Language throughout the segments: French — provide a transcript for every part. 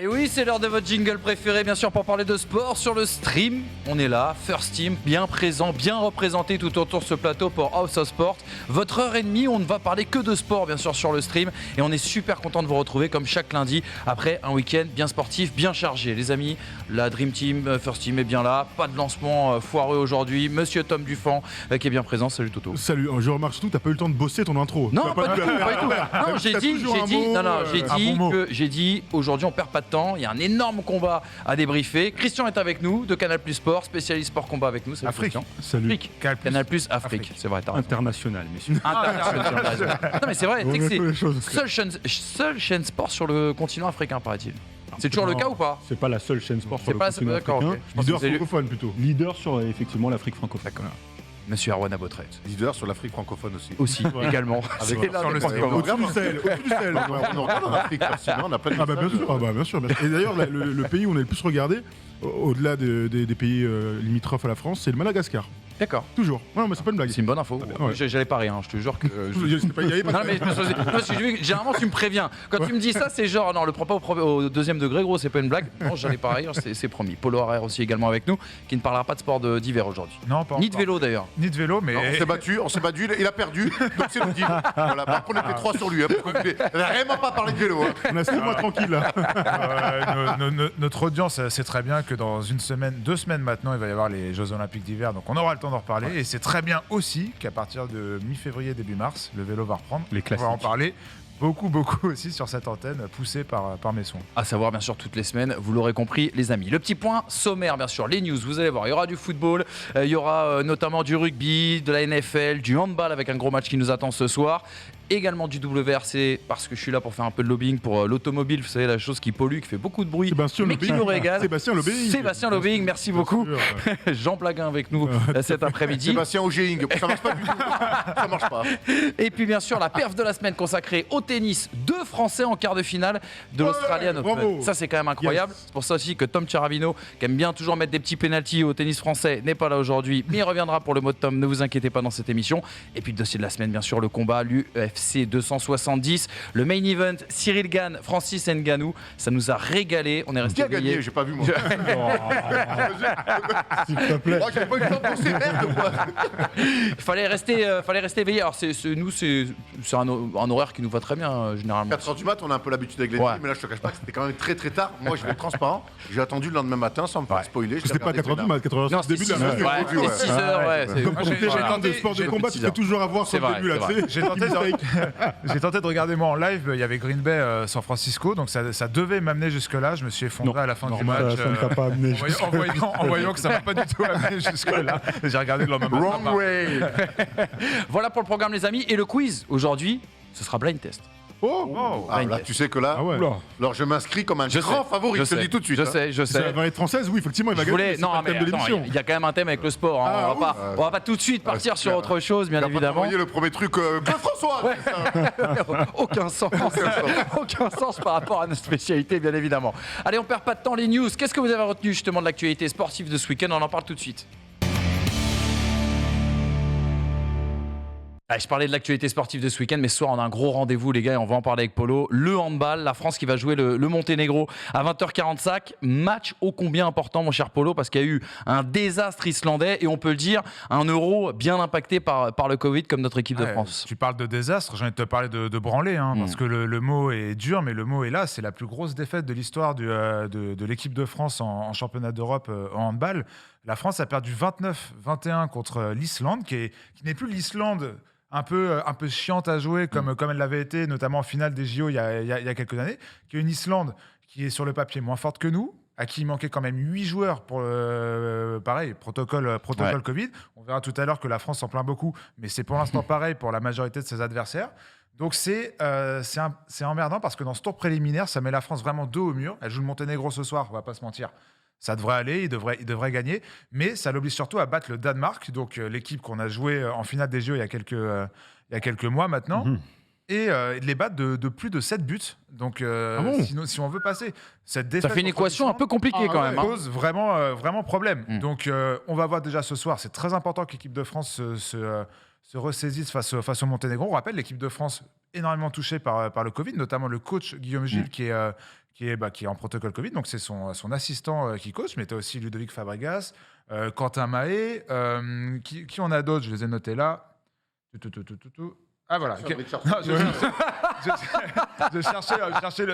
Et oui, c'est l'heure de votre jingle préféré, bien sûr, pour parler de sport sur le stream. On est là, First Team, bien présent, bien représenté tout autour de ce plateau pour House of Sport. Votre heure et demie, on ne va parler que de sport, bien sûr, sur le stream. Et on est super content de vous retrouver, comme chaque lundi, après un week-end bien sportif, bien chargé. Les amis, la Dream Team, First Team est bien là. Pas de lancement foireux aujourd'hui. Monsieur Tom Dufan qui est bien présent. Salut Toto. Salut, je remarque surtout, t'as pas eu le temps de bosser ton intro. Non, pas du tout. Non, j'ai dit, aujourd'hui on perd pas de temps, il y a un énorme combat à débriefer. Christian est avec nous de Canal Plus Sport, spécialiste sport combat avec nous. Afrique. Salut. Afrique. Canal Plus Afrique, c'est vrai. International, messieurs. International. Non mais c'est vrai, tu sais que c'est seule chaîne sport sur le continent africain, paraît-il. C'est toujours le cas ou pas? C'est pas la seule chaîne sport sur le continent africain. Okay. Leader francophone plutôt. Leader sur effectivement l'Afrique francophone. D'accord. Monsieur Erwan Abotret. Leader sur l'Afrique francophone aussi. Aussi, également. Avec au-dessus du sel. On regarde en Afrique, on n'a pas de bien sûr. Et d'ailleurs, le pays où on est le plus regardé, au-delà des pays limitrophes à la France, c'est le Madagascar. D'accord. Toujours. Non, mais c'est pas une blague. C'est une bonne info. Ouais. J'allais parier, je te jure que. Non, mais parce que généralement tu me préviens. Quand tu me dis ça, c'est genre non, le prends pas au deuxième degré, gros, c'est pas une blague. Non, j'allais parier, c'est promis. Polo Horaire aussi également avec nous, qui ne parlera pas de sport d'hiver aujourd'hui. Non, pas ni de vélo d'ailleurs. Ni de vélo, mais. Non, on s'est battu, il a perdu, donc c'est le deal. Voilà, par contre, on était 3 sur lui. On n'a vraiment pas parlé de vélo. On a 6 mois tranquille là. Notre audience sait très bien que dans 2 semaines maintenant, il va y avoir les Jeux Olympiques d'hiver, donc on aura le temps d'en reparler. Ouais. Et c'est très bien aussi qu'à partir de mi-février, début mars, le vélo va reprendre. Les classiques. On va en parler beaucoup aussi sur cette antenne, poussée par mes soins. À savoir, bien sûr, toutes les semaines, vous l'aurez compris, les amis. Le petit point sommaire, bien sûr, les news, vous allez voir, il y aura du football, il y aura notamment du rugby, de la NFL, du handball avec un gros match qui nous attend ce soir. Également du WRC, parce que je suis là pour faire un peu de lobbying pour l'automobile, vous savez, la chose qui pollue, qui fait beaucoup de bruit, mais qui nous régale. Sébastien Lobbying, merci beaucoup. Jean Plaguin avec nous cet après-midi. Sébastien Ogéing, ça marche pas du tout. Ça marche pas. Et puis bien sûr, la perf de la semaine consacrée au tennis. 2 Français en quart de finale de l'Australian Open. Bravo. Ça, c'est quand même incroyable. Yes. C'est pour ça aussi que Tom Ciaravino, qui aime bien toujours mettre des petits pénaltys au tennis français, n'est pas là aujourd'hui, mais il reviendra pour le mot de Tom, ne vous inquiétez pas dans cette émission. Et puis le dossier de la semaine, bien sûr, le combat, l'UFC 270, le main event, Cyril Gane, Francis Ngannou, ça nous a régalé. On est resté qui a gagné, j'ai pas vu moi. S'il te plaît. Moi, j'ai pas eu le temps pour ces merdes, quoi. Il fallait rester éveillé. Alors c'est un horaire qui nous va très bien généralement. 4h du mat, on a un peu l'habitude avec les films, mais là je te cache pas que c'était quand même très très tard. Moi je vais être transparent, j'ai attendu le lendemain matin sans me faire spoiler. C'était pas 4h du mat, 4h non, début de la nuit. C'était 6h, Comme pour tes sport de combat, tu peux toujours avoir sur le début là, tu sais. J'ai tenté de regarder moi en live, il y avait Green Bay San Francisco, donc ça devait m'amener jusque-là. Je me suis effondré à la fin du match. Ça ne t'a pas amené en voyant que ça m'a pas du tout amené jusque-là. J'ai regardé le lendemain matin. Wrong way. Voilà pour le programme, les amis. Et le quiz, aujourd'hui, ce sera blind test. Ah, là, tu sais que là, alors je m'inscris comme un grand favori, je te le dis tout de suite. Je sais. C'est la variété française, oui, effectivement, il va gagner. Non, mais il y a quand même un thème avec le sport. Hein. On va pas tout de suite partir sur autre chose, bien évidemment. Vous voyez le premier truc, François. Aucun sens. Aucun sens par rapport à notre spécialité, bien évidemment. Allez, on perd pas de temps, les news. Qu'est-ce que vous avez retenu justement de l'actualité sportive de ce week-end? On en parle tout de suite. Je parlais de l'actualité sportive de ce week-end, mais ce soir on a un gros rendez-vous, les gars, et on va en parler avec Polo. Le handball, la France qui va jouer le Monténégro à 20h45. Match ô combien important, mon cher Polo, parce qu'il y a eu un désastre islandais et on peut le dire, un Euro bien impacté par le Covid comme notre équipe de France. Tu parles de désastre, j'ai envie de te parler de branlée, parce que le mot est dur, mais le mot est là. C'est la plus grosse défaite de l'histoire de l'équipe de France en championnat d'Europe en handball. La France a perdu 29-21 contre l'Islande, qui n'est plus l'Islande un peu chiante à jouer comme elle l'avait été, notamment en finale des JO il y a quelques années, qui est une Islande qui est sur le papier moins forte que nous, à qui il manquait quand même 8 joueurs pour pareil, protocole Covid. On verra tout à l'heure que la France s'en plaint beaucoup, mais c'est pour l'instant pareil pour la majorité de ses adversaires. Donc c'est emmerdant parce que dans ce tour préliminaire, ça met la France vraiment dos au mur. Elle joue le Monténégro ce soir, on va pas se mentir. Ça devrait aller, il devrait gagner, mais ça l'oblige surtout à battre le Danemark, donc l'équipe qu'on a jouée en finale des Jeux il y a quelques mois maintenant, et les battre de plus de 7 buts. Donc sinon, si on veut passer cette défaite, ça fait une équation un peu compliquée quand même. Pose vraiment problème. Donc on va voir déjà ce soir, c'est très important que l'équipe de France se ressaisisse face au Monténégro. On rappelle, l'équipe de France énormément touchés par le Covid, notamment le coach Guillaume Gilles qui est en protocole Covid, donc c'est son assistant qui coach, mais tu as aussi Ludovic Fabregas, Quentin Mahé, qui on a d'autres, je les ai notés là. Ah voilà. Non, je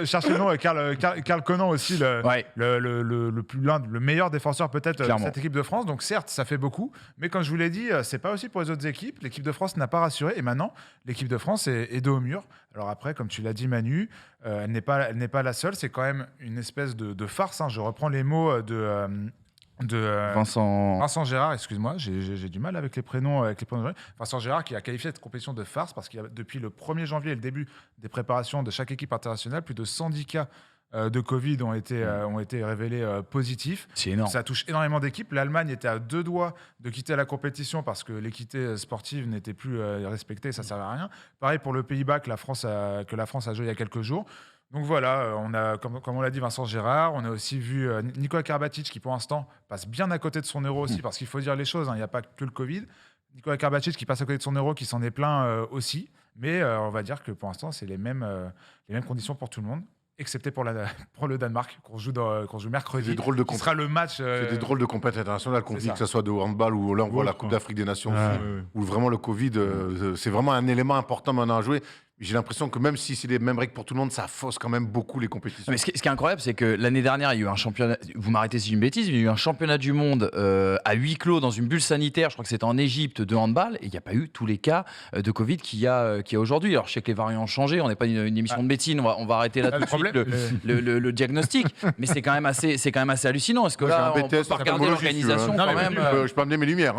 cherchais le nom. Karl Conan aussi, le meilleur défenseur peut-être de cette équipe de France. Donc certes, ça fait beaucoup, mais comme je vous l'ai dit, c'est pas aussi pour les autres équipes. L'équipe de France n'a pas rassuré, et maintenant l'équipe de France est dos au mur. Alors après, comme tu l'as dit, Manu, elle n'est pas la seule. C'est quand même une espèce de farce. Je reprends les mots de Vincent Gérard, excuse-moi, j'ai du mal avec les prénoms. Vincent Gérard qui a qualifié cette compétition de farce parce qu'il y a depuis le 1er janvier et le début des préparations de chaque équipe internationale, plus de 110 cas de Covid ont été révélés positifs. C'est énorme. Ça touche énormément d'équipes. L'Allemagne était à 2 doigts de quitter la compétition parce que l'équité sportive n'était plus respectée, ça ne servait à rien. Pareil pour le Pays-Bas que la France a joué il y a quelques jours. Donc voilà, on a, comme on l'a dit, Vincent Gérard. On a aussi vu Nikola Karabatic qui, pour l'instant, passe bien à côté de son euro aussi, parce qu'il faut dire les choses, il n'y a pas que le Covid. Nikola Karabatic qui passe à côté de son euro, qui s'en est plaint aussi. Mais on va dire que pour l'instant, c'est les mêmes conditions pour tout le monde, excepté pour le Danemark, qu'on joue mercredi. C'est des drôles de qui sera le match. C'est des drôles de compétitions internationales qu'on vit, que ce soit de handball ou là on voit la Coupe d'Afrique des Nations, où vraiment le Covid, c'est vraiment un élément important maintenant à jouer. J'ai l'impression que même si c'est les mêmes règles pour tout le monde, ça fausse quand même beaucoup les compétitions. Mais ce qui est incroyable, c'est que l'année dernière, il y a eu un championnat, vous m'arrêtez si j'ai une bêtise, mais il y a eu un championnat du monde à huis clos dans une bulle sanitaire, je crois que c'était en Égypte, de handball, et il n'y a pas eu tous les cas de Covid qu'il y a aujourd'hui. Alors je sais que les variants ont changé, on n'est pas une émission de médecine, on va arrêter là tout de suite le diagnostic, mais c'est quand même assez hallucinant. Est-ce que là, on peut pas regarder l'organisation quand même Je peux amener mes lumières.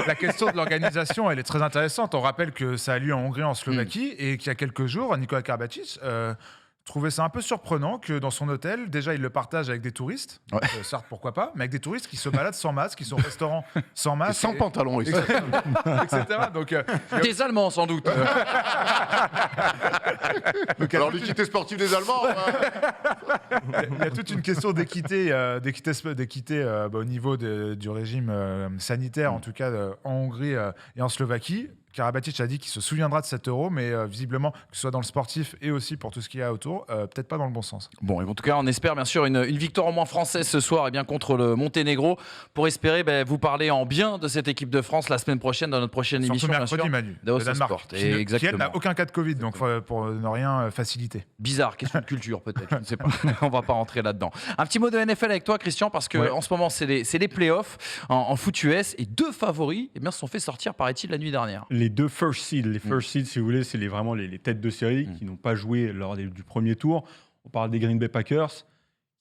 La question de l'organisation, elle est très intéressante. On rappelle que ça a lieu en Hongrie, en Slovaquie, et il y a quelques jours, Nikola Karabatic trouvait ça un peu surprenant que dans son hôtel, déjà, il le partage avec des touristes. Certes, pourquoi pas, mais avec des touristes qui se baladent sans masque, qui sont au restaurant sans masque. Sans pantalon, etc. Donc, des Allemands, sans doute. Donc, alors, l'équité sportive des Allemands. Il y a toute une question d'équité au niveau du régime sanitaire, en tout cas en Hongrie et en Slovaquie. Karabatic a dit qu'il se souviendra de cet euro, mais visiblement, que ce soit dans le sportif et aussi pour tout ce qu'il y a autour, peut-être pas dans le bon sens. Bon, et en tout cas, on espère bien sûr une victoire au moins française ce soir contre le Monténégro, pour espérer vous parler en bien de cette équipe de France la semaine prochaine dans notre prochaine émission. Surtout mercredi, Manu, de Danemark, qui n'a aucun cas de Covid, donc pour ne rien faciliter. Bizarre, question de culture peut-être, je ne sais pas. On va pas rentrer là-dedans. Un petit mot de NFL avec toi, Christian, parce que en ce moment, c'est les playoffs en foot US, et 2 favoris se sont fait sortir, paraît-il, la nuit dernière. Les 2 first seeds. Les first seeds, si vous voulez, c'est vraiment les têtes de série qui n'ont pas joué lors du premier tour. On parle des Green Bay Packers,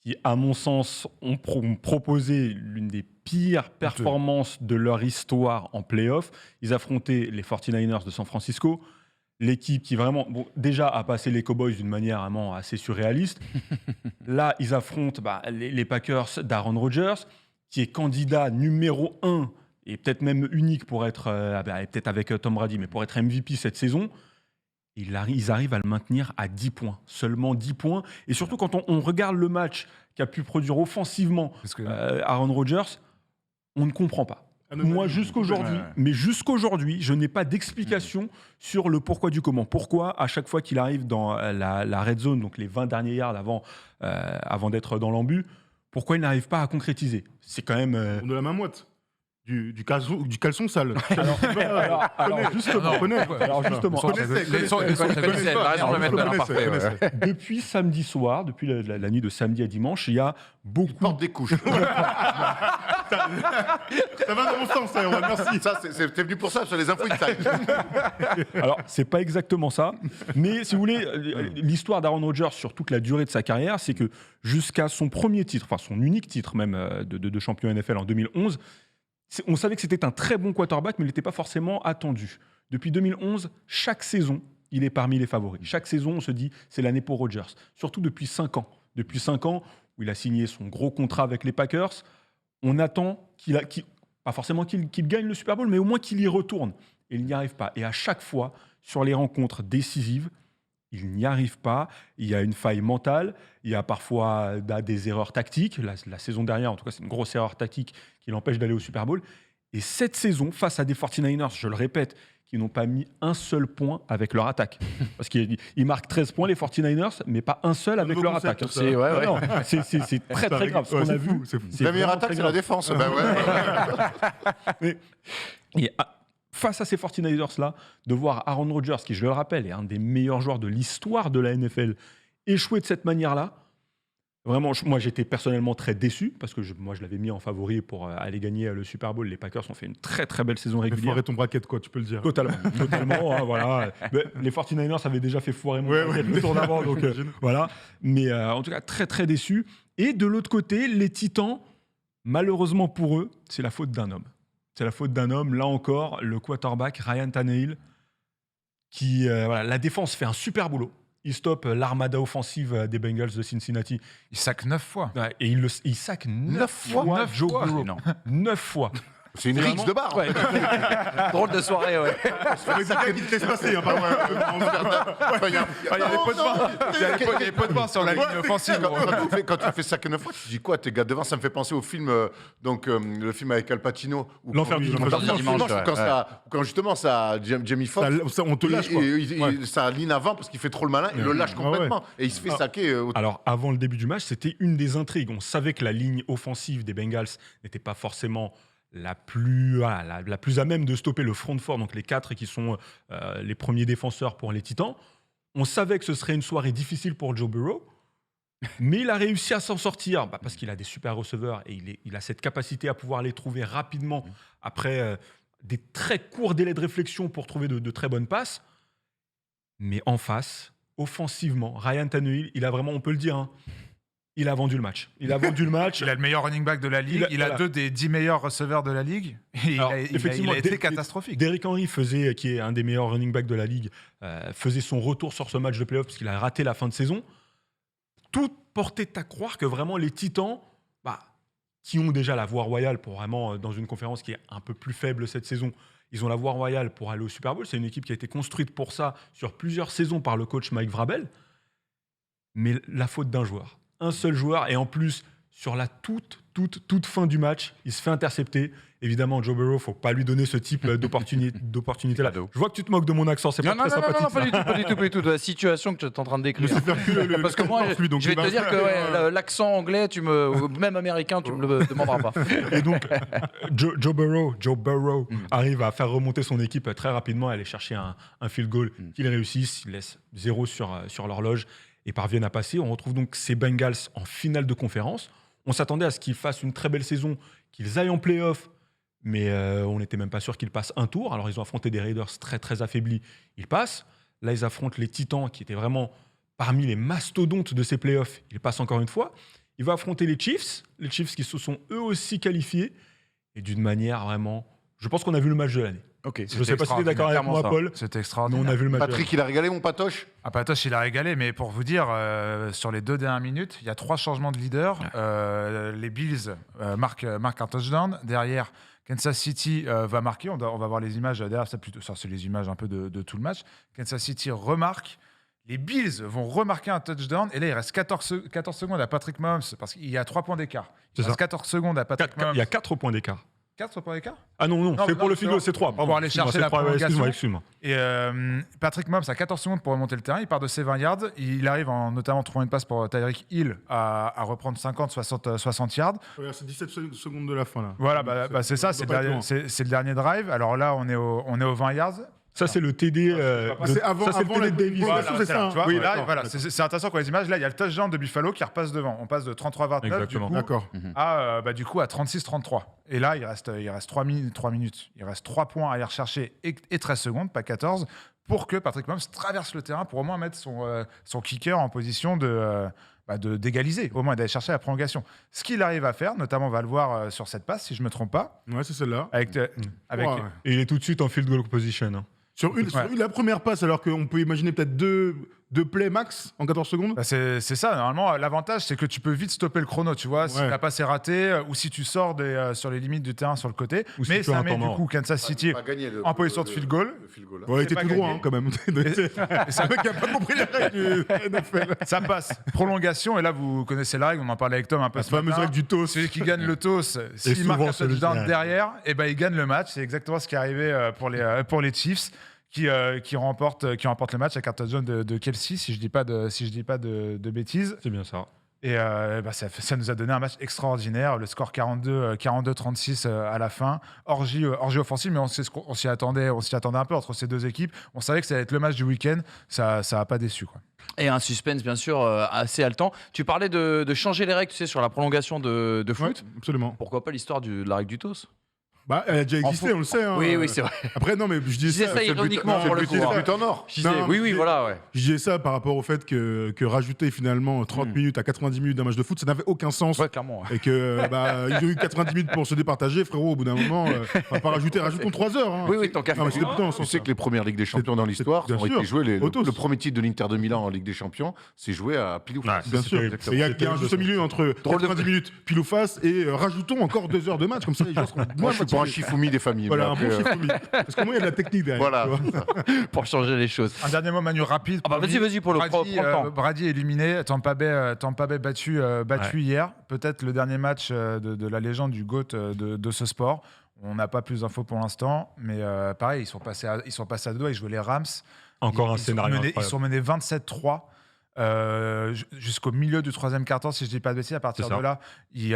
qui, à mon sens, ont proposé l'une des pires performances de leur histoire en playoff. Ils affrontaient les 49ers de San Francisco, l'équipe qui vraiment, déjà a passé les Cowboys d'une manière vraiment assez surréaliste. Là, ils affrontent les Packers d'Aaron Rodgers, qui est candidat numéro 1 et peut-être même unique pour être, peut-être avec Tom Brady, mais pour être MVP cette saison. Ils arrivent à le maintenir à 10 points, seulement 10 points. Et surtout, quand on regarde le match qu'a pu produire offensivement Aaron Rodgers, on ne comprend pas. Moi, jusqu'aujourd'hui, je n'ai pas d'explication sur le pourquoi du comment. Pourquoi, à chaque fois qu'il arrive dans la red zone, donc les 20 derniers yards avant d'être dans l'embut, pourquoi il n'arrive pas à concrétiser ? C'est quand même... On a la main moite. Du caleçon sale. Depuis samedi soir, depuis la nuit de samedi à dimanche, il y a beaucoup... Il porte des couches. Ça va dans mon sens, merci. Ça, t'es venu pour ça, sur les infos inside. Alors, c'est pas exactement ça, mais si vous voulez, l'histoire d'Aaron Rodgers sur toute la durée de sa carrière, c'est que jusqu'à son premier titre, enfin son unique titre même de champion NFL en 2011, on savait que c'était un très bon quarterback, mais il n'était pas forcément attendu. Depuis 2011, chaque saison, il est parmi les favoris. Chaque saison, on se dit, c'est l'année pour Rodgers. Surtout depuis 5 ans. Depuis 5 ans, où il a signé son gros contrat avec les Packers, on attend pas forcément qu'il gagne le Super Bowl, mais au moins qu'il y retourne. Et il n'y arrive pas. Et à chaque fois, sur les rencontres décisives, il n'y arrive pas. Il y a une faille mentale. Il y a parfois des erreurs tactiques. La saison dernière, en tout cas, c'est une grosse erreur tactique qui l'empêche d'aller au Super Bowl. Et cette saison, face à des 49ers, je le répète, qui n'ont pas mis un seul point avec leur attaque. Parce qu'ils marquent 13 points, les 49ers, mais pas un seul avec leur attaque. C'est non, c'est très très grave. Ce qu'on a vu, c'est La meilleure attaque, c'est la défense. Ben ouais. Et face à ces 49ers-là, de voir Aaron Rodgers, qui, je le rappelle, est un des meilleurs joueurs de l'histoire de la NFL, échouer de cette manière-là, vraiment, moi, j'étais personnellement très déçu, parce que moi, je l'avais mis en favori pour aller gagner le Super Bowl. Les Packers ont fait une très très belle saison régulière. Foirer ton bracket, quoi, tu peux le dire. Totalement, hein, voilà. Mais les 49ers avaient déjà fait foirer mon bracket le tour d'avant, donc voilà. Mais en tout cas, très très déçu. Et de l'autre côté, les Titans, malheureusement pour eux, c'est la faute d'un homme. C'est la faute d'un homme, là encore, le quarterback Ryan Tannehill, qui, la défense fait un super boulot. Il stoppe l'armada offensive des Bengals de Cincinnati. Il sac 9 fois. Ouais, et il sac 9 fois Joe Burrow. 9 fois. C'est une rixe de barre. Ouais. Drôle de soirée, ouais. C'est ça qui te laisse passer, hein, pas moi. Il y a des pots de pain sur la ligne offensive. Quand tu fais ça que 9 fois, tu dis quoi? Tes gars devant, ça me fait penser au film, le film avec Al Pacino. L'Enfer du dimanche. Quand justement, ça, Jamie Foxx, On te lâche, quoi. ça ligne avant parce qu'il fait trop le malin, il le lâche complètement. Et il se fait saquer. Alors, avant le début du match, c'était une des intrigues. On savait que la ligne offensive des Bengals n'était pas forcément la plus à même de stopper le front fort, donc les 4 qui sont les premiers défenseurs pour les Titans. On savait que ce serait une soirée difficile pour Joe Burrow, mais il a réussi à s'en sortir parce qu'il a des super receveurs et il a cette capacité à pouvoir les trouver rapidement après des très courts délais de réflexion pour trouver de très bonnes passes. Mais en face, offensivement, Ryan Tannehill, il a vraiment, on peut le dire, il a vendu le match. Il a le meilleur running back de la ligue. Il a 2 des 10 meilleurs receveurs de la ligue. Et il a été catastrophique. Derrick Henry, qui est un des meilleurs running backs de la ligue, faisait son retour sur ce match de playoff parce qu'il a raté la fin de saison. Tout portait à croire que vraiment les Titans, qui ont déjà la voie royale pour vraiment, dans une conférence qui est un peu plus faible cette saison, ils ont la voie royale pour aller au Super Bowl. C'est une équipe qui a été construite pour ça sur plusieurs saisons par le coach Mike Vrabel. Mais la faute d'un joueur. Un seul joueur, et en plus, sur la toute fin du match, il se fait intercepter. Évidemment, Joe Burrow, il ne faut pas lui donner ce type d'opportunité-là. Je vois que tu te moques de mon accent, c'est pas très sympathique. Non, pas du tout, de la situation que tu es en train de décrire. Parce que moi, je vais te dire que l'accent anglais, ou même américain, tu me le demanderas pas. Et donc, Joe Burrow arrive à faire remonter son équipe très rapidement, aller chercher un field goal qu'il réussisse, il laisse 0 sur l'horloge et parviennent à passer. On retrouve donc ces Bengals en finale de conférence. On s'attendait à ce qu'ils fassent une très belle saison, qu'ils aillent en play-off, mais on n'était même pas sûr qu'ils passent un tour. Alors, ils ont affronté des Raiders très, très affaiblis. Ils passent. Là, ils affrontent les Titans, qui étaient vraiment parmi les mastodontes de ces play-offs. Ils passent encore une fois. Ils vont affronter les Chiefs qui se sont eux aussi qualifiés. Et d'une manière vraiment... Je pense qu'on a vu le match de l'année. Okay. Je ne sais pas si tu es d'accord avec moi, Paul. C'était extraordinaire. Mais on a vu le match. Patrick, il a régalé, mon Patoche? Patoche, il a régalé, mais pour vous dire, sur les 2 dernières minutes, il y a 3 changements de leader. Les Bills marquent un touchdown. Derrière, Kansas City va marquer. On va voir les images. Derrière, c'est les images un peu de tout le match. Kansas City remarque. Les Bills vont remarquer un touchdown. Et là, il reste 14 secondes à Patrick Mahomes, parce qu'il y a 3 points d'écart. Il reste 14 secondes à Patrick Mahomes. Il y a 4 points d'écart. 4 points d'écart? Ah non, c'est pour le field goal, c'est 3. Pour aller chercher la prolongation. Excuse-moi. Et Patrick Mahomes a 14 secondes pour remonter le terrain. Il part de ses 20 yards. Il arrive en notamment trouvant une passe pour Tyreek Hill à reprendre 60 yards. C'est 17 secondes de la fin, là. Voilà, c'est ça. C'est le dernier drive. Alors là, on est aux 20 yards. Ça, c'est le TD. C'est avant le TD de Davis. c'est ça. Oui, là, voilà, c'est intéressant pour les images. Là, il y a le touchdown de Buffalo qui repasse devant. On passe de 33-29 du coup, D'accord. à 36-33. Et là, il reste 3 minutes. Il reste 3 points à aller rechercher et 13 secondes, pas 14, pour que Patrick Mahomes traverse le terrain pour au moins mettre son kicker en position d'égaliser, au moins d'aller chercher la prolongation. Ce qu'il arrive à faire, notamment on va le voir sur cette passe, si je ne me trompe pas. Ouais, c'est celle-là. Et il est tout de suite en field goal position. Sur la première passe, alors qu'on peut imaginer peut-être 2 2 plays max en 14 secondes. Bah, c'est ça, normalement, l'avantage, c'est que tu peux vite stopper le chrono, tu vois, si Ouais. ta passe est ratée, ou si tu sors sur les limites du terrain sur le côté. Ou si Mais tu ça as un met temps du mort. coup Kansas City en position de field goal. Le field goal, hein. Ouais, il était pas tout droit gagné. quand même. C'est un mec qui a pas compris les règles du NFL. Ça passe. Prolongation, et là, vous connaissez la règle, on en parlait avec Tom un peu. La ce fameuse matin. règle du toss. Celui qui gagne le toss, s'il souvent marque un celui qui touchdown gagne. derrière, et ben, il gagne le match. C'est exactement ce qui est arrivé pour les Chiefs. Qui remporte le match avec un touchdown de Kelsey, si je dis pas de bêtises. C'est bien ça. Et ça nous a donné un match extraordinaire. Le score 42-36 à la fin. Orgie offensive, mais on s'y attendait un peu entre ces deux équipes. On savait que ça allait être le match du week-end. Ça n'a pas déçu, quoi. Et un suspense, bien sûr, assez haletant. Tu parlais de changer les règles, tu sais, sur la prolongation de foot. Ouais, absolument. Pourquoi pas l'histoire de la règle du toss? Bah, elle a déjà existé, foot. on le sait. Hein. Oui, c'est vrai. Après, non, mais je Je disais disais ça. ça ironiquement pour le coup. C'est hein. le but en or. Je disais, Non, oui, voilà, ouais. Je disais ça par rapport au fait que rajouter finalement 30 minutes à 90 minutes d'un match de foot, ça n'avait aucun sens. Ouais, clairement. Ouais. Et que ils ont eu 90 minutes pour se départager, frérot. Au bout d'un moment, on va pas rajoutons 3 heures. Hein. Oui, tant qu'à Non, mais faire. c'était putain, Tu sais que les premières Ligues des Champions dans l'histoire bien ont sûr. été jouées. Autos. Le premier titre de l'Inter de Milan en Ligue des Champions, c'est joué à pile ou Ouais, face. Bien C'est sûr. terrible. Et il y a un juste milieu entre Drôle de- 90 minutes pile ou face et rajoutons encore 2 heures de match. Comme ça, les gens seront Moi, moins je suis pour un motivés. Shifumi des familles. Voilà, mais un après, bon chiffre. Parce qu'au moins, il y a de la technique derrière. Voilà. tu vois. Pour changer les choses. Un dernier mot, Manu, rapide. Ah bah, vas-y, pour le prends le temps. Brady éliminé, Tampa Bay battu hier. Peut-être le dernier match de la légende du GOAT de ce sport. On n'a pas plus d'infos pour l'instant, mais pareil, ils sont passés à deux doigts, ils jouaient les Rams. Encore un Ils sont scénario menés- incroyable. Ils sont menés 27-3 jusqu'au milieu du troisième quart-temps, si je ne dis pas de bêtises. À partir C'est ça. de là, ils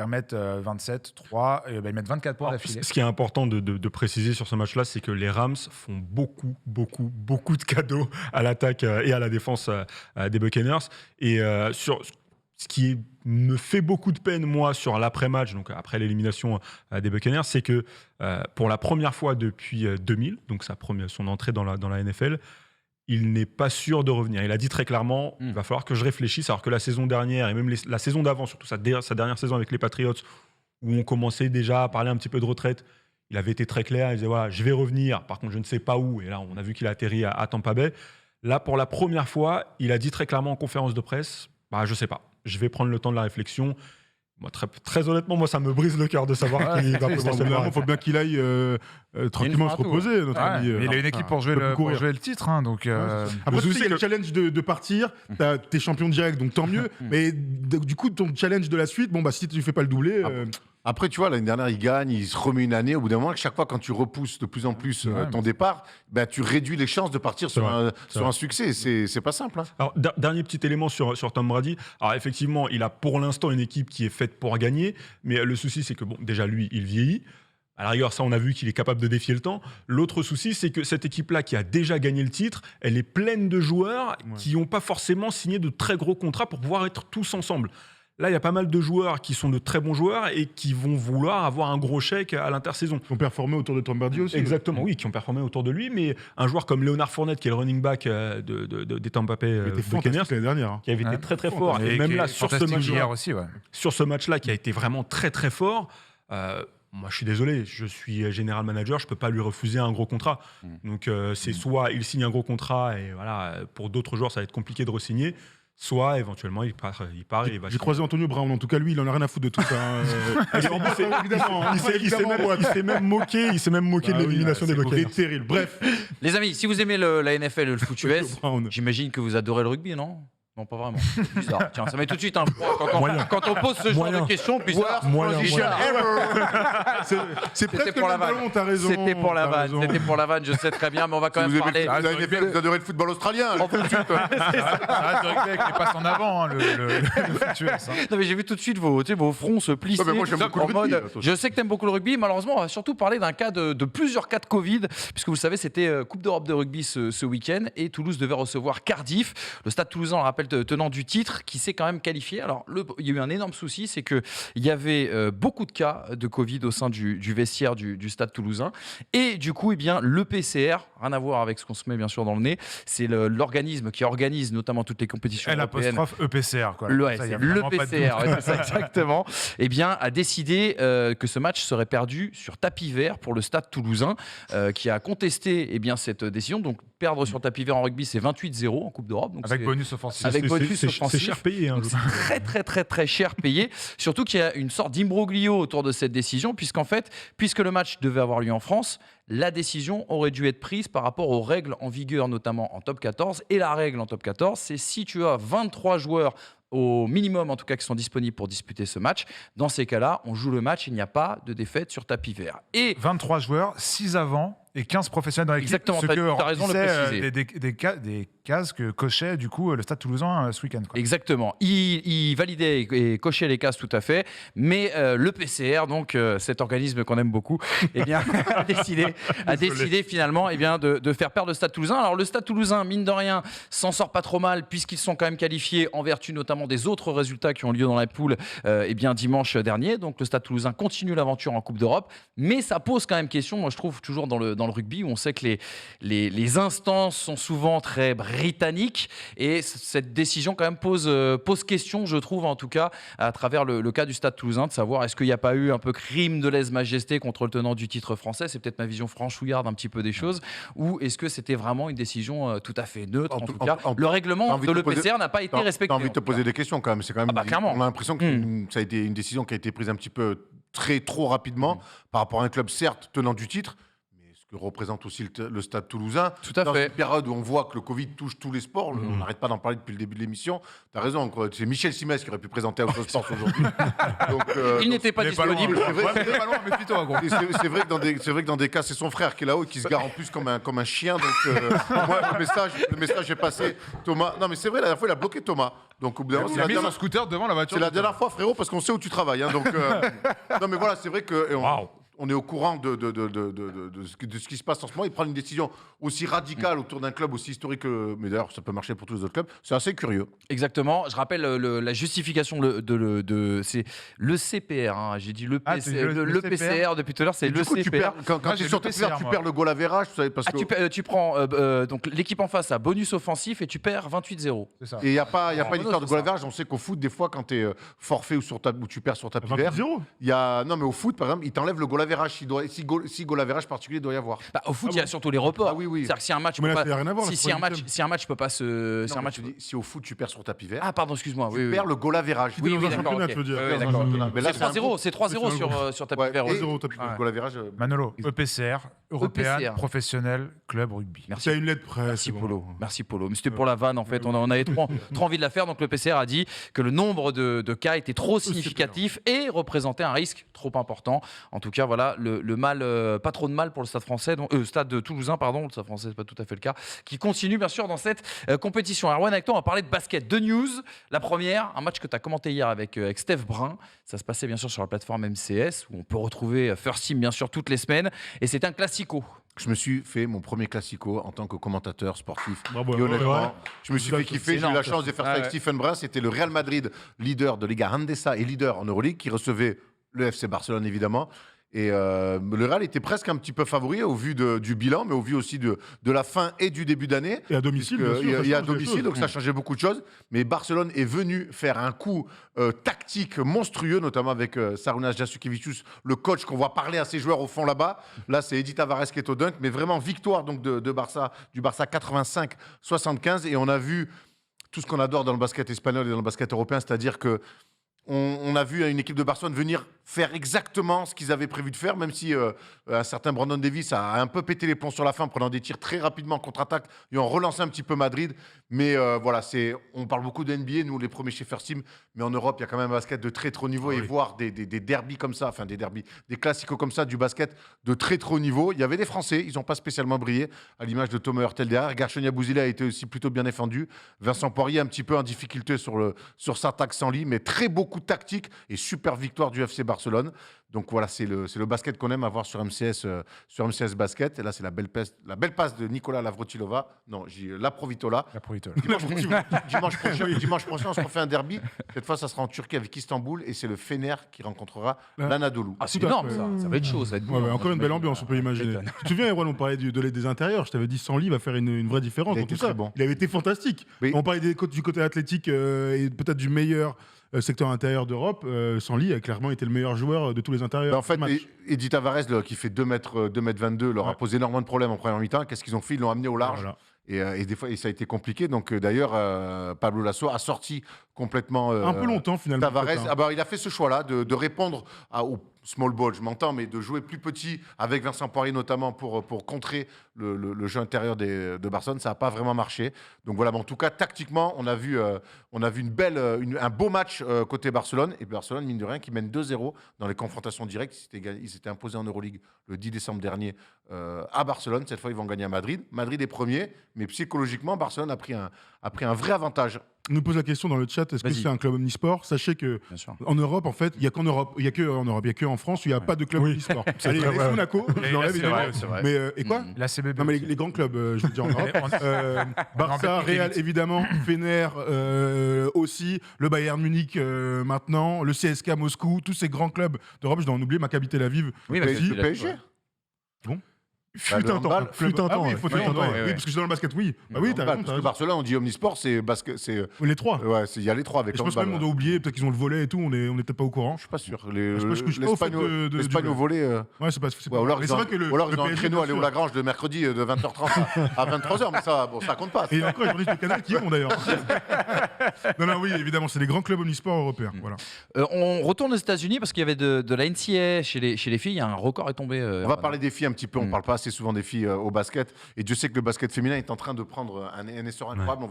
remettent 27-3, et ils mettent 24 points Alors, d'affilée. ce qui est important de préciser sur ce match-là, c'est que les Rams font beaucoup de cadeaux à l'attaque et à la défense des Buccaneers. Et sur ce qui me fait beaucoup de peine, moi, sur l'après-match, donc après l'élimination des Buccaneers, c'est que pour la première fois depuis 2000, donc son entrée dans la NFL, il n'est pas sûr de revenir. Il a dit très clairement, il va falloir que je réfléchisse, alors que la saison dernière, et même la saison d'avant, surtout sa dernière saison avec les Patriots, où on commençait déjà à parler un petit peu de retraite, il avait été très clair, il disait, voilà, je vais revenir, par contre, je ne sais pas où. Et là, on a vu qu'il a atterri à Tampa Bay. Là, pour la première fois, il a dit très clairement en conférence de presse, je ne sais pas, je vais prendre le temps de la réflexion. Moi, très honnêtement, moi, ça me brise le cœur de savoir qu'il va potentiellement... Il faut bien qu'il aille tranquillement se reposer, notre ami. Mais il a une équipe pour jouer le titre, hein, donc. Après, Le tu sais, souci, il y a le que- challenge de partir, t'es champion direct, donc tant mieux. Mais du coup, ton challenge de la suite, si tu fais pas le doublé. Après, tu vois, l'année dernière, il gagne, il se remet une année. Au bout d'un moment, chaque fois, quand tu repousses de plus en plus ton départ, tu réduis les chances de partir sur un succès. C'est pas simple. Hein. Alors, dernier petit élément sur Tom Brady. Alors, effectivement, il a pour l'instant une équipe qui est faite pour gagner, mais le souci, c'est que, déjà, lui, il vieillit. À la rigueur, ça, on a vu qu'il est capable de défier le temps. L'autre souci, c'est que cette équipe-là, qui a déjà gagné le titre, elle est pleine de joueurs qui n'ont pas forcément signé de très gros contrats pour pouvoir être tous ensemble. Là, il y a pas mal de joueurs qui sont de très bons joueurs et qui vont vouloir avoir un gros chèque à l'intersaison. Ils ont performé autour de Tom Brady aussi. Exactement, oui, qui ont performé autour de lui, mais un joueur comme Leonard Fournette, qui est le running back des Tampa Bay Il était Buccaneers, fantastique l'année dernière. qui avait été très très fort, et même là, sur ce match-là, qui a été vraiment très très fort, moi je suis désolé, je suis général manager, je peux pas lui refuser un gros contrat. Donc c'est soit il signe un gros contrat, et voilà, pour d'autres joueurs ça va être compliqué de re-signer, soit éventuellement il part et il va J'ai signer. croisé Antonio Brown, en tout cas lui, il en a rien à foutre de tout ça. Il s'est même moqué de l'élimination des Buccaneers. C'est terrible. Bref, Les amis, si vous aimez la NFL et le foot US, Brown. j'imagine que vous adorez le rugby, non? Non, pas vraiment. C'est bizarre. Tiens, ça met tout de suite un froid quand on pose ce genre Moyen. de questions. Bizarre. Moyen. Bizarre. C'est presque pour la le vanne. ballon, t'as raison. C'était pour la t'as vanne. raison. C'était pour la vanne. Je sais très bien, mais on va quand Vous même aimez parler. vous adorez le football australien. On peut tout de suite, Ça reste le rugby avec les passes en avant, hein, le foot US, hein. Non, mais j'ai vu tout de suite vos fronts se plisser. Non, mais moi, j'aime beaucoup le en rugby, mode, attention. je sais que t'aimes beaucoup le rugby. Malheureusement, on va surtout parler d'un cas de plusieurs cas de Covid, puisque vous le savez, c'était Coupe d'Europe de rugby ce week-end et Toulouse devait recevoir Cardiff. Le Stade Toulousain, on le rappelle, tenant du titre qui s'est quand même qualifié. Alors, il y a eu un énorme souci, c'est qu'il y avait beaucoup de cas de Covid au sein du vestiaire du Stade Toulousain. Et du coup, le PCR, rien à voir avec ce qu'on se met bien sûr dans le nez, c'est l'organisme qui organise notamment toutes les compétitions européennes. L'apostrophe EPCR, quoi. C'est le PCR, c'est ça, exactement. A décidé que ce match serait perdu sur tapis vert pour le Stade Toulousain, qui a contesté cette décision. Donc, perdre sur tapis vert en rugby, c'est 28-0 en Coupe d'Europe. Donc avec bonus offensif. C'est cher payé. C'est très, très, très cher payé. Surtout qu'il y a une sorte d'imbroglio autour de cette décision, puisque le match devait avoir lieu en France, la décision aurait dû être prise par rapport aux règles en vigueur, notamment en top 14. Et la règle en top 14, c'est si tu as 23 joueurs au minimum en tout cas qui sont disponibles pour disputer ce match. Dans ces cas-là, on joue le match, il n'y a pas de défaite sur tapis vert. Et 23 joueurs, 6 avant et 15 professionnels dans l'équipe. Exactement, tu as raison de le préciser. Des cases que cochait du coup le Stade Toulousain ce week-end. Quoi. Exactement. Il validait et cochait les cases tout à fait, mais le PCR, donc cet organisme qu'on aime beaucoup, a décidé finalement de faire perdre le Stade Toulousain. Alors le Stade Toulousain, mine de rien, s'en sort pas trop mal puisqu'ils sont quand même qualifiés en vertu notamment des autres résultats qui ont lieu dans la poule dimanche dernier. Donc le Stade Toulousain continue l'aventure en Coupe d'Europe, mais ça pose quand même question, moi je trouve, toujours dans le rugby où on sait que les instances sont souvent très britanniques et cette décision quand même pose question, je trouve en tout cas, à travers le cas du Stade Toulousain, de savoir est-ce qu'il n'y a pas eu un peu crime de lèse-majesté contre le tenant du titre français, c'est peut-être ma vision franchouillarde un petit peu des choses, ou est-ce que c'était vraiment une décision tout à fait neutre, en tout cas. Le règlement de l'EPCR n'a pas été respecté. T'as envie de te poser des questions quand même, c'est quand même clairement. On a l'impression que ça a été une décision qui a été prise un petit peu trop rapidement par rapport à un club certes tenant du titre, que représente aussi le Stade Toulousain. Tout à fait. Dans une période où on voit que le Covid touche tous les sports, on n'arrête pas d'en parler depuis le début de l'émission. Tu as raison, quoi. C'est Michel Simès qui aurait pu présenter House of Sport aujourd'hui. Il n'était pas disponible. C'est vrai que dans des cas, c'est son frère qui est là-haut et qui se gare en plus comme un chien. Donc, moi, le message est passé. Thomas, non mais c'est vrai, la dernière fois, il a bloqué Thomas. Donc, au bout d'un moment, il a mis son scooter devant la voiture. C'est la dernière fois, frérot, parce qu'on sait où tu travailles. Hein, donc, non mais voilà, c'est vrai que... On est au courant de ce qui se passe en ce moment. Il prend une décision aussi radicale autour d'un club aussi historique, mais d'ailleurs ça peut marcher pour tous les autres clubs. C'est assez curieux. Exactement. Je rappelle la justification c'est le CPR. Hein. J'ai dit le PCR depuis tout à l'heure, c'est le CPR. Quand tu es sur PCR, tu perds le goal average. Tu prends donc l'équipe en face a bonus offensif et tu perds 28-0. C'est ça. Et il n'y a pas une histoire de goal average. On sait qu'au foot, des fois, quand tu es forfait ou tu perds sur tapis vert, non mais au foot, par exemple, il t'enlève le goal average. Si goal average particulier doit y avoir. Au foot, il y a surtout les reports. Ah oui. C'est-à-dire que si un match peut pas se. Si au foot tu perds sur tapis vert. Ah pardon, excuse-moi. Tu perds le goal average. Oui, d'accord. C'est 3-0 sur tapis vert. Goal average. Manolo, EPCR, Européen Professionnel Club Rugby. Merci. Il y a une lettre presse. Merci Polo. Mais c'était pour la vanne en fait. On avait trop envie de la faire. Donc le PCR a dit que le nombre de cas était trop significatif et représentait un risque trop important. En tout cas, voilà, le mal, pas trop de mal pour le Stade français, Stade Toulousain, pardon, le Stade français, c'est pas tout à fait le cas, qui continue bien sûr dans cette compétition. Erwan, avec toi, on va parler de basket. Deux news. La première, un match que tu as commenté hier avec Steph Brun. Ça se passait bien sûr sur la plateforme MCS, où on peut retrouver First Team bien sûr toutes les semaines. Et c'est un classico. Je me suis fait mon premier classico en tant que commentateur sportif. Bravo, et honnêtement, je me suis fait kiffer. J'ai eu la chance de faire ça avec Stephen Brun. C'était le Real Madrid, leader de Liga Handesa et leader en Euroleague, qui recevait le FC Barcelone évidemment. Et le Real était presque un petit peu favori au vu du bilan, mais au vu aussi de la fin et du début d'année. Et à domicile, bien sûr. Et à domicile, donc ça changeait beaucoup de choses. Mais Barcelone est venu faire un coup tactique monstrueux, notamment avec Sarunas Jasukevicius, le coach qu'on voit parler à ses joueurs au fond là-bas. Là, c'est Edith Tavares qui est au dunk, mais vraiment victoire donc du Barça 85-75. Et on a vu tout ce qu'on adore dans le basket espagnol et dans le basket européen, c'est-à-dire que on a vu une équipe de Barcelone venir faire exactement ce qu'ils avaient prévu de faire, même si un certain Brandon Davis a un peu pété les plombs sur la fin en prenant des tirs très rapidement en contre-attaque et en relançant un petit peu Madrid. Mais voilà, on parle beaucoup de NBA, nous les premiers chez First Team, mais en Europe, il y a quand même un basket de très très haut niveau et voir des derbys comme ça, enfin des classicos comme ça, du basket de très très haut niveau. Il y avait des Français, ils n'ont pas spécialement brillé, à l'image de Thomas Hurtel derrière. Garchonia Bouzila a été aussi plutôt bien défendu. Vincent Poirier un petit peu en difficulté sur sa attaque sans lit, mais très beau beaucoup de tactique et super victoire du FC Barcelone. Donc voilà, c'est le basket qu'on aime avoir sur MCS Basket. Et là, c'est la belle passe de Nicolas Lavrotilova. Non, Laprovitola. Dimanche prochain, on se refait un derby. Cette fois, ça sera en Turquie avec Istanbul et c'est le Fener qui rencontrera l'Anadolu. Ah, c'est énorme ça. Ça va être chaud, ça va être bon. Encore une belle ambiance, on peut imaginer. Tu te souviens, Erwan, on parlait des intérieurs. Je t'avais dit Sanli va faire une vraie différence dans tout ça. Bon. Il avait été fantastique. Oui. On parlait du côté athlétique et peut-être du meilleur secteur intérieur d'Europe. Sanli a clairement été le meilleur joueur de tous les intérieurs. En fait, Eddy Tavares, qui fait 2m22, leur a posé énormément de problèmes en première mi-temps. Qu'est-ce qu'ils ont fait? Ils l'ont amené au large. Voilà. Et des fois, ça a été compliqué. Donc, d'ailleurs, Pablo Lasso a sorti complètement. Un peu longtemps, finalement. Tavares, il a fait ce choix-là de répondre au small ball, je m'entends, mais de jouer plus petit avec Vincent Poirier notamment pour contrer le jeu intérieur de Barcelone. Ça n'a pas vraiment marché. Donc voilà, en tout cas, tactiquement, on a vu un beau match côté Barcelone. Et Barcelone, mine de rien, qui mène 2-0 dans les confrontations directes. Ils s'étaient imposés en Euroleague le 10 décembre dernier à Barcelone. Cette fois, ils vont gagner à Madrid. Madrid est premier, mais psychologiquement, Barcelone a pris un vrai avantage. On nous pose la question dans le chat, est-ce que c'est un club omnisport? Sachez que en Europe, en fait, il n'y a qu'en Europe, il n'y a que en France où il n'y a pas de club omnisport. Allez, Monaco, je l'enlève évidemment. Mais et quoi? La CBB. Non, mais les grands clubs, je veux dire en Europe. Barça, Real évidemment, Fener aussi, le Bayern Munich maintenant, le CSK Moscou, tous ces grands clubs d'Europe. Je dois en oublier, Maccabi Tel Aviv. Oui, le PSG. Bon. Fut un temps. Oui, parce que je dans le basket, oui. Bah oui, t'as raison. Parce que Barcelone, on dit omnisport, c'est les trois. Ouais, il y a les trois avec. Je pense même qu'on doit oublier, peut-être qu'ils ont le volet et tout, on est peut-être pas au courant. Je suis pas sûr. L'Espagne au volet. Ouais, c'est pas. Ou alors ils ont un créneau à Léo Lagrange de mercredi de 20h30 à 23h, mais ça compte pas. Et encore, les journalistes du Canal qui y vont d'ailleurs. Non, oui, évidemment, c'est les grands clubs omnisports européens. Voilà. On retourne aux États-Unis parce qu'il y avait de la NCAA chez les filles. Il y a un record est tombé. On va parler des filles un petit peu. On parle pas assez souvent des filles au basket. Et Dieu sait que le basket féminin est en train de prendre un essor incroyable.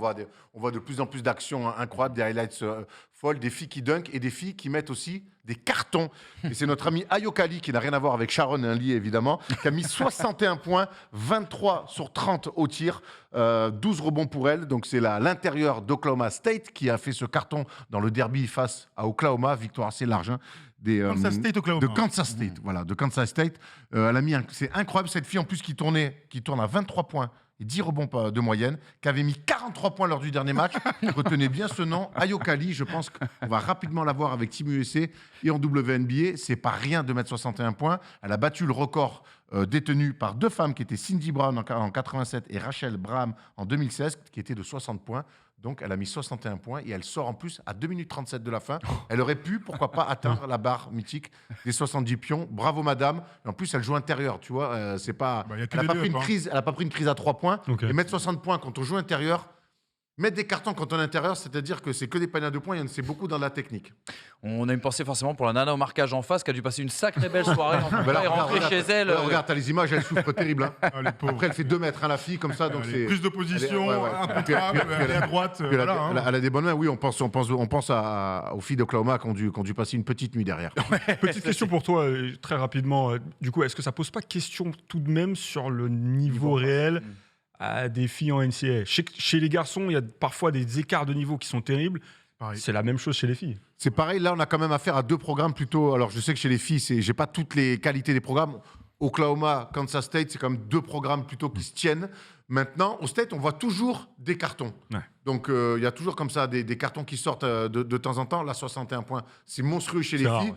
On voit de plus en plus d'actions incroyables, des highlights folles, des filles qui dunkent et des filles qui mettent aussi des cartons. Et c'est notre ami Ayokali, qui n'a rien à voir avec Sharon Lee évidemment, qui a mis 61 points, 23 sur 30 au tir, 12 rebonds pour elle. Donc c'est l'intérieur d'Oklahoma State qui a fait ce carton dans le derby face à Oklahoma, victoire assez large. Kansas State, Oklahoma. De Kansas State, voilà, de Kansas State. Elle a mis c'est incroyable cette fille en plus qui tourne à 23 points et 10 rebonds de moyenne, qui avait mis 43 points lors du dernier match. Retenez bien ce nom, Ayokali. Je pense qu'on va rapidement la voir avec Team USA et en WNBA. C'est pas rien de mettre 61 points. Elle a battu le record détenu par deux femmes qui étaient Cindy Brown en 87 et Rachel Braham en 2016, qui était de 60 points. Donc, elle a mis 61 points et elle sort en plus à 2 minutes 37 de la fin. Elle aurait pu, pourquoi pas, atteindre la barre mythique des 70 pions. Bravo, madame. Et en plus, elle joue intérieur, tu vois. C'est pas, elle n'a pas pris une crise à 3 points. Okay. Et mettre 60 points quand on joue intérieur, mettre des cartons quand on est intérieur, c'est-à-dire que c'est que des paniers à 2 points, c'est beaucoup dans la technique. On a une pensée forcément pour la nana au marquage en face qui a dû passer une sacrée belle soirée et rentrer chez elle. Regarde, t'as les images, elle souffre terrible. Hein. Après, elle fait 2 mètres, la fille, comme ça. Donc c'est plus de position, impeccable, elle est à droite. Elle a des bonnes mains, oui. On pense aux filles d'Oklahoma qui ont dû passer une petite nuit derrière. Petite question pour toi, très rapidement. Du coup, est-ce que ça pose pas question tout de même sur le niveau réel à des filles en NCAA? Chez les garçons, il y a parfois des écarts de niveau qui sont terribles. C'est la même chose chez les filles. C'est pareil, là on a quand même affaire à 2 programmes plutôt. Alors je sais que chez les filles, j'ai pas toutes les qualités des programmes. Oklahoma, Kansas State, c'est quand même 2 programmes plutôt qui se tiennent. Maintenant, au State, on voit toujours des cartons. Ouais. Donc il y a toujours comme ça des cartons qui sortent de temps en temps. Là, 61 points, c'est monstrueux chez les filles. Rare.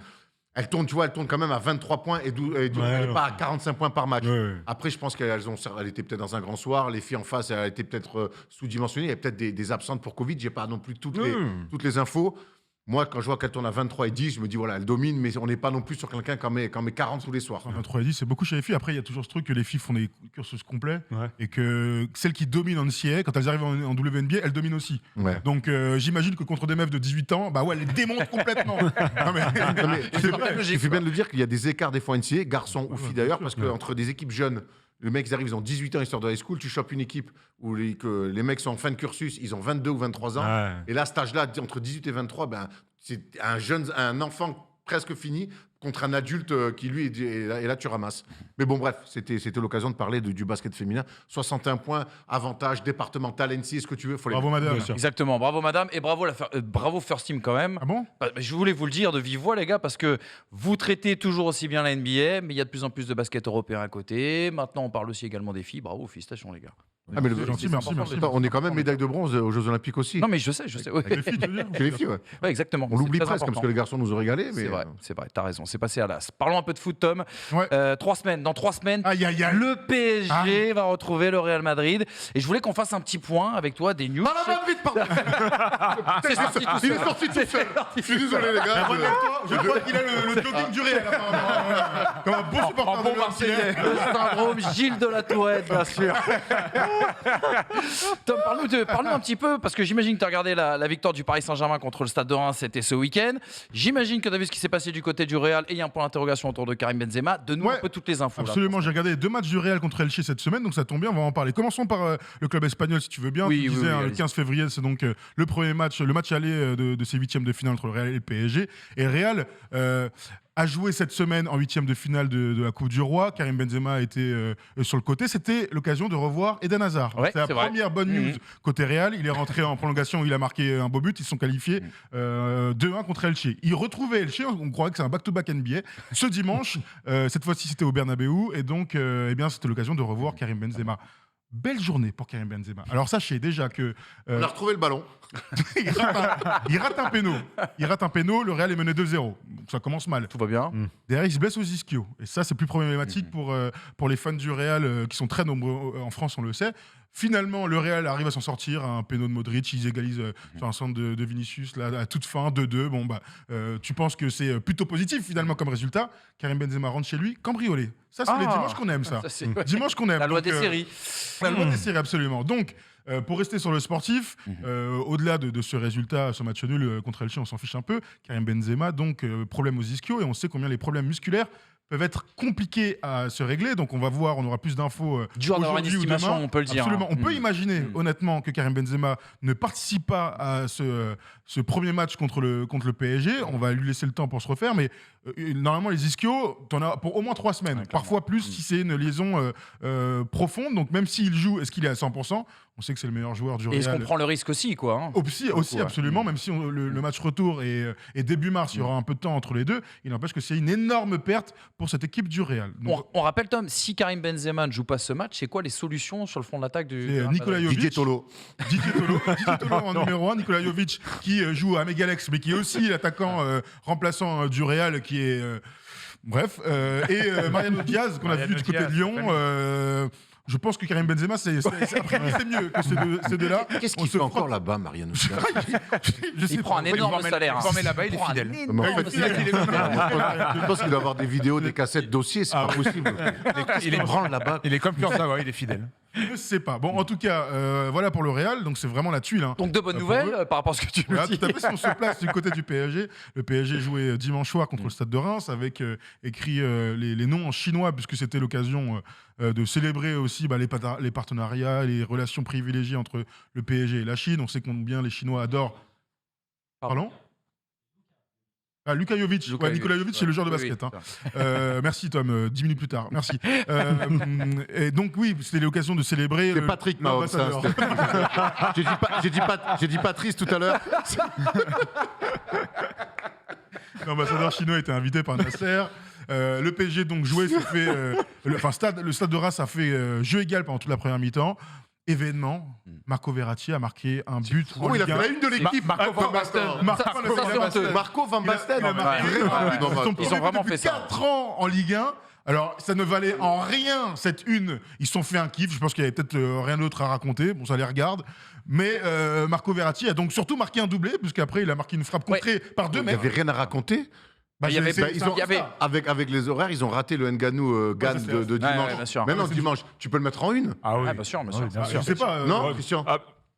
Elle tourne quand même à 23 points et elle n'est pas à 45 points par match. Ouais. Après, je pense qu'elle était peut-être dans un grand soir. Les filles en face, elles étaient peut-être sous-dimensionnées. Il y a peut-être des absentes pour Covid. Je n'ai pas non plus toutes les infos. Moi, quand je vois qu'elle tourne à 23 et 10, je me dis, voilà, elle domine, mais on n'est pas non plus sur quelqu'un qui en met 40 tous les soirs. 23 et 10, c'est beaucoup chez les filles. Après, il y a toujours ce truc que les filles font des cursus complets et que celles qui dominent en NCAA, quand elles arrivent en WNBA, elles dominent aussi. Ouais. Donc, j'imagine que contre des meufs de 18 ans, elles les démontent complètement. Il fait bien de le dire qu'il y a des écarts des fois NCAA, garçons ou filles d'ailleurs, parce qu'entre des équipes jeunes, les mecs ils arrivent, ils ont 18 ans, ils sortent de high school, tu chopes une équipe où les mecs sont en fin de cursus, ils ont 22 ou 23 ans. Ouais. Et là, à cet âge-là, entre 18 et 23, c'est un enfant presque fini contre un adulte qui, lui, et là, tu ramasses. Mais bon, bref, c'était l'occasion de parler du basket féminin. 61 points, avantage départemental, NC, ce que tu veux. Bravo, madame. Exactement, bravo madame et bravo, bravo First Team quand même. Ah bon? Je voulais vous le dire de vive voix les gars parce que vous traitez toujours aussi bien la NBA, mais il y a de plus en plus de basket européen à côté. Maintenant on parle aussi également des filles, bravo, félicitations les gars. Ah, mais C'est gentil, merci. Attends, on est quand même médaille de bronze aux Jeux Olympiques aussi. Non mais je sais. Ouais. Les filles, tu veux dire? Chez les filles, ouais. Ouais, exactement. On l'oublie C'est très presque important. parce que les garçons nous ont régalé. Mais... C'est vrai, t'as raison, c'est passé à l'as. Parlons un peu de foot, Tom. Ouais. Dans 3 semaines, Aïe, aïe, aïe. le PSG va retrouver le Real Madrid. Et je voulais qu'on fasse un petit point avec toi des news. C'est sorti tout Il est seul. sorti tout seul. Je suis désolé, les gars. Je crois qu'il a le jogging du Real, apparemment. Comme un bon supporter de Marseillais. Le syndrome Gilles de la Tourette, bien sûr. Tom, parle-nous un petit peu, parce que j'imagine que tu as regardé la victoire du Paris Saint-Germain contre le Stade de Reims, c'était ce week-end. J'imagine que tu as vu ce qui s'est passé du côté du Real et il y a un point d'interrogation autour de Karim Benzema. Donne-nous un peu toutes les infos. Absolument, j'ai regardé 2 matchs du Real contre Elche cette semaine, donc ça tombe bien, on va en parler. Commençons par le club espagnol, si tu veux bien. Oui, tu disais, le allez-y. 15 février, c'est donc le premier match, le match aller de ces 8e de finale entre le Real et le PSG. Et Real a joué cette semaine en 8e de finale de la Coupe du Roi. Karim Benzema a été sur le côté. C'était l'occasion de revoir Eden Hazard. Ouais, c'est la c'est vrai. première bonne news côté Real. Il est rentré en prolongation où il a marqué un beau but. Ils se sont qualifiés 2-1 contre Elche. Il retrouvait Elche. On croirait que c'est un back-to-back NBA. Ce dimanche, cette fois-ci, c'était au Bernabeu. Et donc, eh bien, c'était l'occasion de revoir Karim Benzema. Belle journée pour Karim Benzema. Alors sachez déjà que On a retrouvé le ballon. il rate un péno. Il rate un péno, le Real est mené 2-0. Donc ça commence mal. Tout va bien. Derrière, il se blesse aux ischios. Et ça, c'est plus problématique pour les fans du Real qui sont très nombreux en France, on le sait. Finalement, le Real arrive à s'en sortir. Un péno de Modric, ils égalisent sur un centre de Vinicius là, à toute fin, 2-2. Bon, tu penses que c'est plutôt positif finalement comme résultat. Karim Benzema rentre chez lui, cambriolé. Ça, c'est les dimanches qu'on aime, ça. c'est Dimanche qu'on aime. la loi Donc, des séries. la loi des séries, absolument. Donc, pour rester sur le sportif, au-delà de ce résultat, ce match nul contre Elche, on s'en fiche un peu. Karim Benzema, donc, problème aux ischios, et on sait combien les problèmes musculaires peuvent être compliqués à se régler. Donc, on va voir, on aura plus d'infos Dur d'avoir une aujourd'hui ou estimation, demain. on peut le dire. Absolument. On peut imaginer, honnêtement, que Karim Benzema ne participe pas à ce premier match contre le PSG. On va lui laisser le temps pour se refaire, mais normalement, les ischios, t'en as pour au moins 3 semaines. Parfois plus si c'est une liaison profonde. Donc, même s'il joue, est-ce qu'il est à 100%? On sait que c'est le meilleur joueur du Et Real. est-ce qu'on prend le risque aussi, quoi hein Aussi, absolument, même si le match retour est début mars, il y aura un peu de temps entre les deux, il n'empêche que c'est une énorme perte pour cette équipe du Real. Donc, On rappelle, Tom, si Karim Benzema ne joue pas ce match, c'est quoi les solutions sur le front de l'attaque du c'est Real Nikola Madrid? Jovic. Didier Tolo. Didier Tolo en numéro 1, Nikola Jovic qui joue à Megalex, mais qui est aussi l'attaquant remplaçant du Real, qui est... bref, et Mariano Diaz, qu'on a vu du côté de Lyon. Je pense que Karim Benzema, c'est mieux que ces deux-là. Qu'est-ce On qu'il se fait encore frotte. là-bas, Mariano? Je sais Il prend un énorme salaire. Il là-bas, il est prend un fidèle. énorme Mais en fait, salaire. Je pense qu'il doit avoir des vidéos, des cassettes, dossiers, c'est pas possible. Il est branle là-bas. Il est comme Kurzawa, il est fidèle. Je sais pas. Bon, en tout cas, voilà pour le Real. Donc c'est vraiment la tuile. Hein. Donc de bonnes Pour nouvelles eux. par rapport à ce que tu nous Voilà, dis. tout à fait, si on se place du côté du PSG, le PSG jouait dimanche soir contre le Stade de Reims avec écrit les noms en chinois, puisque c'était l'occasion de célébrer aussi les partenariats, les relations privilégiées entre le PSG et la Chine. On sait combien les Chinois adorent. Pardon? Luka Jovic. Luka Nikola Jovic, c'est le joueur de Oui, basket. oui, hein. Merci Tom, 10 minutes plus tard. Merci. Et donc oui, c'était l'occasion de célébrer. C'est Patrick Mahomes. l'ambassadeur. J'ai dit Patrice tout à l'heure. L'ambassadeur chinois était invité par Nasser. Le PSG donc joué, s'est fait, le stade de Reims a fait jeu égal pendant toute la première mi-temps. Événement, Marco Verratti a marqué un but. Oh, il a fait la une de l'équipe. Marco Van Basten. Marco Van Basten. Il a marqué vraiment. Ils ont vraiment fait ça. 4 ans en Ligue 1. Alors, ça ne valait en rien cette une. Ils se sont fait un kiff. Je pense qu'il y avait peut-être rien d'autre à raconter. Bon, ça les regarde. Mais Marco Verratti a donc surtout marqué un doublé, puisqu'après, il a marqué une frappe contrée par 2 Il n'y mètres. avait rien à raconter. Il y avait- Ils ont, avec les horaires, ils ont raté le Nganou Gann ça, de dimanche. ouais, bien sûr. Maintenant, Ouais, c'est dimanche, tu peux le mettre en une. Ah oui, Ah, bien sûr, bien Ah oui, sûr. bien sûr. Je sais pas. Non, Christian.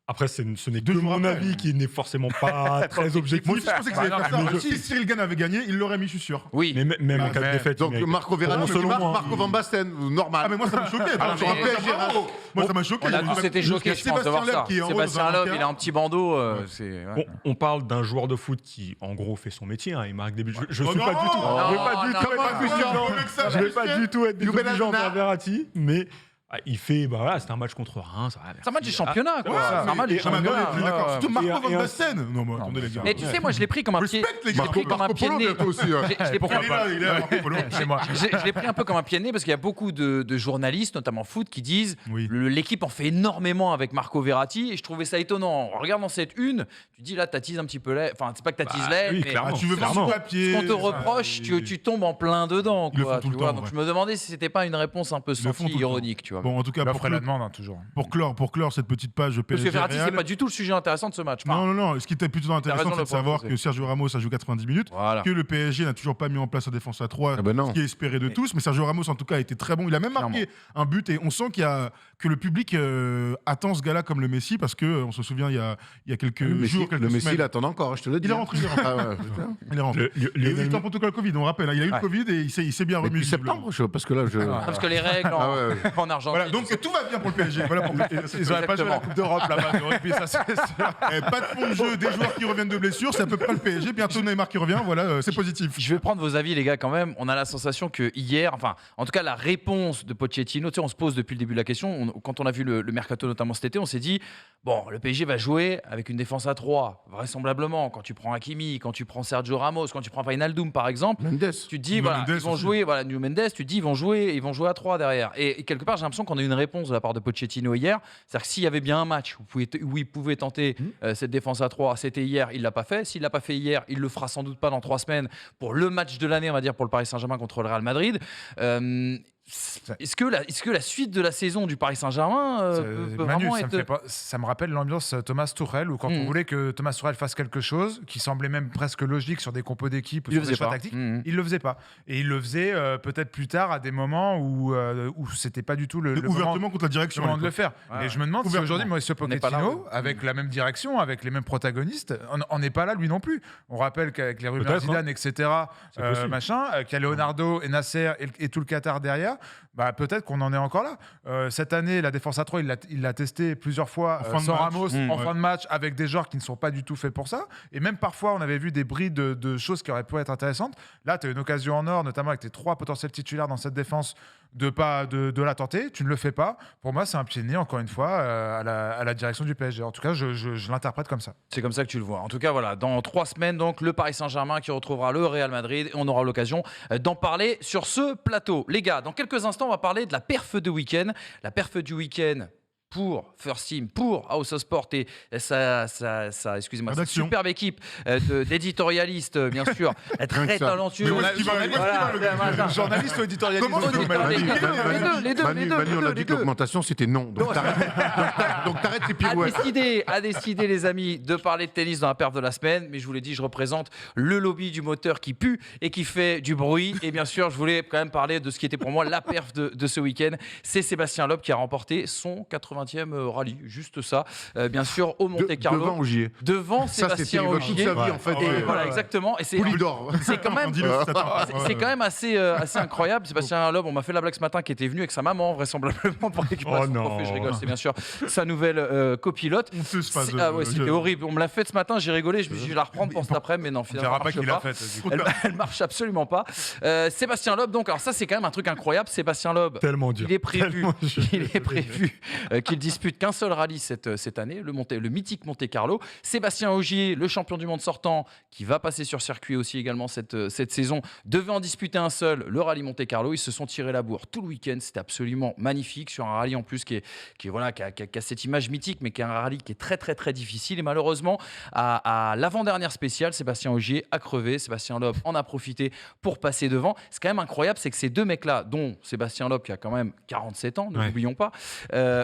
Après, ce n'est que mon avis qui n'est forcément pas très objectif. Moi aussi, je pensais que ça allait faire ça. Si Cyril Gann avait gagné, il l'aurait mis, je suis sûr. Oui. Mais même en cas de défaite. Donc Marco Verratti, selon moi, Marco Van Basten, normal. Ah, mais moi, ça m'a choqué. sur un PSG, Moi, ça m'a choqué. On a tous été choqués, je pense, de voir ça. Sébastien Loeb, il a un petit bandeau. On parle d'un joueur de foot qui, en gros, fait son métier. Il marque des buts. Je ne suis pas du tout. Je ne vais pas du tout être désobligeant envers Verratti, mais. Il fait, c'est un match contre Reims. C'est un match du championnat, quoi. C'est un match du championnat. championnat. Surtout Marco Van Basten. Non, mais attendez, les gars. Et tu sais, moi, je l'ai pris comme un pied. Je l'ai pris comme un pied de nez. Je l'ai pris un peu comme un pied de nez parce qu'il y a beaucoup de journalistes, notamment foot, qui disent l'équipe en fait énormément avec Marco Verratti. Et je trouvais ça étonnant. En regardant cette une, tu dis là, t'attises un petit peu l'air. Enfin, c'est pas que t'attises l'air, mais tu veux voir sur papier. Ce qu'on te reproche, tu tombes en plein dedans. Donc je me demandais si c'était pas une réponse un peu sentie ironique, tu vois. Bon, en tout cas, pour la demande, toujours. Pour clore cette petite page parce que Verratti, c'est pas du tout le sujet intéressant de ce match. Non. Ce qui était plutôt intéressant, c'est de savoir que Sergio Ramos a joué 90 minutes, que le PSG n'a toujours pas mis en place sa défense à 3, ce qui est espéré de tous. Mais Sergio Ramos, en tout cas, a été très bon. Il a même marqué un but et on sent que le public attend ce gars-là comme le Messi parce que on se souvient il y a quelques jours, quelques le Messi, semaines. il attend encore. Je te le dis. Il est rentré. Il est rentré. Il est en protocole Covid. On rappelle, il a eu le Covid et il s'est bien remis. Depuis septembre, parce que là, parce que les règles en Argentine. Voilà, donc tout va bien pour le PSG. Ils n'auraient pas joué la Coupe d'Europe là-bas. Pas de fond de jeu, des joueurs qui reviennent de blessure, c'est à peu près le PSG. Bientôt Neymar qui revient, voilà, c'est positif. Je vais prendre vos avis, les gars, quand même. On a la sensation que hier, en tout cas, la réponse de Pochettino, tu sais, on se pose depuis le début de la question. Quand on a vu le mercato, notamment cet été, on s'est dit le PSG va jouer avec une défense à 3, vraisemblablement. Quand tu prends Hakimi, quand tu prends Sergio Ramos, quand tu prends Wijnaldum, par exemple, tu te dis, ils vont jouer, Nuno Mendes, tu te dis, ils vont jouer à 3 derrière. Et quelque part, j'ai l'impression qu'on a eu une réponse de la part de Pochettino hier. C'est-à-dire que s'il y avait bien un match où il pouvait tenter cette défense à 3, c'était hier, il l'a pas fait. S'il l'a pas fait hier, il le fera sans doute pas dans 3 semaines pour le match de l'année, on va dire, pour le Paris Saint-Germain contre le Real Madrid. Est-ce que la suite de la saison du Paris Saint-Germain peut vraiment être... Ça me rappelle l'ambiance Thomas Tuchel, où quand on voulait que Thomas Tuchel fasse quelque chose qui semblait même presque logique sur des compos d'équipe ou sur des choix tactiques, il le faisait pas. Et il le faisait peut-être plus tard à des moments où c'était pas du tout le ouvertement moment, contre la direction de le faire. Et je me demande si aujourd'hui Mauricio Pochettino, avec la même direction, avec les mêmes protagonistes, on n'est pas là lui non plus. On rappelle qu'avec les rumeurs Zidane, etc., qu'il y a Leonardo et Nasser et tout le Qatar derrière. Peut-être qu'on en est encore là. Cette année, la défense à 3, il l'a testé plusieurs fois sans Ramos, en fin de match, avec des joueurs qui ne sont pas du tout faits pour ça. Et même parfois, on avait vu des bris de choses qui auraient pu être intéressantes. Là, tu as une occasion en or, notamment avec tes 3 potentiels titulaires dans cette défense, de la tenter. Tu ne le fais pas. Pour moi, c'est un pied de nez, encore une fois, à la direction du PSG. En tout cas, je l'interprète comme ça. C'est comme ça que tu le vois. En tout cas, voilà, dans 3 semaines, donc, le Paris Saint-Germain qui retrouvera le Real Madrid. Et on aura l'occasion d'en parler sur ce plateau. Les gars, dans quelques instants, on va parler de la perf de week-end. La perf du week-end pour First Team, pour House of Sport et sa superbe équipe d'éditorialistes, bien sûr, très talentueux. Journaliste ou éditorialiste? Les deux. Manu, on a dit que l'augmentation, c'était non. Donc t'arrêtes tes pirouettes. A décidé, les amis, de parler de tennis dans la perf de la semaine. Mais je vous l'ai dit, je représente le lobby du moteur qui pue et qui fait du bruit. Et bien sûr, je voulais quand même parler de ce qui était pour moi la perf de ce week-end. C'est Sébastien Loeb qui a remporté son 80e rallye, juste ça, bien sûr, au Monte-Carlo. Devant Ogier. Devant Sébastien Ogier. Toute sa vie, en fait. Voilà, exactement. Et c'est quand même assez incroyable. Sébastien Loeb, on m'a fait la blague ce matin, qui était venu avec sa maman, vraisemblablement, pour récupérer son trophée. Je rigole, c'est bien sûr sa nouvelle copilote. C'était horrible. On me l'a fait ce matin, j'ai rigolé, je me suis dit, je vais la reprendre pour cet après, mais non, finalement, elle marche absolument pas. Sébastien Loeb, donc, alors ça, c'est quand même un truc incroyable. Sébastien Loeb, il est prévu qu'il dispute qu'un seul rallye cette année, le mythique Monte-Carlo. Sébastien Ogier, le champion du monde sortant, qui va passer sur circuit aussi également cette saison, devait en disputer un seul, le rallye Monte-Carlo. Ils se sont tirés la bourre tout le week-end. C'était absolument magnifique sur un rallye en plus qui a cette image mythique, mais qui est un rallye qui est très très très difficile. Et malheureusement, à l'avant-dernière spéciale, Sébastien Ogier a crevé. Sébastien Loeb en a profité pour passer devant. C'est quand même incroyable, c'est que ces deux mecs-là, dont Sébastien Loeb qui a quand même 47 ans, ne l'oublions pas,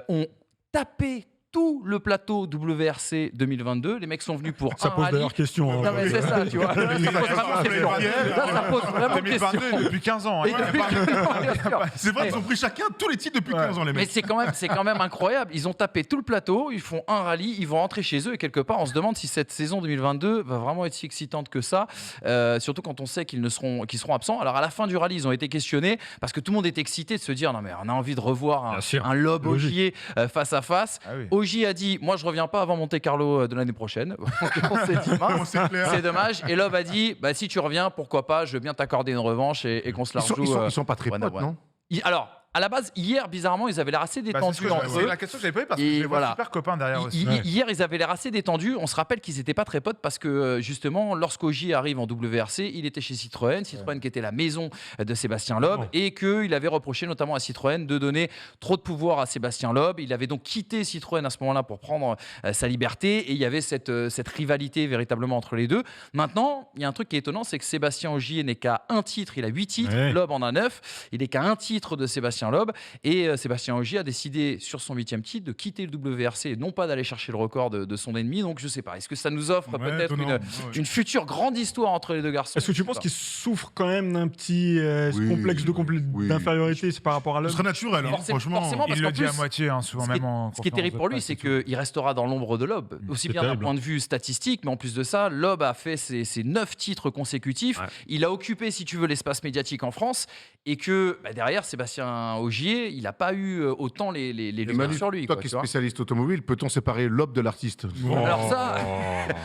ont tapé tout le plateau WRC 2022. Les mecs sont venus pour Ça un pose rallye. d'ailleurs question. Non, mais c'est ça, tu vois. Là, ça pose vraiment question. Là, ça pose vraiment 2022 question. depuis 15 ans. hein. Et depuis 15 ans, bien sûr. C'est vrai qu'ils ont pris chacun tous les titres depuis 15 ans, les Mais mecs. c'est quand même incroyable. Ils ont tapé tout le plateau, ils font un rallye, ils vont rentrer chez eux et quelque part, on se demande si cette saison 2022 va vraiment être si excitante que ça. Surtout quand on sait qu'ils seront absents. Alors à la fin du rallye, ils ont été questionnés parce que tout le monde est excité de se dire non mais on a envie de revoir Bien sûr. un Loeb Logique. Ogier face à face. Ah oui. Ogier a dit moi je reviens pas avant Monte Carlo de l'année prochaine. On s'est dit mince, C'est clair. c'est dommage. Et Loeb a dit bah si tu reviens pourquoi pas, je veux bien t'accorder une revanche et qu'on se la rejoue. Ils sont pas très one potes, on one. non? Alors à la base hier bizarrement ils avaient l'air assez détendus entre C'est eux. la question que j'avais posée parce que Et je les vois voilà. super copains derrière aussi. Hier, ils avaient l'air assez détendus. On se rappelle qu'ils n'étaient pas très potes parce que justement, lorsqu'Ogier arrive en WRC, il était chez Citroën. Citroën qui était la maison de Sébastien Loeb et qu'il avait reproché notamment à Citroën de donner trop de pouvoir à Sébastien Loeb. Il avait donc quitté Citroën à ce moment-là pour prendre sa liberté et il y avait cette rivalité véritablement entre les deux. Maintenant, il y a un truc qui est étonnant, c'est que Sébastien Ogier n'est qu'à un titre. Il a 8 titres, Ouais. Loeb en a 9. Il n'est qu'à un titre de Sébastien Loeb et Sébastien Ogier a décidé sur son 8e titre de quitter le WRC et non pas d'aller chercher le record de son ennemi. Donc je sais pas, est-ce que ça nous offre Ouais, peut-être étonnant. Ouais. une future grande histoire entre les deux garçons? Est-ce que Je tu sais penses pas. qu'ils souffrent quand même d'un petit Oui, complexe oui. d'infériorité par rapport à Ce l'autre? serait naturel, hein, Forcément, franchement. parce Il qu'en le dit à plus, moitié, hein, souvent Ce qui, même en ce qui est terrible pour lui, c'est qu'il restera dans l'ombre de Loeb, aussi C'est bien d'un terrible. point de vue statistique, mais en plus de ça, Loeb a fait ses 9 titres consécutifs. Ouais. Il a occupé, si tu veux, l'espace médiatique en France, et que derrière, Sébastien Ogier, il n'a pas eu autant les lumières Manu, sur lui. toi quoi, qui es tu vois. spécialiste automobile, peut-on séparer Loeb de l'artiste? Alors ça,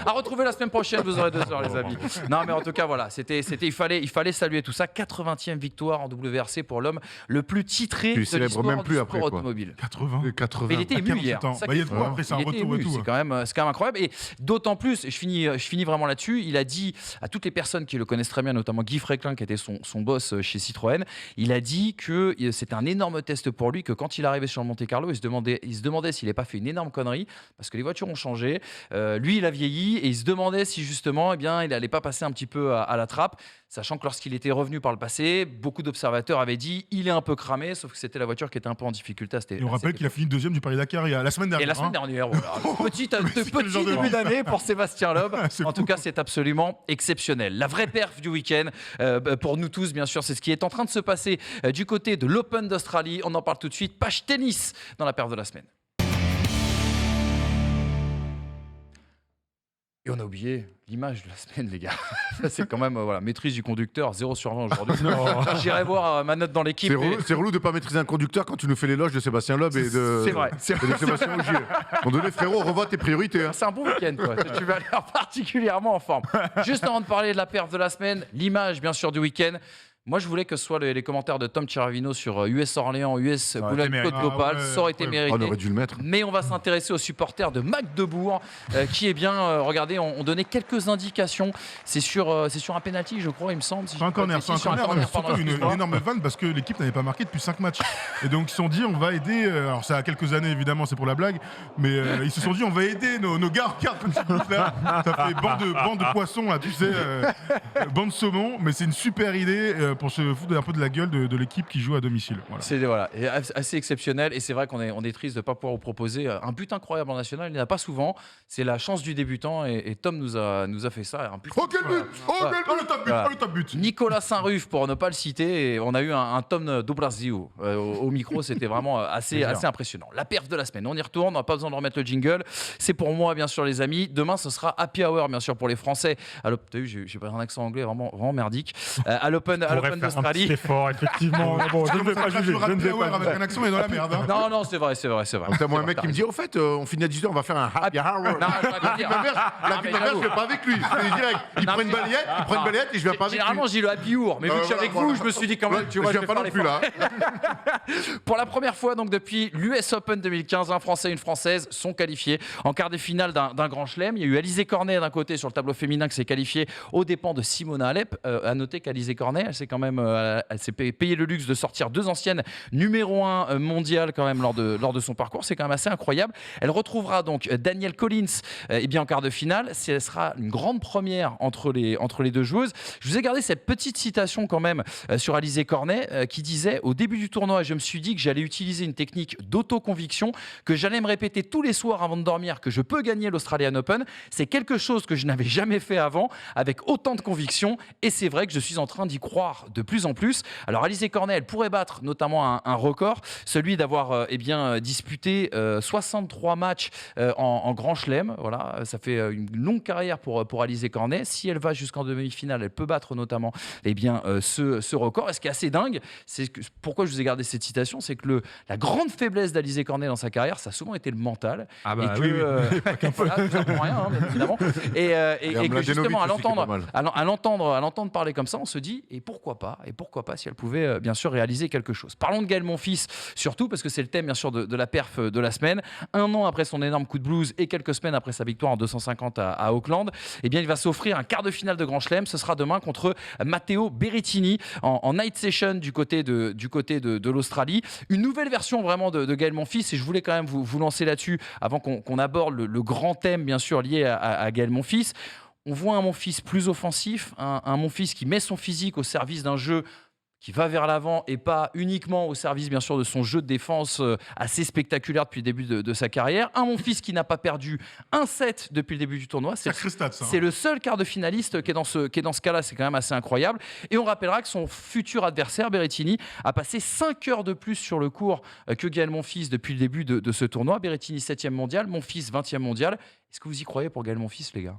à retrouver la semaine prochaine, vous aurez 2 heures, les amis. Non, mais en tout cas, voilà, il fallait saluer tout ça. 80e victoire en WRC pour l'homme le plus titré Tu de célèbres l'histoire même plus du après, sport quoi. automobile. 80. 80. Mais il était ému 47 hier. ans. Ça Bah, il y a qui de est quoi, fou. après, c'est un Il était retour et ému, tout, C'est quand même incroyable. Et d'autant plus, et je finis vraiment là-dessus, il a dit à toutes les personnes qui le connaissent très bien, notamment Guy Fréquelin, qui était son boss chez Citroën, il a dit que c'était un énorme test pour lui, que quand il arrivait sur le Monte Carlo, il se demandait s'il n'avait pas fait une énorme connerie, parce que les voitures ont changé. Lui, il a vieilli, et il se demandait si justement, il n'allait pas passer un petit peu à la trappe, sachant que lorsqu'il était revenu par le passé, beaucoup d'observateurs avaient dit il est un peu cramé, sauf que c'était la voiture qui était un peu en difficulté. Et on rappelle qu'il a fini deuxième du Paris-Dakar la semaine dernière. Et la semaine hein. dernière, voilà. petit quel genre de début vie, ça d'année pour Sébastien Loeb. C'est En fou. tout cas, c'est absolument exceptionnel. La vraie perf du week-end, pour nous tous, bien sûr, c'est ce qui est en train de se passer du côté de l'Open d'Australie. On en parle tout de suite. Page tennis dans la perf de la semaine. Et on a oublié l'image de la semaine, les gars. Ça, c'est quand même, maîtrise du conducteur, 0 sur 20 aujourd'hui. J'irai voir ma note dans l'équipe. C'est relou de ne pas maîtriser un conducteur quand tu nous fais l'éloge de Sébastien Loeb et de, C'est vrai. et de Sébastien Ogier. À un moment donné, frérot, revois tes priorités. hein. C'est un bon week-end, quoi. Tu vas l'air particulièrement en forme. Juste avant de parler de la perf de la semaine, l'image, bien sûr, du week-end. Moi, je voulais que ce soit les commentaires de Tom Ciaravino sur US Orléans, US aurait Boulogne été Côte mérité. d'Opale. Ah ouais, Ça aurait été ouais. mérité. On aurait dû le mettre. Mais on va s'intéresser aux supporters de Magdebourg, qui est bien. Regardez, on donnait quelques indications. C'est sur un penalty, je crois, il me semble. Si C'est un je dis pas de corner, c'est un bêtises, sur corner, mais pardon, surtout une excuse-moi. énorme vanne parce que l'équipe n'avait pas marqué depuis 5 matchs. Et donc ils se sont dit on va aider, alors ça a quelques années évidemment, c'est pour la blague, mais ils se sont dit on va aider nos gars, regarde comme ça pousse là, ça fait bande de poissons là, tu sais, bande de saumon, mais c'est une super idée pour se foutre un peu de la gueule de l'équipe qui joue à domicile. Voilà. C'est et assez exceptionnel et c'est vrai qu'on est triste de ne pas pouvoir vous proposer un but incroyable en national. Il n'y en a pas souvent. C'est la chance du débutant et Tom nous a fait ça. Un but. Oh quel but! Oh Voilà. quel but! Le top but! Voilà. Oh, le top but! Nicolas Saint-Ruf, pour ne pas le citer, et on a eu un Tom do Brasil au micro, c'était vraiment assez impressionnant. La perf de la semaine, on y retourne, on n'a pas besoin de remettre le jingle. C'est pour moi, bien sûr, les amis. Demain, ce sera Happy Hour, bien sûr, pour les Français. T'as vu, j'ai pas un accent anglais vraiment merdique. À l'Open Un d'Australie. petit effort, effectivement. Bon, je ne vais pas juger. Je ne vais pas avec un accent et dans la merde. Hein. Non, c'est vrai. T'as moi un mec qui me dit au fait, on finit à 18h, on va faire un happy hour. Non, je vais pas dire. Ma mère, mais je j'avoue. vais pas avec lui. C'est direct. Il Non, prend une mais- balayette et je viens pas avec lui. Généralement, j'ai le Happy Hour, mais vu que je suis avec voilà. vous, je me suis dit quand même, tu vois, je je viens vais pas faire non plus l'effort. là. Pour la première fois, donc depuis l'US Open 2015, un Français et une Française sont qualifiés en quart de finale d'un grand chelem. Il y a eu Alizé Cornet d'un côté sur le tableau féminin qui s'est qualifiée aux dépens de Simona Alep. À noter qu'Alizé Cornet, elle s'est quand quand même, elle s'est payé le luxe de sortir 2 anciennes numéro 1 mondiales quand même lors de son parcours. C'est quand même assez incroyable. Elle retrouvera donc Danielle Collins en quart de finale. Ce sera une grande première entre les deux joueuses. Je vous ai gardé cette petite citation quand même sur Alizé Cornet qui disait: au début du tournoi, je me suis dit que j'allais utiliser une technique d'autoconviction, que j'allais me répéter tous les soirs avant de dormir que je peux gagner l'Australian Open. C'est quelque chose que je n'avais jamais fait avant avec autant de conviction, et c'est vrai que je suis en train d'y croire de plus en plus. Alors Alizé Cornet, elle pourrait battre notamment un record, celui d'avoir disputé 63 matchs en Grand Chelem. Voilà, ça fait une longue carrière pour Alizé Cornet. Si elle va jusqu'en demi-finale, elle peut battre notamment ce record. Et ce qui est assez dingue, pourquoi je vous ai gardé cette citation, c'est que la grande faiblesse d'Alizé Cornet dans sa carrière, ça a souvent été le mental. Ah bah et que, oui. voilà, tout ça pour rien, hein, bien évidemment. Et que justement, à l'entendre parler comme ça, on se dit, et pourquoi pas si elle pouvait bien sûr réaliser quelque chose. Parlons de Gaël Monfils, surtout parce que c'est le thème bien sûr de la perf de la semaine. 1 an après son énorme coup de blues et quelques semaines après sa victoire en 250 à Auckland, il va s'offrir un quart de finale de Grand Chelem. Ce sera demain contre Matteo Berrettini en night session du côté de l'Australie. Une nouvelle version vraiment de Gaël Monfils, et je voulais quand même vous lancer là-dessus avant qu'on aborde le grand thème bien sûr lié à Gaël Monfils. On voit un Monfils plus offensif, un Monfils qui met son physique au service d'un jeu qui va vers l'avant et pas uniquement au service bien sûr de son jeu de défense assez spectaculaire depuis le début de sa carrière. Un Monfils qui n'a pas perdu un set depuis le début du tournoi. C'est le seul quart de finaliste qui est dans ce cas-là. C'est quand même assez incroyable. Et on rappellera que son futur adversaire, Berrettini, a passé 5 heures de plus sur le court que Gaël Monfils depuis le début de ce tournoi. Berrettini 7e mondial, Monfils 20e mondial. Est-ce que vous y croyez pour Gaël Monfils, les gars ?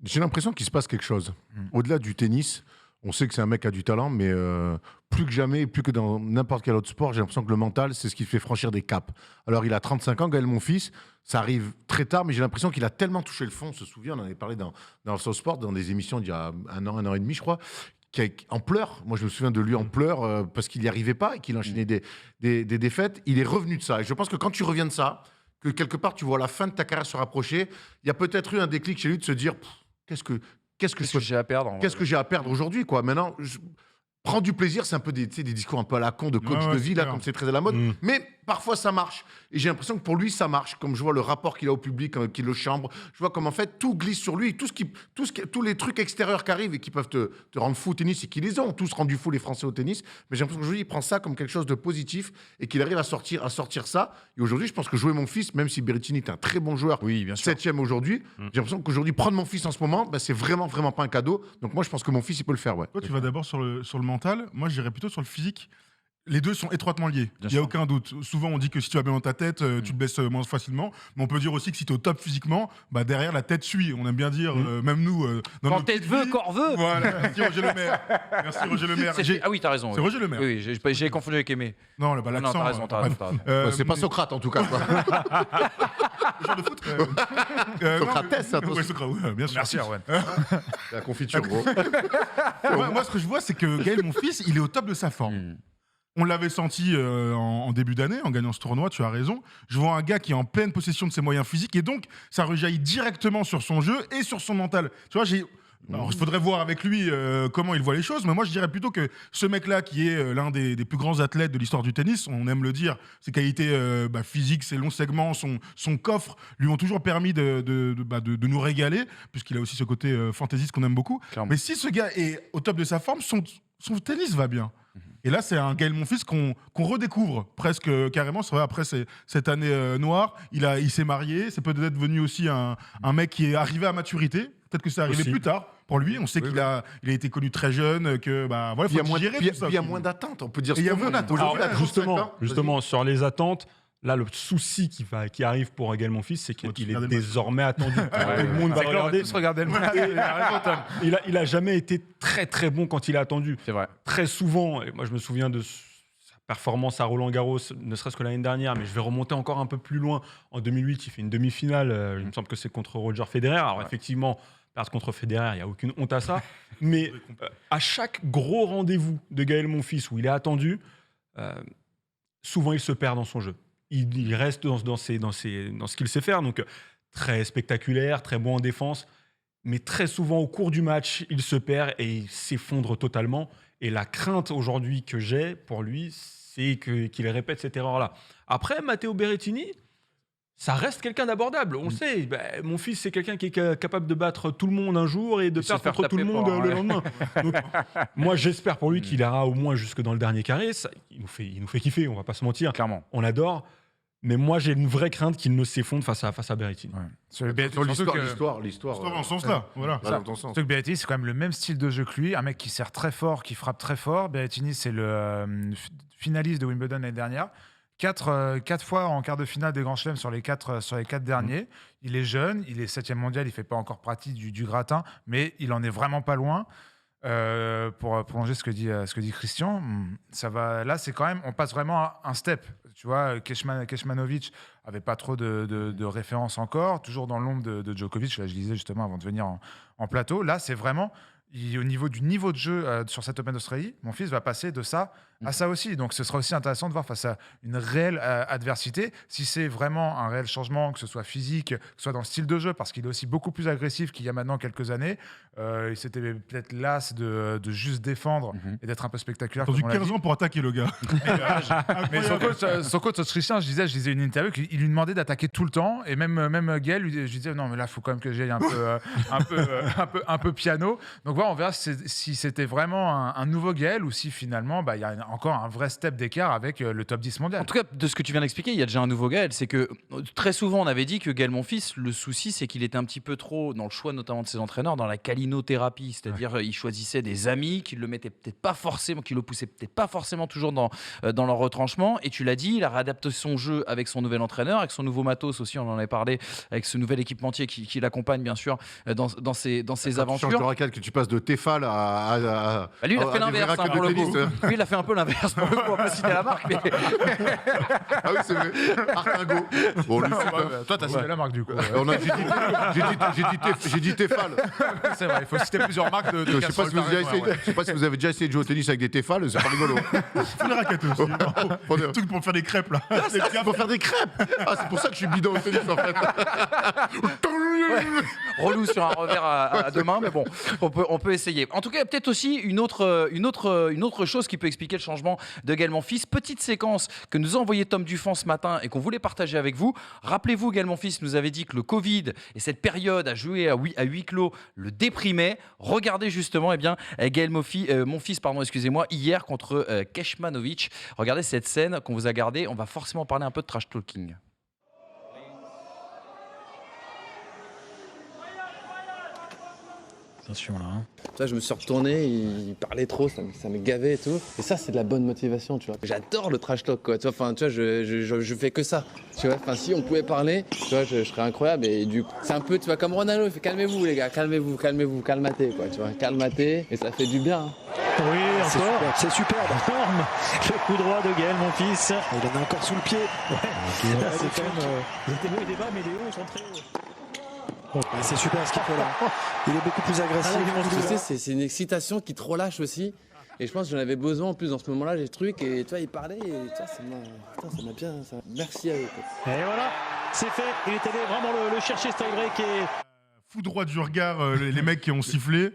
J'ai l'impression qu'il se passe quelque chose. Au-delà du tennis, on sait que c'est un mec qui a du talent, mais plus que jamais, plus que dans n'importe quel autre sport, j'ai l'impression que le mental, c'est ce qui fait franchir des caps. Alors, il a 35 ans, Gaël Monfils, ça arrive très tard, mais j'ai l'impression qu'il a tellement touché le fond. On se souvient, on en avait parlé dans le South Sport, dans des émissions d'il y a un an et demi, je crois, en pleurs. Moi, je me souviens de lui en pleurs parce qu'il n'y arrivait pas et qu'il enchaînait des défaites. Il est revenu de ça. Et je pense que quand tu reviens de ça, que quelque part, tu vois la fin de ta carrière se rapprocher, il y a peut-être eu un déclic chez lui de se dire qu'est-ce que j'ai à perdre Qu'est-ce que j'ai à perdre aujourd'hui, quoi. Maintenant, prends du plaisir, c'est un peu des discours un peu à la con de coach de vie, là, comme c'est très à la mode. Mais parfois, ça marche. Et j'ai l'impression que pour lui, ça marche. Comme je vois le rapport qu'il a au public, qu'il le chambre, je vois comme en fait, tout glisse sur lui. Tous les trucs extérieurs qui arrivent et qui peuvent te rendre fou au tennis, et qui les ont tous rendus fous, les Français au tennis. Mais j'ai l'impression qu'aujourd'hui, il prend ça comme quelque chose de positif et qu'il arrive à sortir ça. Et aujourd'hui, je pense que jouer Monfils, même si Berrettini est un très bon joueur, 7e aujourd'hui, j'ai l'impression qu'aujourd'hui, prendre Monfils en ce moment, c'est vraiment pas un cadeau. Donc moi, je pense que Monfils, il peut le faire. Ouais. Toi, tu vas d'abord sur le mental. Moi, j'irais plutôt sur le physique. Les deux sont étroitement liés, il n'y a aucun doute. Souvent, on dit que si tu vas bien dans ta tête, tu te blesses moins facilement. Mais on peut dire aussi que si tu es au top physiquement, derrière, la tête suit. On aime bien dire, même nous... quand tête veut, corps veut. Voilà, merci Roger Lemaire. Ah oui, t'as raison. C'est Roger Lemaire. Oui, j'ai confondu avec Aimé. Non, l'accent... Non, t'as raison. C'est pas Socrate, en tout cas. Joueur de foot Socrates, ça. Bien sûr. Merci, Erwan. La confiture, gros. Moi, ce que je vois, c'est que Gaël Monfils, il est au top de sa forme. On l'avait senti en début d'année, en gagnant ce tournoi, tu as raison. Je vois un gars qui est en pleine possession de ses moyens physiques, et donc ça rejaillit directement sur son jeu et sur son mental. Tu vois, alors, il faudrait voir avec lui comment il voit les choses, mais moi je dirais plutôt que ce mec-là, qui est l'un des plus grands athlètes de l'histoire du tennis, on aime le dire, ses qualités physiques, ses longs segments, son coffre, lui ont toujours permis de nous régaler, puisqu'il a aussi ce côté fantaisiste qu'on aime beaucoup. Clairement. Mais si ce gars est au top de sa forme, son tennis va bien. Et là, c'est un Gaël Monfils qu'on redécouvre presque carrément. C'est vrai, après cette année noire, il s'est marié. C'est peut-être devenu aussi un mec qui est arrivé à maturité. Peut-être que c'est arrivé plus tard pour lui. On sait qu'il a été connu très jeune, que faut digérer tout ça. Il y a moins d'attentes, on peut dire. Il y a moins d'attentes. Justement, sur les attentes, là, le souci qui arrive pour Gaël Monfils, c'est qu'il est désormais attendu. Tout le monde va regarder. Il a jamais été très très bon quand il est attendu. C'est vrai. Très souvent, et moi je me souviens de sa performance à Roland-Garros, ne serait-ce que l'année dernière, mais je vais remonter encore un peu plus loin. En 2008, il fait une demi-finale, il me semble que c'est contre Roger Federer. Alors effectivement, perdre contre Federer, il n'y a aucune honte à ça. Mais à chaque gros rendez-vous de Gaël Monfils où il est attendu, souvent il se perd dans son jeu. Il reste dans ce qu'il sait faire, donc très spectaculaire, très bon en défense. mais très souvent au cours du match, il se perd et il s'effondre totalement. Et la crainte aujourd'hui que j'ai pour lui, c'est qu'il répète cette erreur-là. Après, Matteo Berrettini, ça reste quelqu'un d'abordable. On le sait. Mon fils, c'est quelqu'un qui est capable de battre tout le monde un jour et de perdre contre tout le monde le lendemain. Donc, moi, j'espère pour lui qu'il ira au moins jusque dans le dernier carré. Ça, il nous fait kiffer, on va pas se mentir. Clairement. On l'adore. Mais moi, j'ai une vraie crainte qu'il ne s'effondre face à Berrettini. Ouais. Sur l'histoire. Dans ce sens-là. Voilà. Dans ton sens. Surtout que Berrettini, c'est quand même le même style de jeu que lui, un mec qui sert très fort, qui frappe très fort. Berrettini, c'est le finaliste de Wimbledon l'année dernière. 4 fois en quart de finale des Grands Chelems sur les 4 derniers. Il est jeune, il est 7e mondial, il ne fait pas encore partie du gratin, mais il en est vraiment pas loin. Pour prolonger ce que dit Christian, ça va. Là, c'est quand même, on passe vraiment à un step. Tu vois, Kecmanovic avait pas trop de références encore, toujours dans l'ombre de Djokovic. Là, je disais justement avant de venir en plateau. Là, c'est vraiment au niveau du niveau de jeu sur cette Open d'Australie, mon fils va passer de ça à ça aussi. Donc, ce sera aussi intéressant de voir face à une réelle adversité, si c'est vraiment un réel changement, que ce soit physique, que ce soit dans le style de jeu, parce qu'il est aussi beaucoup plus agressif qu'il y a maintenant quelques années. Il s'était peut-être las de juste défendre et d'être un peu spectaculaire. Il a attendu 15 ans pour attaquer le gars. Mais son coach autrichien, je disais une interview qu'il lui demandait d'attaquer tout le temps, et même Gaël, je disais non, mais là, il faut quand même que j'aille un peu piano. Donc voilà, on verra si c'était vraiment un nouveau Gaël ou si finalement, il y a encore un vrai step d'écart avec le top 10 mondial. En tout cas, de ce que tu viens d'expliquer, il y a déjà un nouveau Gaël. C'est que très souvent, on avait dit que Gaël Monfils, le souci, c'est qu'il était un petit peu trop dans le choix, notamment de ses entraîneurs, dans la calinothérapie. C'est-à-dire, il choisissait des amis qui le mettaient peut-être pas forcément, qui le poussaient peut-être pas forcément toujours dans leur retranchement. Et tu l'as dit, il a réadapté son jeu avec son nouvel entraîneur, avec son nouveau matos aussi, on en avait parlé, avec ce nouvel équipementier qui l'accompagne, bien sûr, dans ses aventures. Je te rappelle que tu passes de Tefal à lui, il a fait l'inverse, hein, pour le coup. Lui, il a fait un peu l'inverse, pour le coup. On va pas citer la marque, mais... Ah oui, c'est vrai. Artingo. Bon, lui, toi, t'as cité la marque, du coup. J'ai dit Tefal. C'est vrai, il faut citer plusieurs marques de Je sais pas si vous avez déjà essayé de jouer au tennis avec des Tefal, c'est pas rigolo. Faut des raquettes aussi. Des trucs pour faire des crêpes, là. Pour faire des crêpes. Ah, c'est pour ça que je suis bidon au tennis, en fait. Relou sur un revers à deux mains, mais bon, on peut essayer. En tout cas, peut-être aussi une autre chose qui peut expliquer le changement de Gaël Monfils. Petite séquence que nous a envoyé Tom Dufan ce matin et qu'on voulait partager avec vous. Rappelez-vous, Gaël Monfils nous avait dit que le Covid et cette période à jouer à huis clos le déprimait. Regardez justement, Gaël Monfils, hier contre Kecmanovic. Regardez cette scène qu'on vous a gardée. On va forcément parler un peu de trash talking. Attention là. Ça, je me suis retourné, il parlait trop, ça me gavait et tout. Et ça, c'est de la bonne motivation, tu vois. J'adore le trash talk, quoi. Tu vois, je fais que ça. Tu vois, si on pouvait parler, tu vois, je serais incroyable. Et du coup, c'est un peu, tu vois, comme Ronaldo, il fait calmez-vous, les gars, calmez-vous, calmatez, quoi. Tu vois, calmatez, et ça fait du bien. Hein. Oui, encore, c'est superbe. Énorme. Le coup droit de Gaël Monfils. Il en a encore sous le pied. Ouais. Là, c'est quand même. Ils étaient hauts et des bas, mais les hauts sont très hauts. C'est super ce qu'il fait là. Il est beaucoup plus agressif. Tu sais, c'est une excitation qui te relâche aussi. Et je pense que j'en avais besoin en plus dans ce moment-là, j'ai le truc. Et tu vois, il parlait et ça m'a bien. Merci à eux. Quoi. Et voilà, c'est fait. Il est allé vraiment le chercher, ce tie-break. Foudroie du regard, les mecs qui ont sifflé.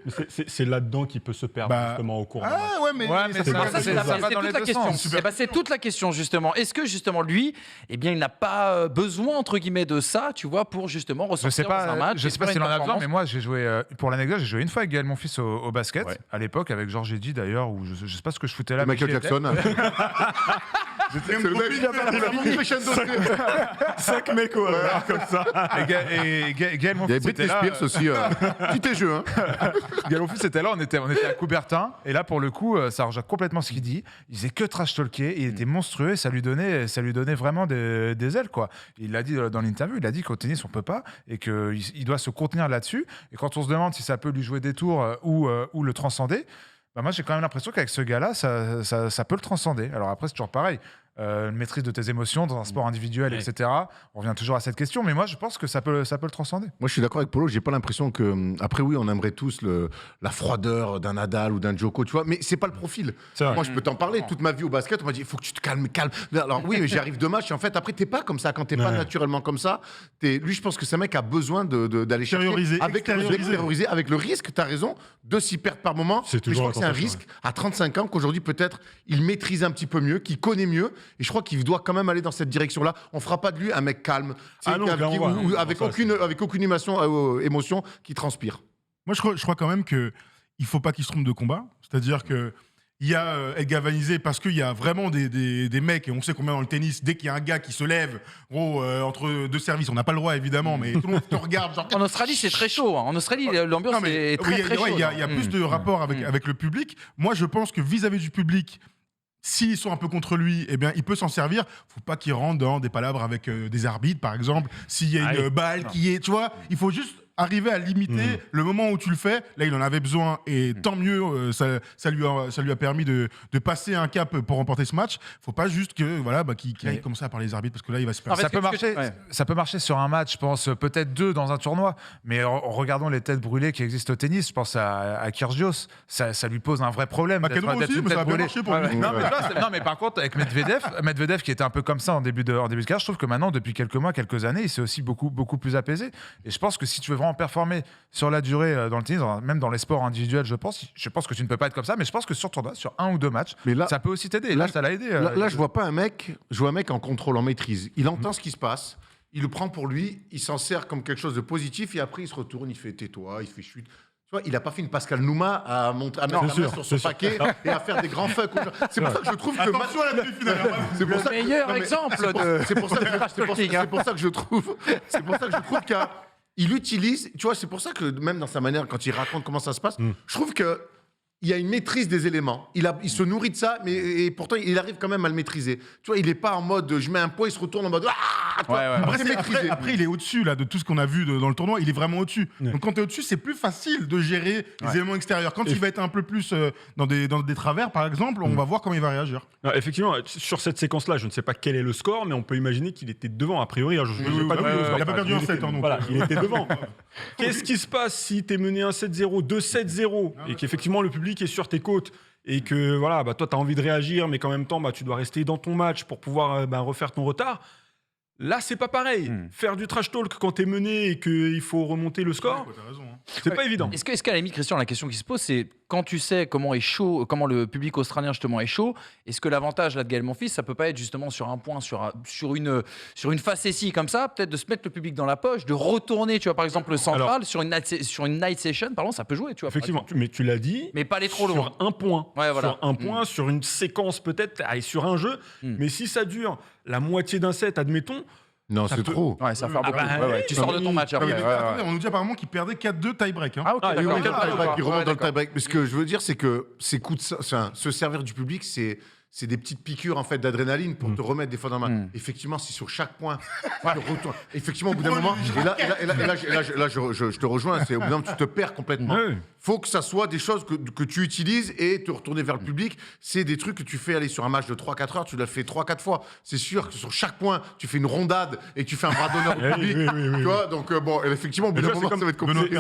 C'est là-dedans qu'il peut se perdre justement au cours. Ah ouais, mais c'est toute la question. C'est toute la question justement. Est-ce que justement lui, il n'a pas besoin entre guillemets de ça, tu vois, pour justement ressortir dans un match. Je sais pas s'il en a besoin, mais moi j'ai joué pour l'anecdote, j'ai joué une fois avec Gaël Monfils au basket à l'époque avec Georges Eddy d'ailleurs, où je sais pas ce que je foutais là. Michael Jackson. C'est le mec qui a 5 mecs comme ça. Et Gaël Monfils était là. Aussi, petit jeu. Hein. Gaël Monfils était là, on était à Coubertin, et là pour le coup, ça rejoint complètement ce qu'il dit. Il faisait que trash talker, il était monstrueux, et ça lui donnait vraiment des ailes, quoi. Il l'a dit dans l'interview, il a dit qu'au tennis on peut pas, et qu'il doit se contenir là-dessus. Et quand on se demande si ça peut lui jouer des tours ou le transcender, moi j'ai quand même l'impression qu'avec ce gars-là, ça peut le transcender. Alors après c'est toujours pareil. maîtrise de tes émotions dans un sport individuel, etc. On revient toujours à cette question, mais moi je pense que ça peut le transcender. Moi je suis d'accord avec Polo, j'ai pas l'impression que... Après oui, on aimerait tous la froideur d'un Nadal ou d'un Djoko, tu vois, mais c'est pas le profil. Moi je peux t'en parler, toute ma vie au basket, on m'a dit il faut que tu te calmes. Alors oui, mais j'arrive 2 matchs et en fait après t'es pas comme ça, quand t'es pas naturellement comme ça, lui je pense que c'est un mec qui a besoin d'aller chercher extérioriser avec le risque, t'as raison, de s'y perdre par moment, mais je crois que c'est un risque à 35 ans qu'aujourd'hui peut-être il maîtrise un petit peu mieux, qu'il connaît mieux. Et je crois qu'il doit quand même aller dans cette direction-là. On fera pas de lui un mec calme, avec aucune émotion qui transpire. Moi, je crois quand même qu'il ne faut pas qu'il se trompe de combat. C'est-à-dire qu'il y a être galvanisé parce qu'il y a vraiment des mecs, et on sait combien dans le tennis, dès qu'il y a un gars qui se lève, gros, entre 2 services, on n'a pas le droit évidemment, mais tout le monde te regarde. Genre... En Australie, c'est très chaud. En Australie, l'ambiance est très chaude. Il y a plus de rapport avec le public. Moi, je pense que vis-à-vis du public, s'ils sont un peu contre lui, eh bien, il peut s'en servir. Faut pas qu'il rentre dans des palabres avec des arbitres, par exemple. S'il y a une balle qui est... Tu vois, il faut juste arriver à limiter le moment où tu le fais. Là, il en avait besoin et tant mieux, ça lui a permis de passer un cap pour remporter ce match. Faut pas juste que qu'il aille comme ça par les arbitres parce que là, il va se perdre. Ça peut marcher sur un match, je pense, peut-être 2 dans un tournoi, mais regardons les têtes brûlées qui existent au tennis. Je pense à Kyrgios, ça lui pose un vrai problème. Macedon aussi, mais ça a bien marché pour lui. Non, mais par contre, avec Medvedev qui était un peu comme ça en début de carrière, je trouve que maintenant, depuis quelques mois, quelques années, il s'est aussi beaucoup plus apaisé. Et je pense que si tu veux vraiment performer sur la durée dans le tennis, même dans les sports individuels, je pense que tu ne peux pas être comme ça, mais je pense que sur tournoi, sur 1 ou 2 matchs, ça peut aussi t'aider. Là, ça l'a aidé. Là, je vois un mec en contrôle, en maîtrise. Il entend ce qui se passe, il le prend pour lui, il s'en sert comme quelque chose de positif, et après il se retourne, il fait tais-toi, il fait chute. Tu vois, il n'a pas fait une Pascal Nouma à mettre la main sur son paquet et à faire des grands fucks. C'est pour ça que je trouve que... Attention à la demi-finale. C'est le meilleur exemple. C'est pour ça que je trouve qu'il utilise... Tu vois, c'est pour ça que même dans sa manière, quand il raconte comment ça se passe, je trouve que il y a une maîtrise des éléments. Il se nourrit de ça, mais pourtant, il arrive quand même à le maîtriser. Tu vois, il n'est pas en mode je mets un poids, il se retourne en mode Après, il est au-dessus là, de tout ce qu'on a vu dans le tournoi. Il est vraiment au-dessus. Donc, quand tu es au-dessus, c'est plus facile de gérer les éléments extérieurs. Quand il va être un peu plus dans des travers, par exemple, on va voir comment il va réagir. Non, effectivement, sur cette séquence-là, je ne sais pas quel est le score, mais on peut imaginer qu'il était devant. A priori, il n'a pas perdu en 7. Voilà, il était devant. Qu'est-ce qui se passe si tu es mené 1-7-0, 2-7-0 et qu'effectivement le public est sur tes côtes et que toi tu as envie de réagir mais qu'en même temps tu dois rester dans ton match pour pouvoir refaire ton retard. Là, c'est pas pareil. Faire du trash talk quand t'es mené et qu'il faut remonter le score, c'est pas évident. Est-ce qu'à la limite, Christian, la question qui se pose, c'est quand tu sais comment le public australien justement est chaud, est-ce que l'avantage là de Gaël Monfils, ça peut pas être justement sur un point, sur une facétie comme ça, peut-être de se mettre le public dans la poche, de retourner, tu vois, par exemple le central. Alors, sur une night session, pardon, ça peut jouer, tu vois. Effectivement, mais tu l'as dit. Mais pas aller trop loin. Sur un point. Sur un point, sur une séquence peut-être, sur un jeu. Mais si ça dure la moitié d'un set, admettons. Non, c'est trop. Ouais, ça fait beaucoup. Tu sors de ton match après. On nous dit apparemment qu'il perdait 4-2 tie-break. Ah, ok, d'accord. Il remonte dans le tie-break. Mais ce que je veux dire, c'est que se servir du public, c'est des petites piqûres en fait d'adrénaline pour te remettre des fois dans le match. Effectivement, si sur chaque point, tu retournes. Effectivement, au bout d'un moment, là, je te rejoins, c'est au bout d'un moment, tu te perds complètement. Faut que ça soit des choses que tu utilises et te retourner vers le public. C'est des trucs que tu fais aller sur un match de 3-4 heures, tu l'as fait 3-4 fois. C'est sûr que sur chaque point, tu fais une rondade et que tu fais un bras d'honneur au public. Tu vois, donc effectivement, au bout d'un moment, ça va être compliqué.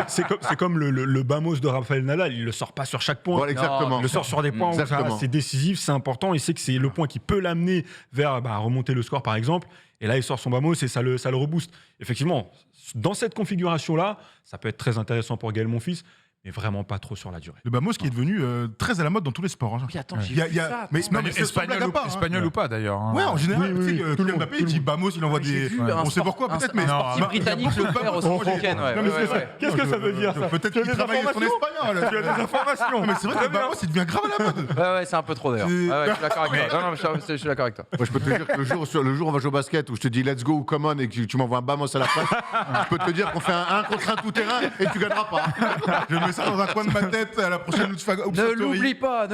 C'est comme le Bamos de Rafael Nadal, il le sort pas sur chaque point. Exactement. Il le sort sur des points où c'est décisif, c'est important. Il sait que c'est le point qui peut l'amener vers remonter le score, par exemple. Et là, il sort son Bamos et ça le rebooste. Effectivement, dans cette configuration-là, ça peut être très intéressant pour Gaël Monfils, mais vraiment pas trop sur la durée. Le Bamos qui est devenu très à la mode dans tous les sports. Puis attends, j'ai vu ça. Mais Espagnol ou pas d'ailleurs. Ouais, en général, Kylian Mbappé, il dit Bamos, il envoie des... On sait pourquoi, peut-être, mais... Un britannique le faire aussi ce week-end. Qu'est-ce que ça veut dire ça? Peut-être qu'il travaille son espagnol. Tu as des informations. Mais c'est vrai que Bamos, il devient grave à la mode. Ouais, c'est un peu trop d'ailleurs. Je suis d'accord avec toi. Je suis d'accord avec toi. Moi, je peux te dire que le jour où on va jouer au basket, où je te dis let's go ou come on et que tu m'envoies un Bamos à la place, je peux te dire qu'on fait un 1 contre 1 tout terrain et tu gagneras pas. Je me ça dans un coin de ma tête à la prochaine Lutte Factory. Ne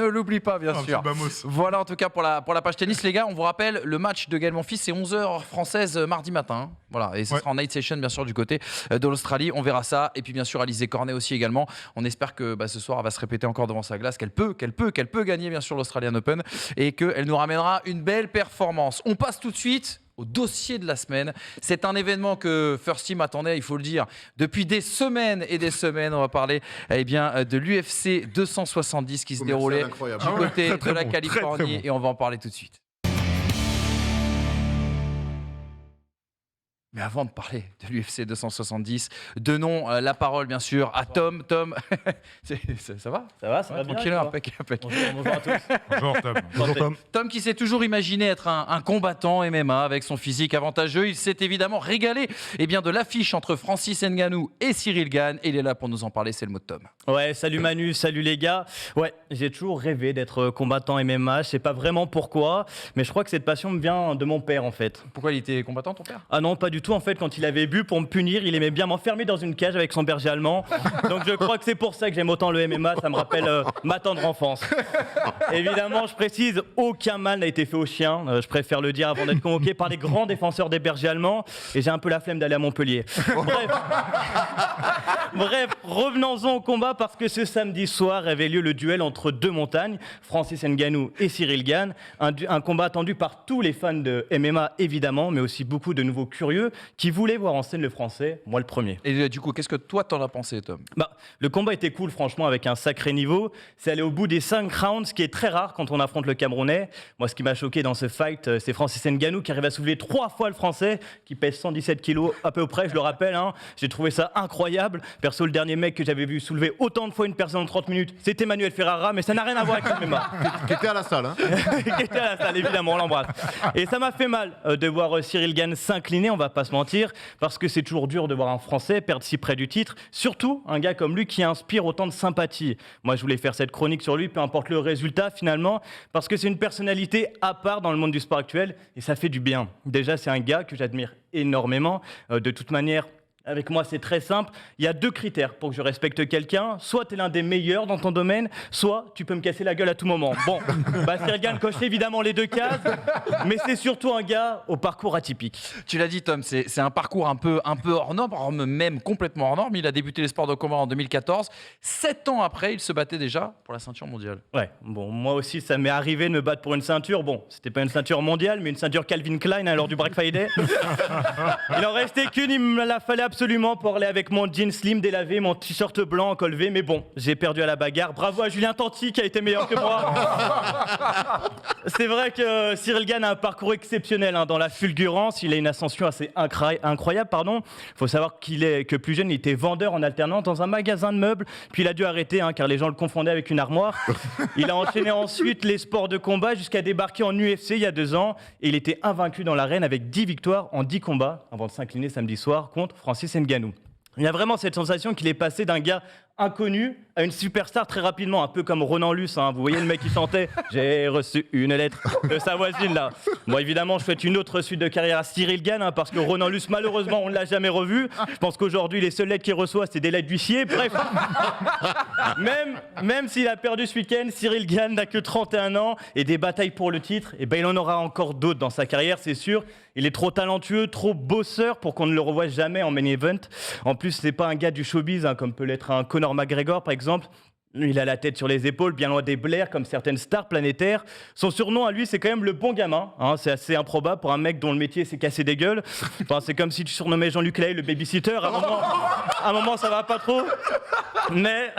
l'oublie pas, bien sûr. Bamos. Voilà en tout cas pour la page tennis, les gars. On vous rappelle, le match de Gaël Monfils, c'est 11h française mardi matin. Voilà, et ce sera en night session, bien sûr, du côté de l'Australie. On verra ça. Et puis, bien sûr, Alizé Cornet aussi également. On espère que ce soir, elle va se répéter encore devant sa glace, qu'elle peut gagner, bien sûr, l'Australian Open et qu'elle nous ramènera une belle performance. On passe tout de suite au dossier de la semaine. C'est un événement que First Team attendait, il faut le dire, depuis des semaines et des semaines. On va parler de l'UFC 270 qui se déroulait du côté de la Californie et on va en parler tout de suite. Mais avant de parler de l'UFC 270, donnons la parole bien sûr à Tom. Tom, ça va ? Ça va bien. Tranquille, impec. Bonjour à tous. Bonjour Tom. Bonjour Tom. Tom qui s'est toujours imaginé être un combattant MMA avec son physique avantageux. Il s'est évidemment régalé de l'affiche entre Francis Ngannou et Cyril Gane. Et il est là pour nous en parler, c'est le mot de Tom. Ouais, salut Manu, salut les gars. Ouais, j'ai toujours rêvé d'être combattant MMA. Je sais pas vraiment pourquoi, mais je crois que cette passion me vient de mon père en fait. Pourquoi il était combattant ton père ? Ah non, pas du tout. En fait, quand il avait bu pour me punir, il aimait bien m'enfermer dans une cage avec son berger allemand. Donc je crois que c'est pour ça que j'aime autant le MMA. Ça me rappelle ma tendre enfance. Évidemment, je précise, aucun mal n'a été fait aux chiens. Je préfère le dire avant d'être convoqué par les grands défenseurs des bergers allemands. Et j'ai un peu la flemme d'aller à Montpellier. Bref, revenons-en au combat parce que ce samedi soir avait lieu le duel entre deux montagnes, Francis Ngannou et Cyril Gane. Un combat attendu par tous les fans de MMA évidemment, mais aussi beaucoup de nouveaux curieux qui voulaient voir en scène le français, moi le premier. Et du coup, qu'est-ce que toi t'en as pensé, Tom ? Le combat était cool franchement avec un sacré niveau. C'est allé au bout des 5 rounds, ce qui est très rare quand on affronte le Camerounais. Moi, ce qui m'a choqué dans ce fight, c'est Francis Ngannou qui arrive à soulever 3 fois le français, qui pèse 117 kilos à peu près, je le rappelle. J'ai trouvé ça incroyable. Perso, le dernier mec que j'avais vu soulever autant de fois une personne en 30 minutes, c'était Manuel Ferrara, mais ça n'a rien à voir avec le MMA. Qui était à la salle, Qui était à la salle, évidemment, on l'embrasse. Et ça m'a fait mal de voir Cyril Gane s'incliner, on va pas se mentir, parce que c'est toujours dur de voir un Français perdre si près du titre, surtout un gars comme lui qui inspire autant de sympathie. Moi, je voulais faire cette chronique sur lui, peu importe le résultat finalement, parce que c'est une personnalité à part dans le monde du sport actuel, et ça fait du bien. Déjà, c'est un gars que j'admire énormément. De toute manière, avec moi, c'est très simple. Il y a 2 critères pour que je respecte quelqu'un. Soit tu es l'un des meilleurs dans ton domaine, soit tu peux me casser la gueule à tout moment. Bon, Cyril Gane coche évidemment les 2 cases, mais c'est surtout un gars au parcours atypique. Tu l'as dit, Tom, c'est un parcours un peu hors norme, même complètement hors norme. Il a débuté les sports de combat en 2014. 7 ans après, il se battait déjà pour la ceinture mondiale. Ouais, bon, moi aussi, ça m'est arrivé de me battre pour une ceinture. Bon, c'était pas une ceinture mondiale, mais une ceinture Calvin Klein lors du Black Friday. Il en restait qu'une, il me la fallait absolument pour aller avec mon jean slim délavé, mon t-shirt blanc en col V, mais bon, j'ai perdu à la bagarre. Bravo à Julien Tanti qui a été meilleur que moi. C'est vrai que Cyril Gane a un parcours exceptionnel dans la fulgurance. Il a une ascension assez incroyable. Il faut savoir que plus jeune, il était vendeur en alternance dans un magasin de meubles. Puis il a dû arrêter car les gens le confondaient avec une armoire. Il a enchaîné ensuite les sports de combat jusqu'à débarquer en UFC il y a 2 ans. Et il était invaincu dans l'arène avec 10 victoires en 10 combats avant de s'incliner samedi soir contre Francis Ngannou. Il y a vraiment cette sensation qu'il est passé d'un gars inconnu à une superstar très rapidement, un peu comme Ronan Luce. Vous voyez le mec qui chantait « J'ai reçu une lettre de sa voisine » là. Moi évidemment je souhaite une autre suite de carrière à Cyril Gane parce que Ronan Luce malheureusement on ne l'a jamais revu. Je pense qu'aujourd'hui les seules lettres qu'il reçoit c'est des lettres d'huissier. Bref, même s'il a perdu ce week-end, Cyril Gane n'a que 31 ans et des batailles pour le titre, il en aura encore d'autres dans sa carrière c'est sûr. Il est trop talentueux, trop bosseur pour qu'on ne le revoie jamais en main event. En plus, c'est pas un gars du showbiz, comme peut l'être un Conor McGregor, par exemple. Il a la tête sur les épaules, bien loin des blairs, comme certaines stars planétaires. Son surnom à lui, c'est quand même le bon gamin. C'est assez improbable pour un mec dont le métier, c'est casser des gueules. C'est comme si tu surnommais Jean-Luc Lahaye le babysitter. À un moment, ça va pas trop. Mais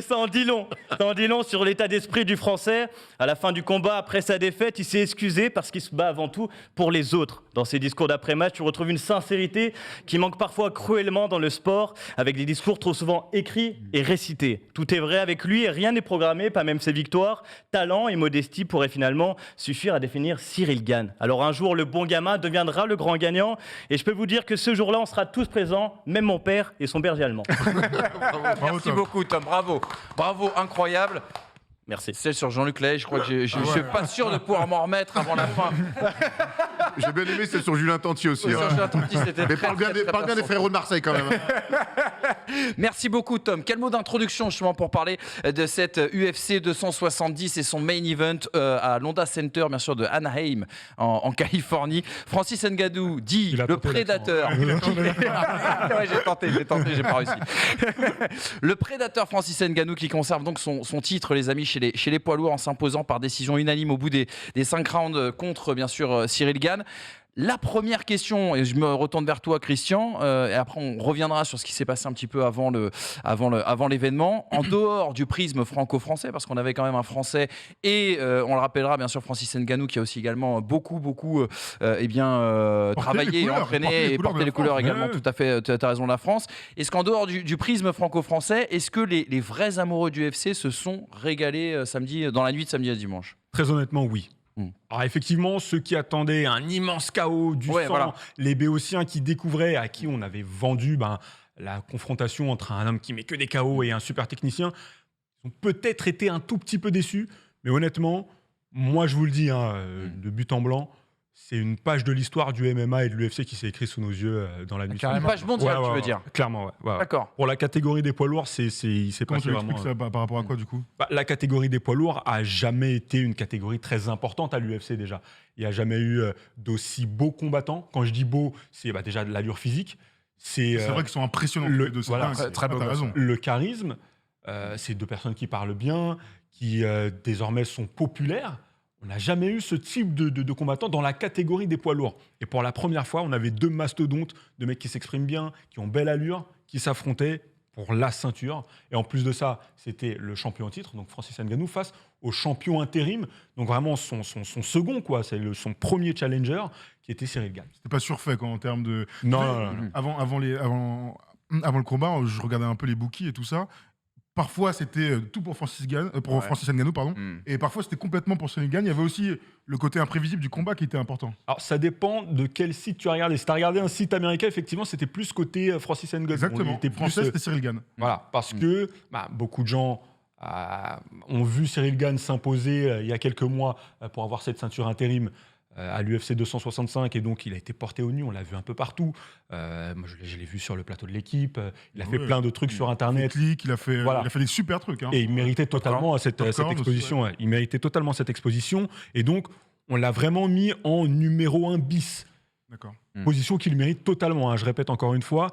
ça en dit long. Ça en dit long sur l'état d'esprit du Français. À la fin du combat, après sa défaite, il s'est excusé parce qu'il se bat avant tout pour les autres. Dans ses discours d'après-match, tu retrouves une sincérité qui manque parfois cruellement dans le sport, avec des discours trop souvent écrits et récités. Tout est vrai avec lui et rien n'est programmé, pas même ses victoires. Talent et modestie pourraient finalement suffire à définir Cyril Gane. Alors un jour, le bon gamin deviendra le grand gagnant. Et je peux vous dire que ce jour-là, on sera tous présents, même mon père et son berger allemand. Merci beaucoup, Tom. Bravo. Bravo, incroyable. Merci. Celle sur Jean-Luc Lahaye, je crois que je suis pas sûr de pouvoir m'en remettre avant la fin. J'ai bien aimé, c'est sur Julien Tanti aussi. Sur Julien Tanti, c'était Mais très, parle bien très, très des frérots de Marseille quand même. Merci beaucoup Tom. Quel mot d'introduction justement pour parler de cette UFC 270 et son main event à l'Honda Center, bien sûr de Anaheim en Californie. Francis Ngannou dit le prédateur. Ouais, j'ai tenté, j'ai pas réussi. Le prédateur Francis Ngannou qui conserve donc son titre, les amis, chez les poids lourds en s'imposant par décision unanime au bout des 5 rounds contre bien sûr Cyril Gane. La première question, et je me retourne vers toi Christian, et après on reviendra sur ce qui s'est passé un petit peu avant l'événement, en dehors du prisme franco-français, parce qu'on avait quand même un Français, et on le rappellera bien sûr Francis Ngannou qui a aussi également beaucoup travaillé, entraîné et porté les couleurs également, tout à fait, tu as raison, de la France. Est-ce qu'en dehors du prisme franco-français, est-ce que les vrais amoureux du UFC se sont régalés dans la nuit de samedi à dimanche? Très honnêtement, oui. Alors effectivement, ceux qui attendaient un immense chaos, du sang, voilà. Les Béotiens qui découvraient, à qui on avait vendu la confrontation entre un homme qui met que des KO et un super technicien, ils ont peut-être été un tout petit peu déçus. Mais honnêtement, moi je vous le dis, de but en blanc, c'est une page de l'histoire du MMA et de l'UFC qui s'est écrite sous nos yeux dans la nuit. Une page mondiale, tu veux dire? Clairement, ouais. D'accord. Pour la catégorie des poids lourds, il s'est Comment passé tu vraiment... expliques ça par rapport à quoi, du coup? La catégorie des poids lourds a jamais été une catégorie très importante à l'UFC déjà. Il n'y a jamais eu d'aussi beaux combattants. Quand je dis beau, c'est déjà de l'allure physique. C'est vrai qu'ils sont impressionnants. Très beau. Raison. Le charisme, c'est deux personnes qui parlent bien, qui désormais sont populaires. On n'a jamais eu ce type de combattants dans la catégorie des poids lourds. Et pour la première fois, on avait deux mastodontes, de mecs qui s'expriment bien, qui ont belle allure, qui s'affrontaient pour la ceinture. Et en plus de ça, c'était le champion en titre, donc Francis Ngannou, face au champion intérim, donc vraiment son second, quoi. C'est son premier challenger, qui était Cyril Gane. C'était pas surfait, quoi, en termes de... Non. Avant le combat, je regardais un peu les bookies et tout ça. Parfois, c'était tout pour Francis Ngannou, pardon. Et parfois, c'était complètement pour Cyril Gane. Il y avait aussi le côté imprévisible du combat qui était important. Alors, ça dépend de quel site tu as regardé. Si tu as regardé un site américain, effectivement, c'était plus côté Francis Ngannou. Exactement. Français, c'était Cyril Gane. Voilà, parce que beaucoup de gens ont vu Cyril Gane s'imposer il y a quelques mois pour avoir cette ceinture intérim à l'UFC 265, et donc il a été porté au nu, on l'a vu un peu partout. Moi, je l'ai vu sur le plateau de l'équipe. Il a fait plein de trucs sur Internet. Il a fait des super trucs. Et il méritait totalement cette exposition. Aussi, ouais. Il méritait totalement cette exposition. Et donc, on l'a vraiment mis en numéro 1 bis. D'accord. Position qu'il mérite totalement, je répète encore une fois.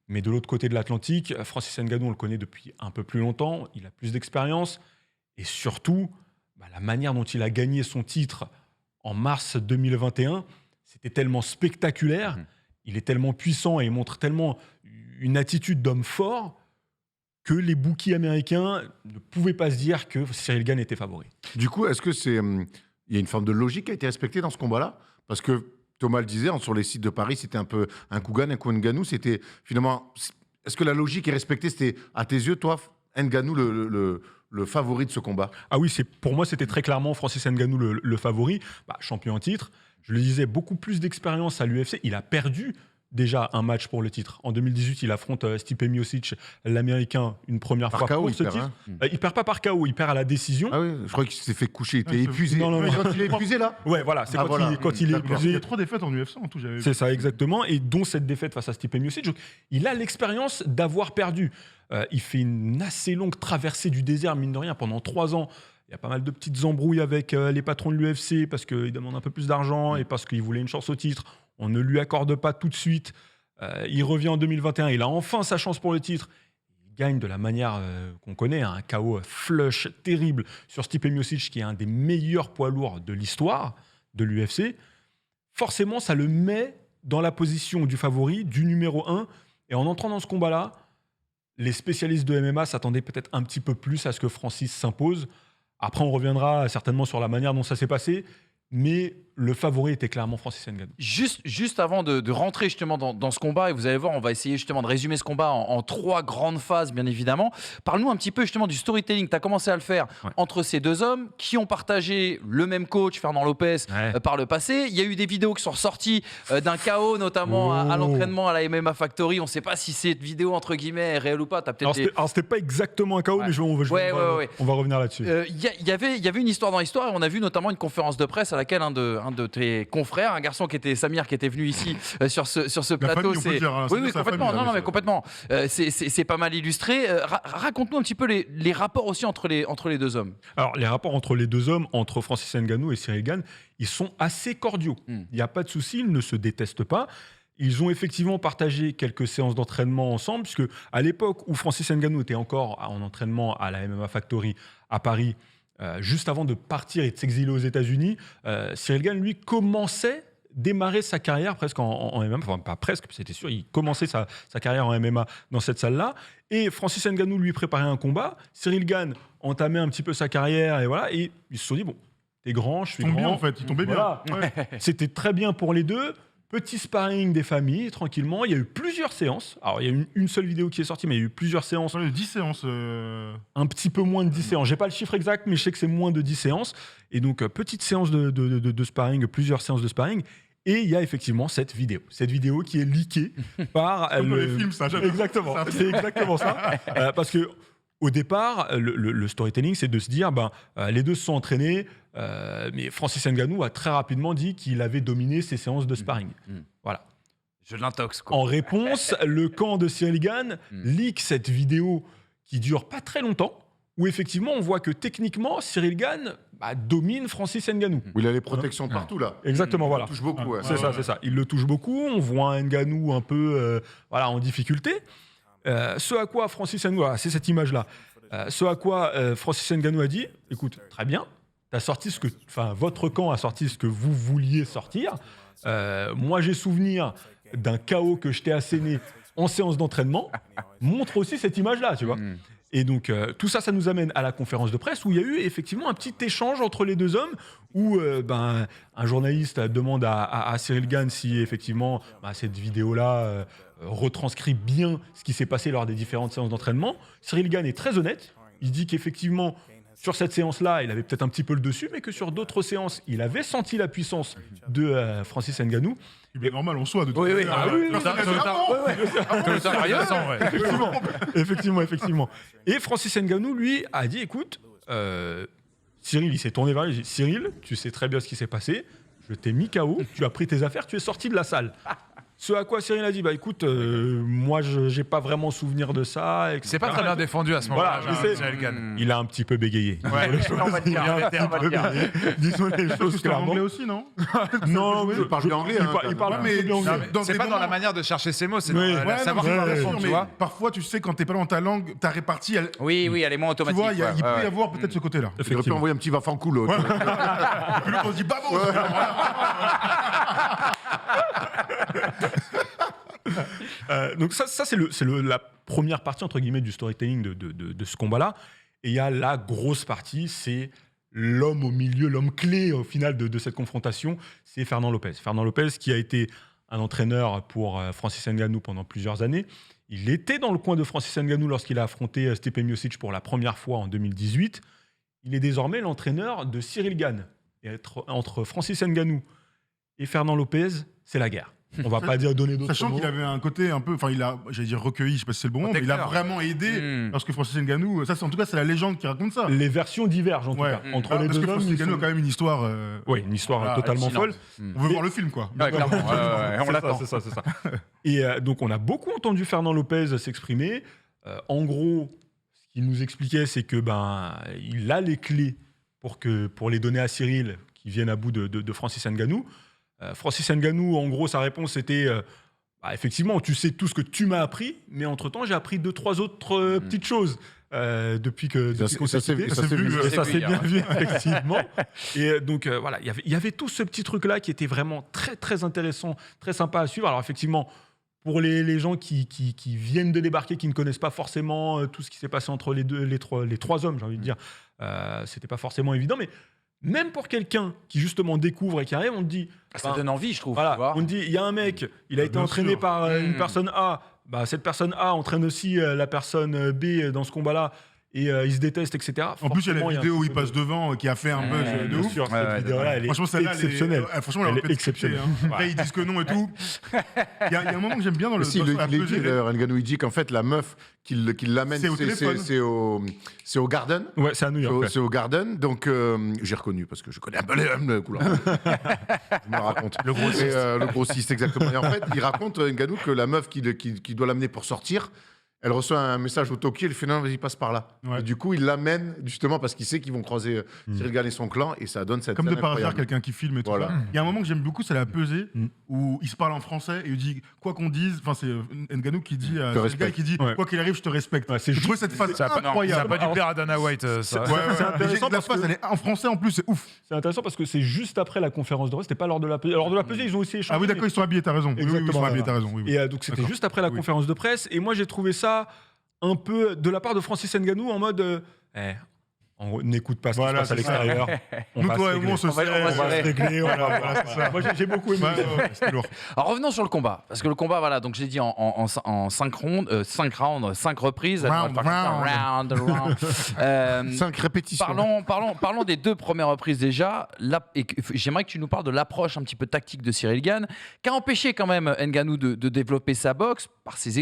Mais de l'autre côté de l'Atlantique, Francis Ngannou, on le connaît depuis un peu plus longtemps. Il a plus d'expérience. Et surtout, la manière dont il a gagné son titre en mars 2021, c'était tellement spectaculaire, il est tellement puissant et il montre tellement une attitude d'homme fort que les bookies américains ne pouvaient pas se dire que Cyril Gane était favori. Du coup, est-ce que il y a une forme de logique qui a été respectée dans ce combat-là? Parce que Thomas le disait, sur les sites de Paris, c'était un peu un coup Gane, un coup Ngannou. C'était finalement... Est-ce que la logique est respectée? C'était, à tes yeux, toi, Ngannou, le favori de ce combat? Ah oui, pour moi, c'était très clairement Francis Ngannou le favori. Champion en titre, je le disais, beaucoup plus d'expérience à l'UFC. Il a perdu déjà un match pour le titre. En 2018, il affronte Stipe Miocic, l'Américain, une première fois pour ce titre. Il perd pas par KO, il perd à la décision. Ah oui, je crois qu'il s'est fait coucher, il était épuisé. Non. Quand il est épuisé, là? Ouais, voilà, c'est quand il est épuisé. Il y a 3 défaites en UFC en tout. C'est ça, exactement. Et dont cette défaite face à Stipe Miocic. Il a l'expérience d'avoir perdu. Il fait une assez longue traversée du désert, mine de rien, pendant 3 ans. Il y a pas mal de petites embrouilles avec les patrons de l'UFC parce qu'ils demandent un peu plus d'argent et parce qu'ils voulaient une chance au titre. On ne lui accorde pas tout de suite. Il revient en 2021. Il a enfin sa chance pour le titre. Il gagne de la manière qu'on connaît, un KO flush terrible sur Stipe Miocic, qui est un des meilleurs poids lourds de l'histoire de l'UFC. Forcément, ça le met dans la position du favori, du numéro 1. Et en entrant dans ce combat-là, les spécialistes de MMA s'attendaient peut-être un petit peu plus à ce que Francis s'impose. Après, on reviendra certainement sur la manière dont ça s'est passé. Mais le favori était clairement Francis Ngannou. Juste avant de rentrer justement dans ce combat, et vous allez voir, on va essayer justement de résumer ce combat en 3 grandes phases, bien évidemment. Parle-nous un petit peu justement du storytelling. Tu as commencé à le faire entre ces deux hommes qui ont partagé le même coach, Fernand Lopez, par le passé. Il y a eu des vidéos qui sont ressorties d'un KO, notamment à l'entraînement à la MMA Factory. On ne sait pas si cette vidéo, entre guillemets, est réelle ou pas. Alors, c'était pas exactement un KO, mais on va revenir là-dessus. Il y avait une histoire dans l'histoire, et on a vu notamment une conférence de presse à laquelle un un de tes confrères, un garçon qui était Samir, qui était venu ici sur ce plateau. famille, on peut le dire, hein, oui, c'est sa complètement. famille, Non, mais c'est- complètement. C'est pas mal illustré. Raconte-nous un petit peu les rapports aussi entre les deux hommes. Alors, les rapports entre les deux hommes, entre Francis Ngannou et Cyril Gane, ils sont assez cordiaux. Il n'y a pas de souci, ils ne se détestent pas. Ils ont effectivement partagé quelques séances d'entraînement ensemble, puisque à l'époque où Francis Ngannou était encore en entraînement à la MMA Factory à Paris, juste avant de partir et de s'exiler aux États-Unis, Cyril Gane, lui, démarrer sa carrière presque en MMA, enfin pas presque, c'était sûr, il commençait sa carrière en MMA dans cette salle-là. Et Francis Ngannou lui préparait un combat. Cyril Gane entamait un petit peu sa carrière et voilà. Et ils se sont dit, bon, t'es grand, je suis Ils tombent grand. bien, en fait. Ils tombaient Voilà. bien. Ouais. C'était très bien pour les deux. Petit sparring des familles, tranquillement. Il y a eu plusieurs séances. Alors, il y a une seule vidéo qui est sortie, mais il y a eu plusieurs séances. 10 séances. Un petit peu moins de 10 séances. J'ai pas le chiffre exact, mais je sais que c'est moins de 10 séances. Et donc, petite séance de sparring, plusieurs séances de sparring. Et il y a effectivement cette vidéo qui est leakée par Comme dans les films, ça. j'adore. Exactement, c'est exactement ça. Parce que au départ, le storytelling, c'est de se dire, les deux se sont entraînés, mais Francis Ngannou a très rapidement dit qu'il avait dominé ses séances de sparring. Voilà. Je l'intoxe, quoi. En réponse, le camp de Cyril Gane leak cette vidéo qui dure pas très longtemps, où effectivement on voit que techniquement Cyril Gane domine Francis Ngannou. Où il a les protections partout, là. Exactement, voilà. Il touche beaucoup. ouais. C'est ça, c'est ça. Il le touche beaucoup. On voit un Ngannou un peu en difficulté. Ce à quoi Francis Ngannou, c'est cette image-là. Ce à quoi Francis Ngannou a dit, écoute, très bien, votre camp a sorti ce que vous vouliez sortir. Moi, j'ai souvenir d'un chaos que je t'ai asséné en séance d'entraînement. Montre aussi cette image-là, tu vois. Et donc, tout ça, ça nous amène à la conférence de presse où il y a eu effectivement un petit échange entre les deux hommes où un journaliste demande à Cyril Gane si effectivement cette vidéo-là retranscrit bien ce qui s'est passé lors des différentes séances d'entraînement. Cyril Gane est très honnête. Il dit qu'effectivement, sur cette séance-là, il avait peut-être un petit peu le dessus, mais que sur d'autres séances, il avait senti la puissance de Francis Ngannou. C'est normal en soi, de toute Oui, oui. manière. Ah oui, Effectivement. Et Francis Ngannou, lui, a dit, écoute, Cyril, il s'est tourné vers lui, il a dit, Cyril, tu sais très bien ce qui s'est passé, je t'ai mis KO, tu as pris tes affaires, tu es sorti de la salle. Ce à quoi Cyril a dit, écoute, moi, j'ai pas vraiment souvenir de ça. C'est pas très bien défendu à ce moment-là. Voilà, Cyril Gane. il a un petit peu bégayé. On va dire. Disons les choses C'est en clairement. anglais aussi, non? Non, Il parle bien anglais. il parle un mais peu bien anglais. C'est pas dans la manière de chercher ses mots, c'est Oui. dans Ouais, savoir non, comment bien sûr, répondre, tu mais vois. parfois, tu sais, quand t'es pas dans ta langue, ta répartie, elle, Oui, elle est moins tu automatique. vois, il peut ouais. y avoir peut-être ce côté-là. Il aurait pu envoyer un petit va-fan-coup, l'autre. Puis l'autre, on se dit, bah bon, Donc ça c'est la première partie entre guillemets du storytelling de ce combat-là. Et il y a la grosse partie, c'est l'homme au milieu, l'homme clé au final de cette confrontation, c'est Fernand Lopez. Fernand Lopez qui a été un entraîneur pour Francis Ngannou pendant plusieurs années. Il était dans le coin de Francis Ngannou lorsqu'il a affronté Stipe Miocic pour la première fois en 2018. Il est désormais l'entraîneur de Cyril Gane. Et entre Francis Ngannou et Fernand Lopez, c'est la guerre. On va pas donner d'autres Sachant mots. qu'il avait un côté un peu, enfin, il a, j'allais dire recueilli, je sais pas si c'est le bon mot, mais il a vraiment aidé. Parce que Francis Ngannou, ça, en tout cas, c'est la légende qui raconte ça. Les versions divergent en tout Ouais. cas. Entre Parce les que deux hommes, Francis ils Ngannou a sont- quand même une histoire. Oui, une histoire Voilà, totalement hallucinante. folle. On veut voir le film, quoi. Ouais, clairement. On C'est l'attend. ça, c'est ça. Et donc, on a beaucoup entendu Fernand Lopez s'exprimer. En gros, ce qu'il nous expliquait, c'est que il a les clés pour les donner à Cyril, qui viennent à bout de Francis Ngannou. Francis Ngannou, en gros, sa réponse était effectivement, tu sais tout ce que tu m'as appris, mais entre-temps, j'ai appris 2-3 autres petites choses depuis qu'on s'est quitté. ça s'est vu, Et ça s'est bien hier. vu, effectivement. Et donc, voilà, il y avait tout ce petit truc-là qui était vraiment très, très intéressant, très sympa à suivre. Alors, effectivement, pour les gens qui viennent de débarquer, qui ne connaissent pas forcément tout ce qui s'est passé entre les trois hommes, j'ai envie de dire, c'était pas forcément évident, mais même pour quelqu'un qui justement découvre et qui arrive, on te dit... Ça donne envie, je trouve. Voilà, tu vois. on te dit, il y a un mec, il a été Bien entraîné sûr. par une personne A, cette personne A entraîne aussi la personne B dans ce combat-là. et ils se détestent, etc. En plus, il y a la Forcément, vidéo un où petit il peu passe devant qui a fait un buzz de Bien ouf. sûr, cette vidéo-là, elle est Franchement, celle-là, exceptionnelle. Franchement, Elle elle est est exceptionnelle. exceptionnelle. Après, ils disent que non et tout. Il y a un moment que j'aime bien dans le. Si, dans la il est dit, pesée. Ngannou, il dit qu'en fait, la meuf qui l'amène, C'est au téléphone. c'est au Garden. Ouais, c'est à New York. C'est au Garden, donc j'ai reconnu parce que je connais un peu le couleur. Je me le raconte. Le grossiste. Le grossiste, exactement. Et en fait, il raconte Ngannou que la meuf qui doit l'amener pour sortir, elle reçoit un message au Tokyo, elle fait non, vas-y, passe par là. Ouais. Et du coup, il l'amène justement parce qu'il sait qu'ils vont croiser Cyril Gane et son clan, et ça donne cette Comme de scène par hasard, incroyable. quelqu'un qui filme et tout Voilà. ça. Il y a un moment que j'aime beaucoup, c'est la pesée, où il se parle en français et il dit quoi qu'on dise. Enfin, c'est Ngannou qui dit à respecte. ce gars qui dit Ouais. quoi qu'il arrive, je te respecte. Ouais, c'est Je trouve juste- cette phase Ça n'a incroyable. pas dû plaire à Dana White, ça. Ouais, ouais, C'est ouais. intéressant La parce phase, que- elle est en français en plus, c'est ouf. C'est intéressant parce que c'est juste après la conférence de presse, c'était pas lors de la pesée. Lors de la pesée, ils ont aussi échangé. Ah oui, d'accord, ils sont habillés, t'as raison. Oui, oui, ils Exactement, sont habillés, voilà. t'as raison. Oui, oui. Et donc c'était D'accord. juste après la Oui. conférence de presse. Et moi j'ai trouvé ça un peu de la part de Francis Ngannou en mode on n'écoute pas ce Voilà, qui se passe à c'est ça. l'extérieur. On Nous, va se toi et régler. moi, on se On va- sait, on va se régler. Voilà, c'est ça. Moi j'ai beaucoup aimé. Ouais, ouais, c'était lourd. Alors revenons sur le combat, parce que le combat, voilà, donc j'ai dit en 5 rounds, 5 reprises. Round. Euh, 5 répétitions. Parlons des 2 premières reprises déjà. J'aimerais que tu nous parles de l'approche un petit peu tactique de Cyril Gane, qui a empêché quand même Ngannou de développer sa boxe par ses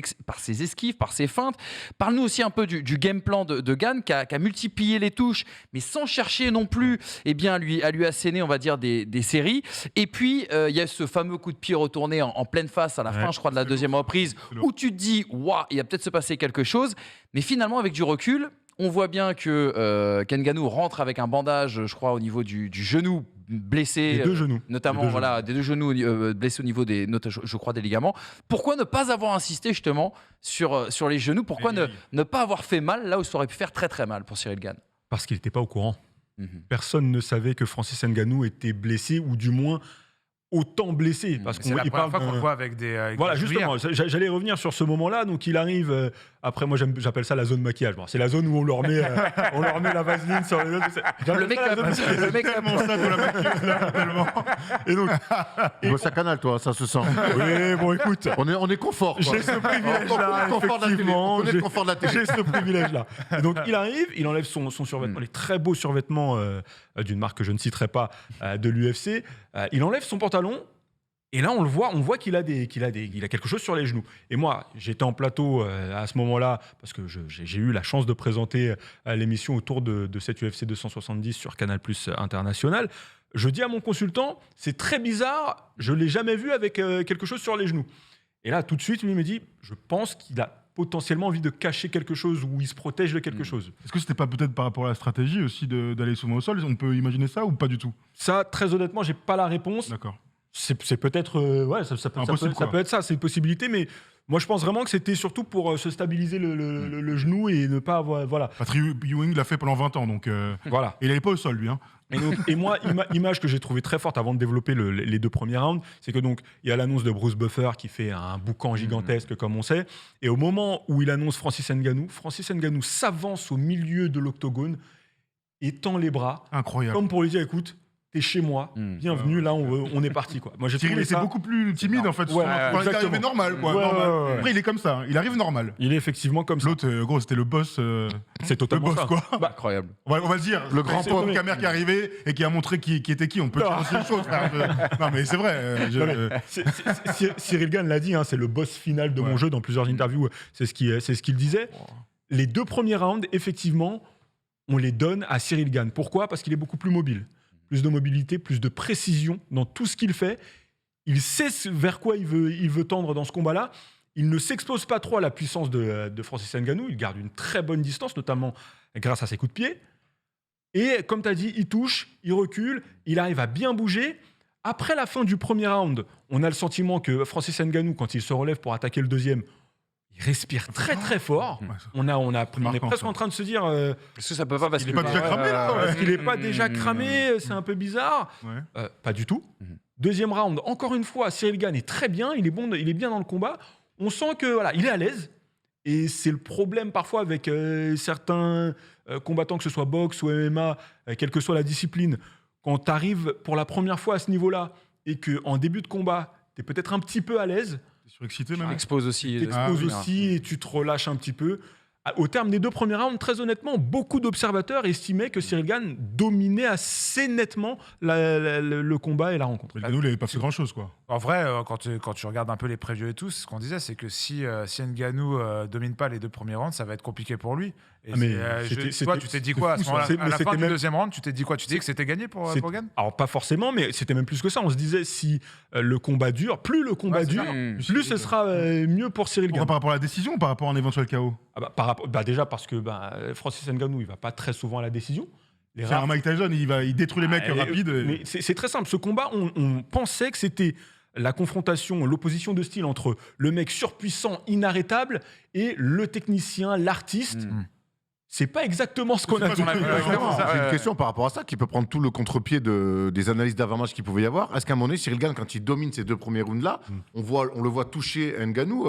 esquives, par ses feintes. Parle-nous aussi un peu du game plan de Gane, qui a multiplié les touches, mais sans chercher non plus à lui asséner, on va dire, des séries. Et puis, il y a ce fameux coup de pied retourné en pleine face à la fin, je crois, de la deuxième reprise, où tu te dis, waouh, il va peut-être se passer quelque chose. Mais finalement, avec du recul, on voit bien que Ngannou rentre avec un bandage, je crois, au niveau du genou blessé. Les deux genoux. Notamment, Les deux voilà, des 2 genoux blessés au niveau je crois, des ligaments. Pourquoi ne pas avoir insisté justement sur les genoux? Pourquoi ne pas avoir fait mal là où ça aurait pu faire très très mal pour Cyril Gane? Parce qu'il n'était pas au courant. Mhm. Personne ne savait que Francis Ngannou était blessé, ou du moins autant blessé. Parce C'est la première fois qu'on le voit avec des. Voilà, des justement, cuillères. j'allais revenir sur ce moment-là. Donc, il arrive. Après, moi, j'appelle ça la zone maquillage. Bon, c'est la zone où on leur met la vaseline sur les yeux. Le make-up, le make-up. Tellement ça de la maquilleuse, là, tellement. Et donc, Tu bosses à Canal, toi, ça se sent. oui, bon, écoute. On est confort. quoi. J'ai ce privilège-là, On connaît le confort de la télé. effectivement. On connaît le confort de la télé. J'ai ce privilège-là. Et donc, il arrive, il enlève son survêtement, les très beaux survêtements d'une marque que je ne citerai pas, de l'UFC. Il enlève son pantalon. Et là, on voit qu'il a quelque chose sur les genoux. Et moi, j'étais en plateau à ce moment-là, parce que j'ai eu la chance de présenter l'émission autour de cette UFC 270 sur Canal+ International. Je dis à mon consultant, c'est très bizarre, je ne l'ai jamais vu avec quelque chose sur les genoux. Et là, tout de suite, lui me dit, je pense qu'il a potentiellement envie de cacher quelque chose, ou il se protège de quelque chose. Est-ce que c'était pas peut-être par rapport à la stratégie aussi d'aller souvent au sol? On peut imaginer ça ou pas du tout? Ça, très honnêtement, j'ai pas la réponse. D'accord. C'est peut-être... ouais, ça peut être ça, c'est une possibilité, mais moi, je pense vraiment que c'était surtout pour se stabiliser le genou et ne pas avoir... Voilà. Patrick Ewing l'a fait pendant 20 ans, donc Voilà. il n'allait pas au sol, lui. Hein. Et moi, image que j'ai trouvée très forte avant de développer les 2 premiers rounds, c'est que donc il y a l'annonce de Bruce Buffer qui fait un boucan gigantesque, comme on sait. Et au moment où il annonce Francis Ngannou s'avance au milieu de l'octogone et tend les bras, Incroyable. comme pour lui dire, écoute, t'es chez moi, bienvenue, là on est parti, quoi. Moi, j'ai Cyril trouvé était ça... beaucoup plus timide, en fait. Ouais, Enfin, il exactement. arrivait normal, quoi. Ouais, normal. ouais, ouais. Après, il est comme ça. Il arrive normal. Il est effectivement comme ça. L'autre, gros, c'était le boss. C'est Le totalement boss, ça. quoi. Incroyable. On va le dire. Le grand c'est pote. le Camer qui est arrivé et qui a montré qui était qui. On peut dire aussi une chose, frère. Non, mais c'est vrai. Non, mais Cyril Gane l'a dit, hein, c'est le boss final de mon jeu dans plusieurs interviews. C'est ce qu'il disait. Les 2 premiers rounds, effectivement, on les donne à Cyril Gane. Pourquoi? Parce qu'il est beaucoup plus mobile. Plus de mobilité, plus de précision dans tout ce qu'il fait. Il sait vers quoi il veut tendre dans ce combat-là. Il ne s'expose pas trop à la puissance de Francis Ngannou. Il garde une très bonne distance, notamment grâce à ses coups de pied. Et comme tu as dit, il touche, il recule, il arrive à bien bouger. Après la fin du premier round, on a le sentiment que Francis Ngannou, quand il se relève pour attaquer le deuxième, il respire très très fort. On est presque en train de se dire... Est-ce que ça peut pas Il est pas déjà cramé, là, ouais. Est-ce qu'il n'est pas déjà cramé? C'est un peu bizarre. Ouais. Pas du tout. Deuxième round, encore une fois, Cyril Gane est très bien, il est bien dans le combat. On sent que voilà, il est à l'aise. Et c'est le problème parfois avec certains combattants, que ce soit boxe ou MMA, quelle que soit la discipline. Quand tu arrives pour la première fois à ce niveau-là et qu'en début de combat, tu es peut-être un petit peu à l'aise, Surexcité, même. Expose aussi. tu t'exposes aussi et tu te relâches un petit peu. Au terme des 2 premiers rounds, très honnêtement, beaucoup d'observateurs estimaient que Cyril Gane dominait assez nettement le combat et la rencontre. Ngannou, il n'avait pas fait grand-chose, quoi. En vrai, quand tu regardes un peu les previews et tout, ce qu'on disait, c'est que si Ngannou domine pas les 2 premiers rounds, ça va être compliqué pour lui. Et toi, tu t'es dit quoi à ce moment-là? À la fin du deuxième round, tu t'es dit quoi? Tu dis que c'était gagné pour Gane? Alors, pas forcément, mais c'était même plus que ça. On se disait, si le combat dure, plus le combat dure, plus ce sera mieux pour Cyril Gane. Par rapport à la décision ou par rapport à un éventuel KO? Déjà parce que Francis Ngannou, il va pas très souvent à la décision. C'est un Mike Tyson, il détruit les mecs rapides. Mais c'est très simple. Ce combat, on pensait que c'était la confrontation, l'opposition de style entre le mec surpuissant, inarrêtable, et le technicien, l'artiste. C'est pas exactement ce qu'on a vu. J'ai une question par rapport à ça qui peut prendre tout le contre-pied des analyses d'avant-match qu'il pouvait y avoir. Est-ce qu'à un moment donné, Cyril Gane, quand il domine ces 2 premiers rounds-là, on le voit toucher Ngannou,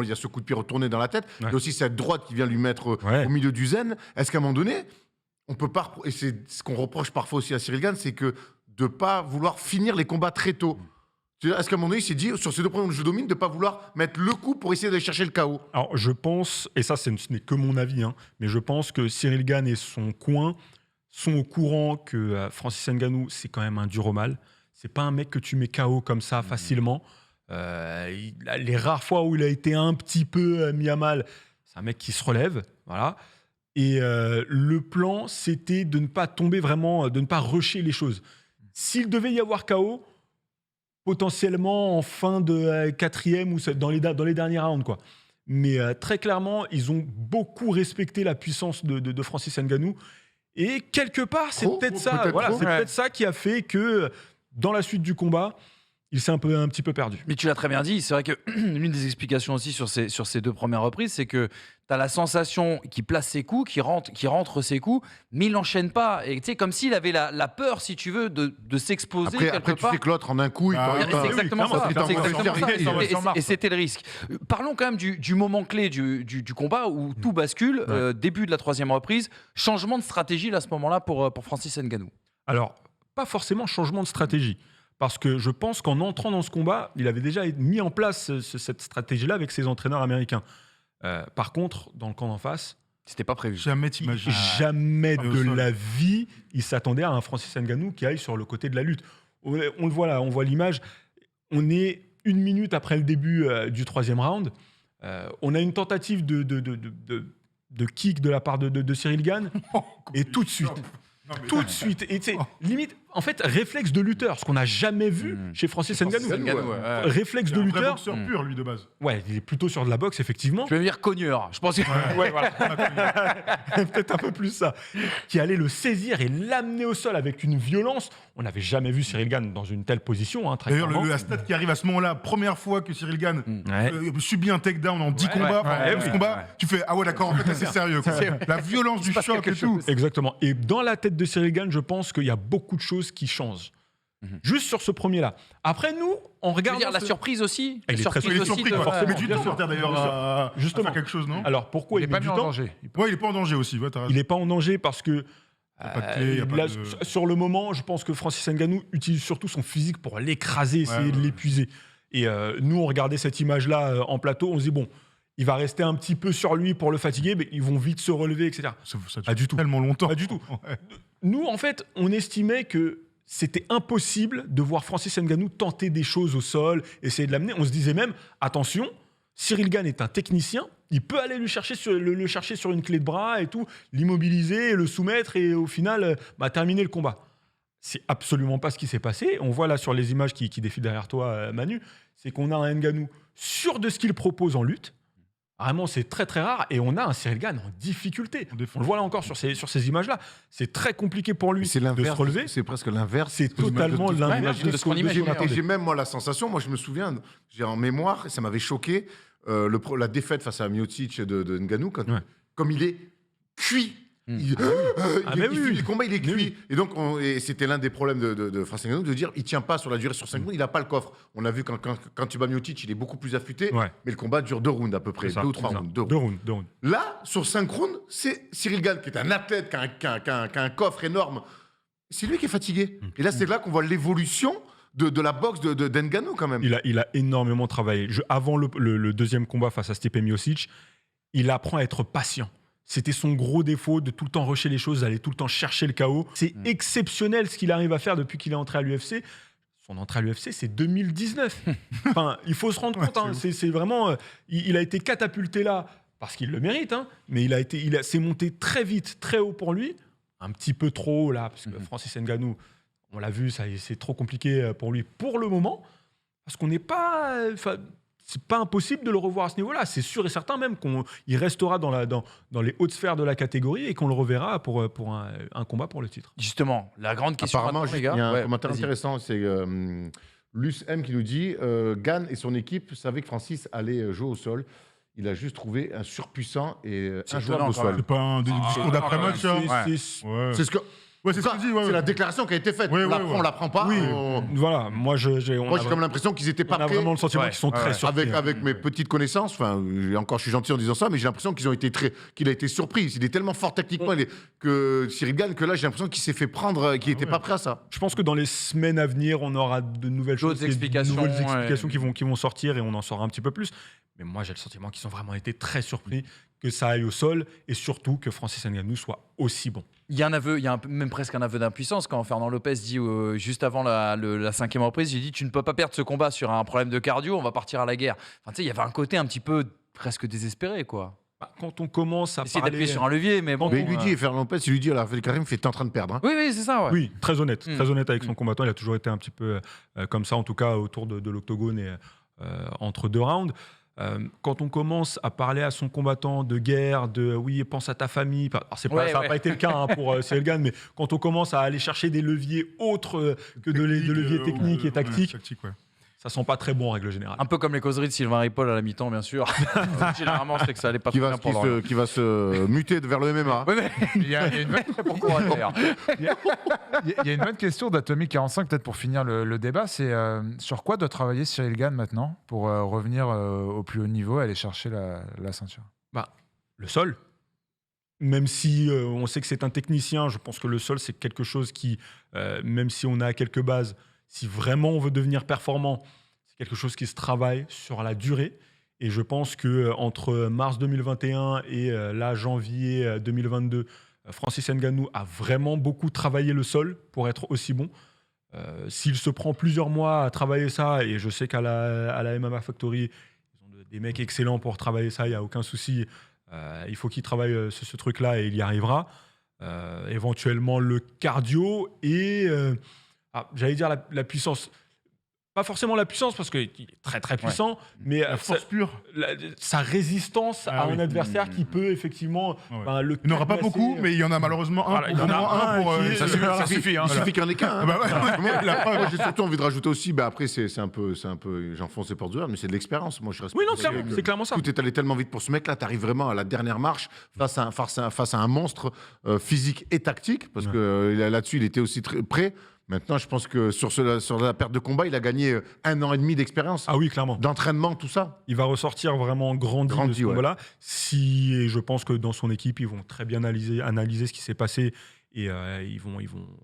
il y a ce coup de pied retourné dans la tête, il y a aussi cette droite qui vient lui mettre au milieu du zen. Est-ce qu'à un moment donné, on peut pas, et c'est ce qu'on reproche parfois aussi à Cyril Gane, c'est que de pas vouloir finir les combats très tôt. Est-ce qu'à un moment donné, il s'est dit, sur ces 2 premiers rounds, je domine, de pas vouloir mettre le coup pour essayer d'aller chercher le KO? Alors, je pense, et ça, ce n'est que mon avis, mais je pense que Cyril Gane et son coin sont au courant que Francis Ngannou, c'est quand même un dur au mal. C'est pas un mec que tu mets KO comme ça facilement. Les rares fois où il a été un petit peu mis à mal, c'est un mec qui se relève, voilà. Et le plan, c'était de ne pas tomber vraiment, de ne pas rusher les choses. S'il devait y avoir KO, potentiellement en fin de 4e ou dans les derniers rounds, quoi. Mais très clairement, ils ont beaucoup respecté la puissance de Francis Ngannou. Et quelque part, c'est peut-être ça qui a fait que dans la suite du combat, il s'est un petit peu perdu. Mais tu l'as très bien dit, c'est vrai que l'une des explications aussi sur ces 2 premières reprises, c'est que tu as la sensation qu'il place ses coups, qu'il rentre ses coups, mais il n'enchaîne pas. Et tu sais, comme s'il avait la peur, si tu veux, de s'exposer quelque après, part. Tu sais que l'autre, en un coup, c'est exactement ça. Et c'était le risque. Parlons quand même du moment clé du combat où tout bascule. Début de la 3e reprise, changement de stratégie là, à ce moment-là pour Francis Ngannou. Alors, pas forcément changement de stratégie. Parce que je pense qu'en entrant dans ce combat, il avait déjà mis en place cette stratégie-là avec ses entraîneurs américains. Par contre, dans le camp d'en face, c'était pas prévu. Jamais t'imagines. Jamais de la vie, il s'attendait à un Francis Ngannou qui aille sur le côté de la lutte. On le voit là, on voit l'image. On est 1 minute après le début du 3e round. On a une tentative de kick de la part de Cyril Gane. Et tout de suite. Tout de suite. Et limite, en fait, réflexe de lutteur, ce qu'on n'a jamais vu chez Francis Ngannou. Réflexe de lutteur. Un boxeur pur, lui, de base. Ouais, il est plutôt sur de la boxe, effectivement. Je vais dire cogneur. Je pense que... voilà. Peut-être un peu plus ça. Qui allait le saisir et l'amener au sol avec une violence. On n'avait jamais vu Cyril Gane dans une telle position. D'ailleurs, la stat qui arrive à ce moment-là, première fois que Cyril Gane subit un takedown en 10 combats, tu fais ah ouais, d'accord, en fait, c'est sérieux. La violence du choc et tout. Exactement. Et dans la tête de Cyril Gane, je pense qu'il y a beaucoup de choses qui changent. Juste sur ce premier-là. Après, nous, on regarde. Tu veux dire la surprise aussi? Il est très surpris, forcément. Mais du temps, d'ailleurs, justement. faire quelque chose, non? Alors, pourquoi il est pas mis en danger? Ouais, il est pas en danger aussi. Il est pas en danger parce que là, sur le moment, je pense que Francis Ngannou utilise surtout son physique pour l'écraser, essayer de l'épuiser. Et nous, on regardait cette image-là en plateau, on se dit bon, il va rester un petit peu sur lui pour le fatiguer, mais ils vont vite se relever, etc. Pas du tout. Tellement longtemps. Pas du tout. Nous, en fait, on estimait que c'était impossible de voir Francis Ngannou tenter des choses au sol, essayer de l'amener. On se disait même, attention, Cyril Gane est un technicien, il peut aller le chercher sur une clé de bras et tout, l'immobiliser, le soumettre et au final, terminer le combat. C'est absolument pas ce qui s'est passé. On voit là sur les images qui défilent derrière toi, Manu, c'est qu'on a un Ngannou sûr de ce qu'il propose en lutte. Vraiment, c'est très très rare. Et on a un Cyril Gane en difficulté. On le voit là encore sur ces images-là. C'est très compliqué pour lui de se relever. C'est presque l'inverse. C'est totalement l'inverse de ce qu'on imagine. Et j'ai même, moi, la sensation, moi, je me souviens, j'ai en mémoire, ça m'avait choqué, la défaite face à Miocic de Ngannou, comme il est cuit. Il fuit le combat, il est cuit. Et donc, c'était l'un des problèmes de Francis Ngannou de dire il tient pas sur la durée sur 5 rounds, il n'a pas le coffre. On a vu quand tu bats Miocic, il est beaucoup plus affûté, mais le combat dure 2 rounds à peu près, 2 ou 3 rounds. 2 rounds. Là, sur 5 rounds, c'est Cyril Gane qui est un athlète, qui a un coffre énorme. C'est lui qui est fatigué. Et là, c'est là qu'on voit l'évolution de la boxe de Ngannou quand même. Il a énormément travaillé. Avant le deuxième combat face à Stipe Miocic, il apprend à être patient. C'était son gros défaut de tout le temps rusher les choses, d'aller tout le temps chercher le chaos. C'est exceptionnel ce qu'il arrive à faire depuis qu'il est entré à l'UFC. Son entrée à l'UFC, c'est 2019. Enfin, il faut se rendre compte, hein, c'est vraiment... il a été catapulté là parce qu'il le mérite, hein, mais s'est monté très vite, très haut pour lui. Un petit peu trop haut là, parce que Francis Ngannou, on l'a vu, c'est trop compliqué pour lui pour le moment, parce qu'on n'est pas... c'est pas impossible de le revoir à ce niveau-là. C'est sûr et certain même qu'il restera dans les hautes sphères de la catégorie et qu'on le reverra pour un combat pour le titre. Justement, la grande question. Apparemment, les gars. il y a un commentaire intéressant, c'est Luce M qui nous dit Gann et son équipe savaient que Francis allait jouer au sol. Il a juste trouvé un surpuissant et injouable au sol. C'est pas un discours d'après-match, ça. C'est ce que... Ouais, c'est ce que je dis. C'est la déclaration qui a été faite. On l'apprend pas. Oui, voilà. Moi, j'ai comme l'impression qu'ils étaient pas prêts. On a vraiment le sentiment qu'ils sont très surpris. Avec mes petites connaissances, encore je suis gentil en disant ça, mais j'ai l'impression qu'il a été surpris. Il est tellement fort techniquement que Cyril Gann que là j'ai l'impression qu'il s'est fait prendre, qu'il n'était pas prêt à ça. Je pense que dans les semaines à venir, on aura de nouvelles choses, de nouvelles explications qui vont sortir et on en saura un petit peu plus. Mais moi, j'ai le sentiment qu'ils ont vraiment été très surpris que ça aille au sol et surtout que Francis Ngannou soit aussi bon. Il y a un aveu, même presque un aveu d'impuissance quand Fernand Lopez dit juste avant la 5e reprise, il dit tu ne peux pas perdre ce combat sur un problème de cardio, on va partir à la guerre. Enfin, tu sais, il y avait un côté un petit peu presque désespéré, quoi. Quand on commence à essayer parler... d'appuyer sur un levier, mais bon... Mais il lui dit, Fernand Lopez, il lui dit à la fin du carême, t'es en train de perdre. Hein. Oui, c'est ça, ouais. Oui, très honnête avec son combattant. Il a toujours été un petit peu comme ça, en tout cas autour de l'octogone et entre deux rounds. Quand on commence à parler à son combattant de guerre, pense à ta famille, ça n'a pas été le cas pour Cyril Gann, mais quand on commence à aller chercher des leviers autres que de leviers techniques et tactiques, ça sent pas très bon en règle générale. Un peu comme les causeries de Sylvain Ripoll à la mi-temps, bien sûr. Généralement, je sais que ça allait pas très bien pour l'Orient. Qui va se muter vers le MMA. Oui, mais il y a une bonne question d'Atomic 45, peut-être pour finir le débat. C'est sur quoi doit travailler Cyril Gann maintenant pour revenir au plus haut niveau et aller chercher la ceinture? Le sol. Même si on sait que c'est un technicien, je pense que le sol, c'est quelque chose qui, même si on a quelques bases, si vraiment on veut devenir performant, c'est quelque chose qui se travaille sur la durée. Et je pense qu'entre mars 2021 et janvier 2022, Francis Ngannou a vraiment beaucoup travaillé le sol pour être aussi bon. S'il se prend plusieurs mois à travailler ça, et je sais qu'à la MMA Factory, ils ont des mecs excellents pour travailler ça, il n'y a aucun souci. Il faut qu'il travaille ce truc-là et il y arrivera. Éventuellement le cardio et... j'allais dire la puissance. Pas forcément la puissance, parce qu'il est très très puissant, mais la force pure. Sa résistance à un adversaire qui peut effectivement... il n'y en aura pas beaucoup, mais il y en a malheureusement un. Il y en a un pour... Ça suffit. Il suffit qu'il y en ait qu'un. Moi, j'ai surtout envie de rajouter aussi, après, c'est un peu j'enfonce les portes ouvertes, mais c'est de l'expérience. Moi, je reste c'est clairement ça. Tout est allé tellement vite pour ce mec-là, tu arrives vraiment à la dernière marche face à un monstre physique et tactique, parce que là-dessus, il était aussi très prêt. Maintenant, je pense que sur la perte de combat, il a gagné 1 an et demi d'expérience. Ah oui, clairement. D'entraînement, tout ça. Il va ressortir vraiment grandi de ce combat-là. Et je pense que dans son équipe, ils vont très bien analyser ce qui s'est passé et ils vont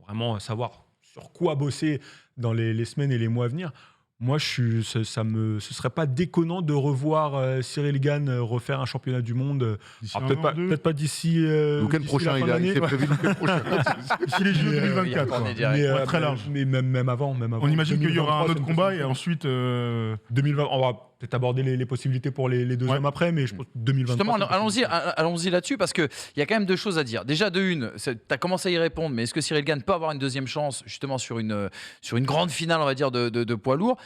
vraiment savoir sur quoi bosser dans les semaines et les mois à venir. Moi, ce serait pas déconnant de revoir Cyril Gann refaire un championnat du monde. Peut-être pas d'ici. Le week-end prochain, il s'est prévu le week-end prochain. D'ici les Jeux 2024. Très large. Mais même avant. On imagine qu'il y aura un autre combat et ensuite. 2020, on va peut-être aborder les possibilités pour les deuxièmes après, mais je pense 2023. Justement, allons-y là-dessus, parce qu'il y a quand même 2 choses à dire. Déjà, de une, tu as commencé à y répondre, mais est-ce que Cyril Gann peut avoir une deuxième chance, justement, sur une grande finale, on va dire, de poids lourd?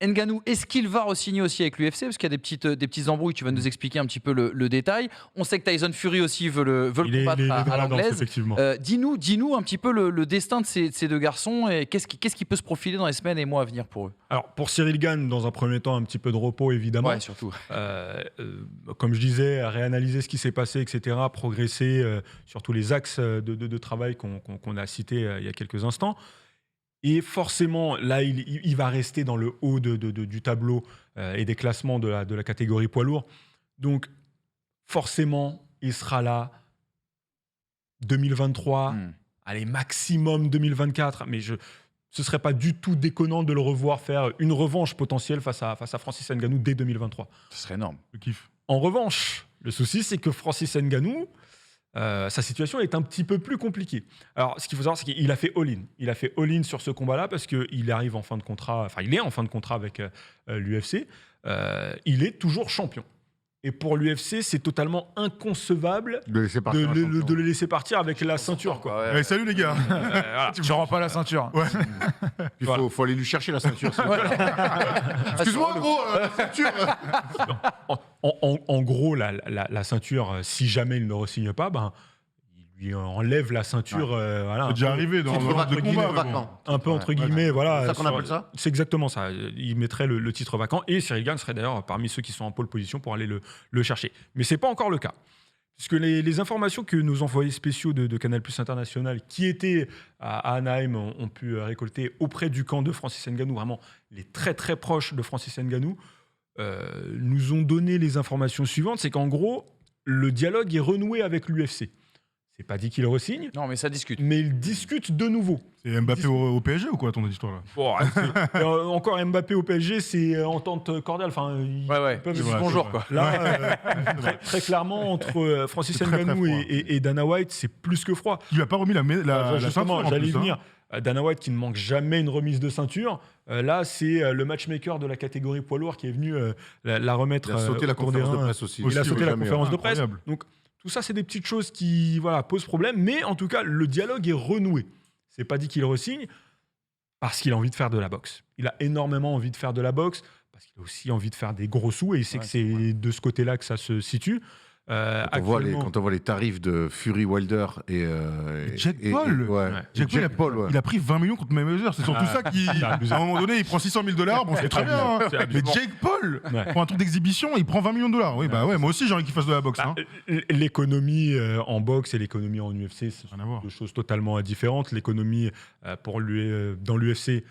Ngannou, est-ce qu'il va re-signer aussi avec l'UFC? Parce qu'il y a des petites embrouilles, tu vas nous expliquer un petit peu le détail. On sait que Tyson Fury aussi veut le combattre à l'anglaise. Dis-nous un petit peu le destin de ces 2 garçons et qu'est-ce qui peut se profiler dans les semaines et mois à venir pour eux? Alors, pour Cyril Gann, dans un premier temps, un petit peu de repos, évidemment. Ouais, surtout. Comme je disais, réanalyser ce qui s'est passé, etc., progresser sur tous les axes de travail qu'on a cités il y a quelques instants. Et forcément, là, il va rester dans le haut du tableau et des classements de la catégorie poids lourd. Donc, forcément, il sera là 2023, allez, maximum 2024. Mais ce ne serait pas du tout déconnant de le revoir faire une revanche potentielle face à Francis Ngannou dès 2023. Ce serait énorme. Le kiff. En revanche, Le souci, c'est que Francis Ngannou, sa situation est un petit peu plus compliquée. Alors, ce qu'il faut savoir, c'est qu'il a fait all-in. Il a fait all-in sur ce combat-là parce qu'il arrive en fin de contrat, enfin, il est en fin de contrat avec l'UFC. Il est toujours champion. Et pour l'UFC, c'est totalement inconcevable de le laisser partir avec la ceinture. Quoi. Ouais, salut les gars. Voilà. Tu rends pas la ceinture. Ouais. Il faut aller lui chercher la ceinture. Excuse-moi, gros, la ceinture. En gros, la ceinture, si jamais il ne re-signe pas, ben, il lui enlève la ceinture. Voilà, C'est déjà arrivé dans le de combat. Un peu entre guillemets, voilà. C'est ça qu'on appelle ça ? C'est exactement ça. Il mettrait le titre vacant et Cyril Gane serait d'ailleurs parmi ceux qui sont en pole position pour aller le chercher. Mais c'est pas encore le cas. Puisque les informations que nos envoyés spéciaux de Canal+ International, qui étaient à Anaheim, ont pu récolter auprès du camp de Francis Ngannou, vraiment les très très proches de Francis Ngannou, nous ont donné les informations suivantes. C'est qu'en gros, le dialogue est renoué avec l'UFC. C'est pas dit qu'il re-signe. Non, mais ça discute. Mais il discute de nouveau. C'est Mbappé au PSG ou quoi, ton histoire là? Bon, encore Mbappé au PSG, c'est entente cordiale. Enfin, ils peuvent ils disent bonjour, quoi. Là, très clairement, entre Francis Ngannou et Dana White, c'est plus que froid. Il lui a pas remis la ceinture. J'allais y venir. Dana White qui ne manque jamais une remise de ceinture. Là, c'est le matchmaker de la catégorie poids lourd qui est venu la remettre. Il a sauté la conférence de presse aussi. Il a sauté la conférence de presse. Donc, tout ça, c'est des petites choses qui posent problème. Mais en tout cas, le dialogue est renoué. C'est pas dit qu'il re-signe parce qu'il a envie de faire de la boxe. Il a énormément envie de faire de la boxe parce qu'il a aussi envie de faire des gros sous et il sait que c'est de ce côté-là que ça se situe. Quand on voit les tarifs de Fury Wilder et Jake Paul. Jake Paul, il a pris 20 millions contre Mayweather. C'est surtout ça qui, à un moment donné, il prend 600 000 $. Bon, c'est très bien. Mais Jake Paul, pour un truc d'exhibition, il prend 20 millions $. Oui, bah ouais, moi aussi j'ai envie qu'il fasse de la boxe. L'économie en boxe et l'économie en UFC, c'est deux choses totalement différentes. L'économie dans l'UFC,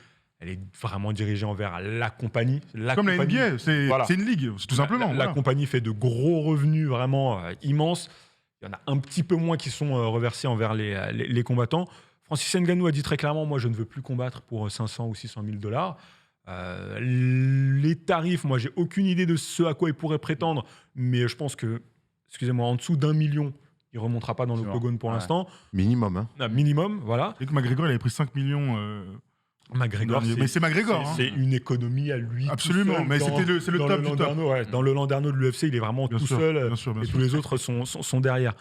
elle est vraiment dirigée envers la compagnie. Comme la NBA, c'est une ligue, tout simplement. La compagnie fait de gros revenus vraiment immenses. Il y en a un petit peu moins qui sont reversés envers les combattants. Francis Ngannou a dit très clairement, moi je ne veux plus combattre pour 500 ou 600 000 $. Les tarifs, moi j'ai aucune idée de ce à quoi il pourrait prétendre, mais je pense que, excusez-moi, en dessous d'1 million, il ne remontera pas dans l'octogone pour l'instant. Minimum. Minimum, voilà. Et que McGregor, il avait pris 5 millions... McGregor, mais c'est McGregor. C'est une économie à lui. Absolument, mais c'est le top du top. Dans le Landerneau de l'UFC, il est vraiment tout seul. Et tous les autres sont derrière.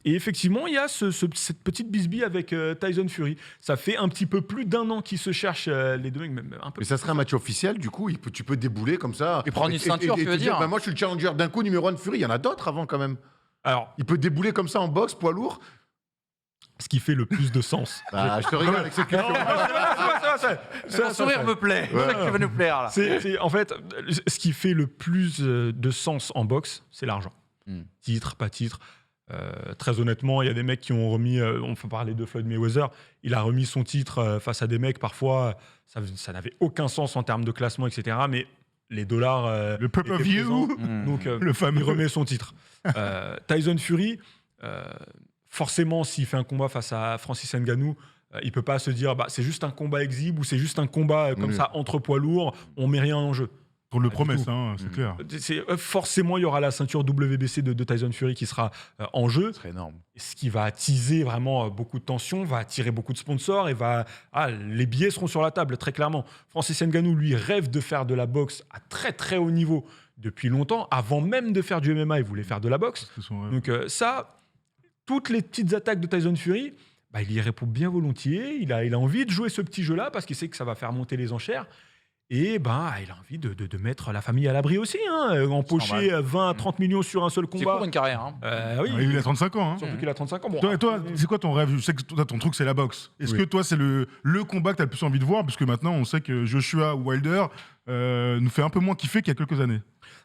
Et effectivement, il y a cette petite bisbille avec Tyson Fury. Ça fait un petit peu plus d'1 an qu'ils se cherchent, les deux mecs. Mais ça serait un match officiel, du coup, tu peux débouler comme ça. Et prendre une ceinture, tu veux dire moi, je suis le challenger d'un coup, numéro 1 de Fury. Il y en a d'autres avant, quand même. Alors, il peut débouler comme ça en boxe, poids lourd. Ce qui fait le plus de sens. Je te regarde avec cette question. Son sourire me plaît. C'est ça qui va nous plaire, là. En fait, ce qui fait le plus de sens en boxe, c'est l'argent. Titre, pas titre. Très honnêtement, il y a des mecs qui ont remis... on peut parler de Floyd Mayweather. Il a remis son titre face à des mecs. Parfois, ça n'avait aucun sens en termes de classement, etc. Mais les dollars... le pay-per-view. Donc, le fameux. Il remet son titre. Tyson Fury... forcément, s'il fait un combat face à Francis Ngannou, il peut pas se dire c'est juste un combat exhibe ou c'est juste un combat comme ça entre poids lourds, on met rien en jeu. Pour le promesse, c'est clair. Forcément, il y aura la ceinture WBC de Tyson Fury qui sera en jeu. C'est énorme. Ce qui va attiser vraiment beaucoup de tension, va attirer beaucoup de sponsors et les billets seront sur la table, très clairement. Francis Ngannou, lui, rêve de faire de la boxe à très très haut niveau depuis longtemps. Avant même de faire du MMA, il voulait faire de la boxe. Donc toutes les petites attaques de Tyson Fury, il y répond bien volontiers. Il a envie de jouer ce petit jeu-là parce qu'il sait que ça va faire monter les enchères. Et il a envie de mettre la famille à l'abri aussi. Empocher 20 à 30 millions sur un seul combat. C'est court une carrière. Oui. Il a 35 ans. Surtout qu'il a 35 ans. Bon, toi, c'est quoi ton rêve? Je sais que toi, ton truc, c'est la boxe. Est-ce que toi, c'est le combat que tu as le plus envie de voir? Parce que maintenant, on sait que Joshua Wilder nous fait un peu moins kiffer qu'il y a quelques années.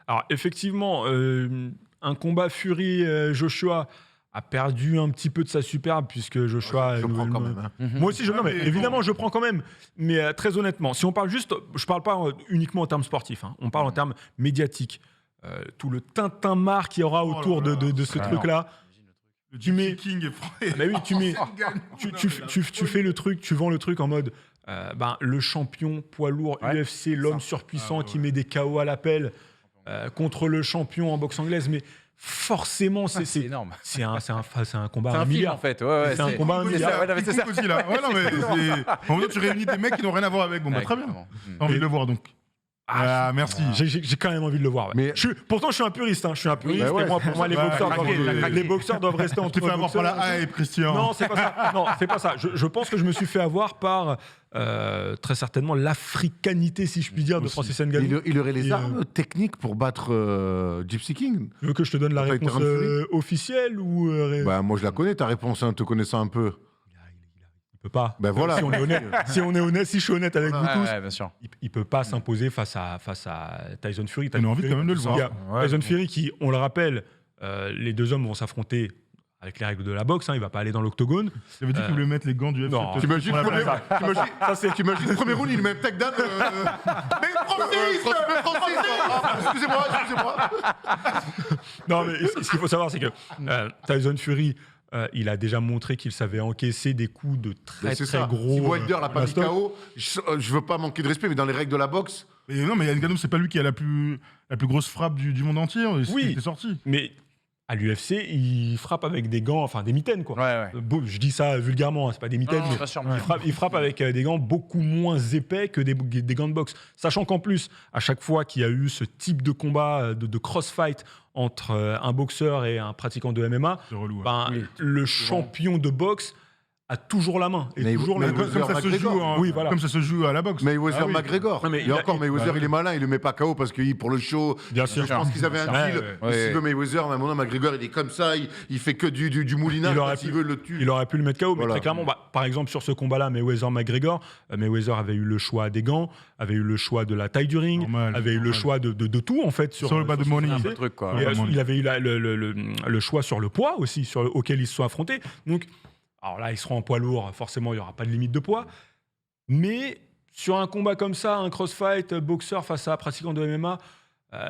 Alors, effectivement, un combat Fury-Joshua... a perdu un petit peu de sa superbe puisque Joshua... Je prends quand même. Moi aussi, évidemment, je prends quand même. Mais très honnêtement, si on parle juste... Je parle pas uniquement en termes sportifs. On parle en termes médiatiques. Tout le tintamarre qu'il y aura autour de ce truc-là. Tu mets... King tu fais le truc, tu vends le truc en mode... le champion poids lourd UFC, l'homme surpuissant qui met des KO à l'appel contre le champion en boxe anglaise. Mais forcément, C'est énorme. c'est un combat C'est à un un film milliard. en fait. Ouais, C'est un combat à un c'est milliard. ça, ouais, non, mais c'est ça. Aussi, là. Ouais, non, mais en même temps, tu réunis des mecs qui n'ont rien à voir avec. Bon, bah, très bien. Exactement. T'as envie de le voir donc. Ah, merci. J'ai quand même envie de le voir. Ouais. Mais- Pourtant, je suis un puriste. Je suis un puriste. bah ouais, et pour moi, les Ouais, boxeurs, craqué, les boxeurs doivent rester Tu entre t'es fait avoir par la hype, Christian. Non, c'est pas ça. Non, c'est pas ça. Je pense que je me suis fait avoir par très certainement l'africanité, si je puis dire, de Francis Ngannou. Il aurait les Et, armes techniques pour battre Gypsy King. Tu veux que je te donne la T'as été réponse Fury officielle ou Bah, moi, je la connais, ta réponse, te connaissant un peu. il peut pas. Ben voilà. Si on est honnête, si je suis honnête avec vous tous, Ouais, bien sûr. il peut pas s'imposer face à Tyson Fury. On a envie quand même de le voir. Tyson Fury qui, on le rappelle, les deux hommes vont s'affronter avec les règles de la boxe. Il va pas aller dans l'octogone. Ça veut dire qu'il voulait mettre les gants du UFC. Non. T'imagines On l'a le pas premier- le premier round, il met un tech down. Mais Francis, excusez-moi. Non, mais ce qu'il faut savoir, c'est que Tyson Fury, il a déjà montré qu'il savait encaisser des coups de très C'est très ça. gros. Si Wilder l'a pas mis baston. KO, je veux pas manquer de respect, mais dans les règles de la boxe, Mais non, mais Ngannou, c'est pas lui qui a la plus grosse frappe du monde entier. Oui. C'est sorti. Mais à l'UFC, il frappe avec des gants, enfin des mitaines, quoi. Ouais. Je dis ça vulgairement, c'est pas des mitaines, Non, mais bien sûr. il frappe avec des gants beaucoup moins épais que des gants de boxe. Sachant qu'en plus, à chaque fois qu'il y a eu ce type de combat, de crossfight entre un boxeur et un pratiquant de MMA, C'est relou. ouais. ben, le champion de boxe a toujours la main. Et Mais- toujours mais la Comme ça se joue, hein, Oui, voilà. comme ça se joue à la boxe. Mayweather Ah oui. McGregor. Non, mais Et il a- encore, Mayweather, bah, il est malin, il le met pas KO parce que pour le show. Bien sûr. Je pense qu'ils avaient un Ouais, deal. ouais. S'il veut Mayweather, à un moment, McGregor, il est comme ça, il fait que du moulinage. Il aurait S'il pu- veut le tuer. Il aurait pu le mettre KO, mais Voilà. très clairement, par exemple, sur ce combat-là, Mayweather-McGregor, Mayweather avait eu le choix des gants, avait eu le choix de la taille du ring, Normal, avait eu le normal. choix de tout, en fait. Sur le bas de ce money. UFC. Le truc, quoi. Et, Vraiment. il avait eu le choix sur le poids aussi, auquel ils se sont affrontés. Donc, alors là, ils seront en poids lourd, forcément, il n'y aura pas de limite de poids. Mais sur un combat comme ça, un crossfight, boxeur face à un pratiquant de MMA,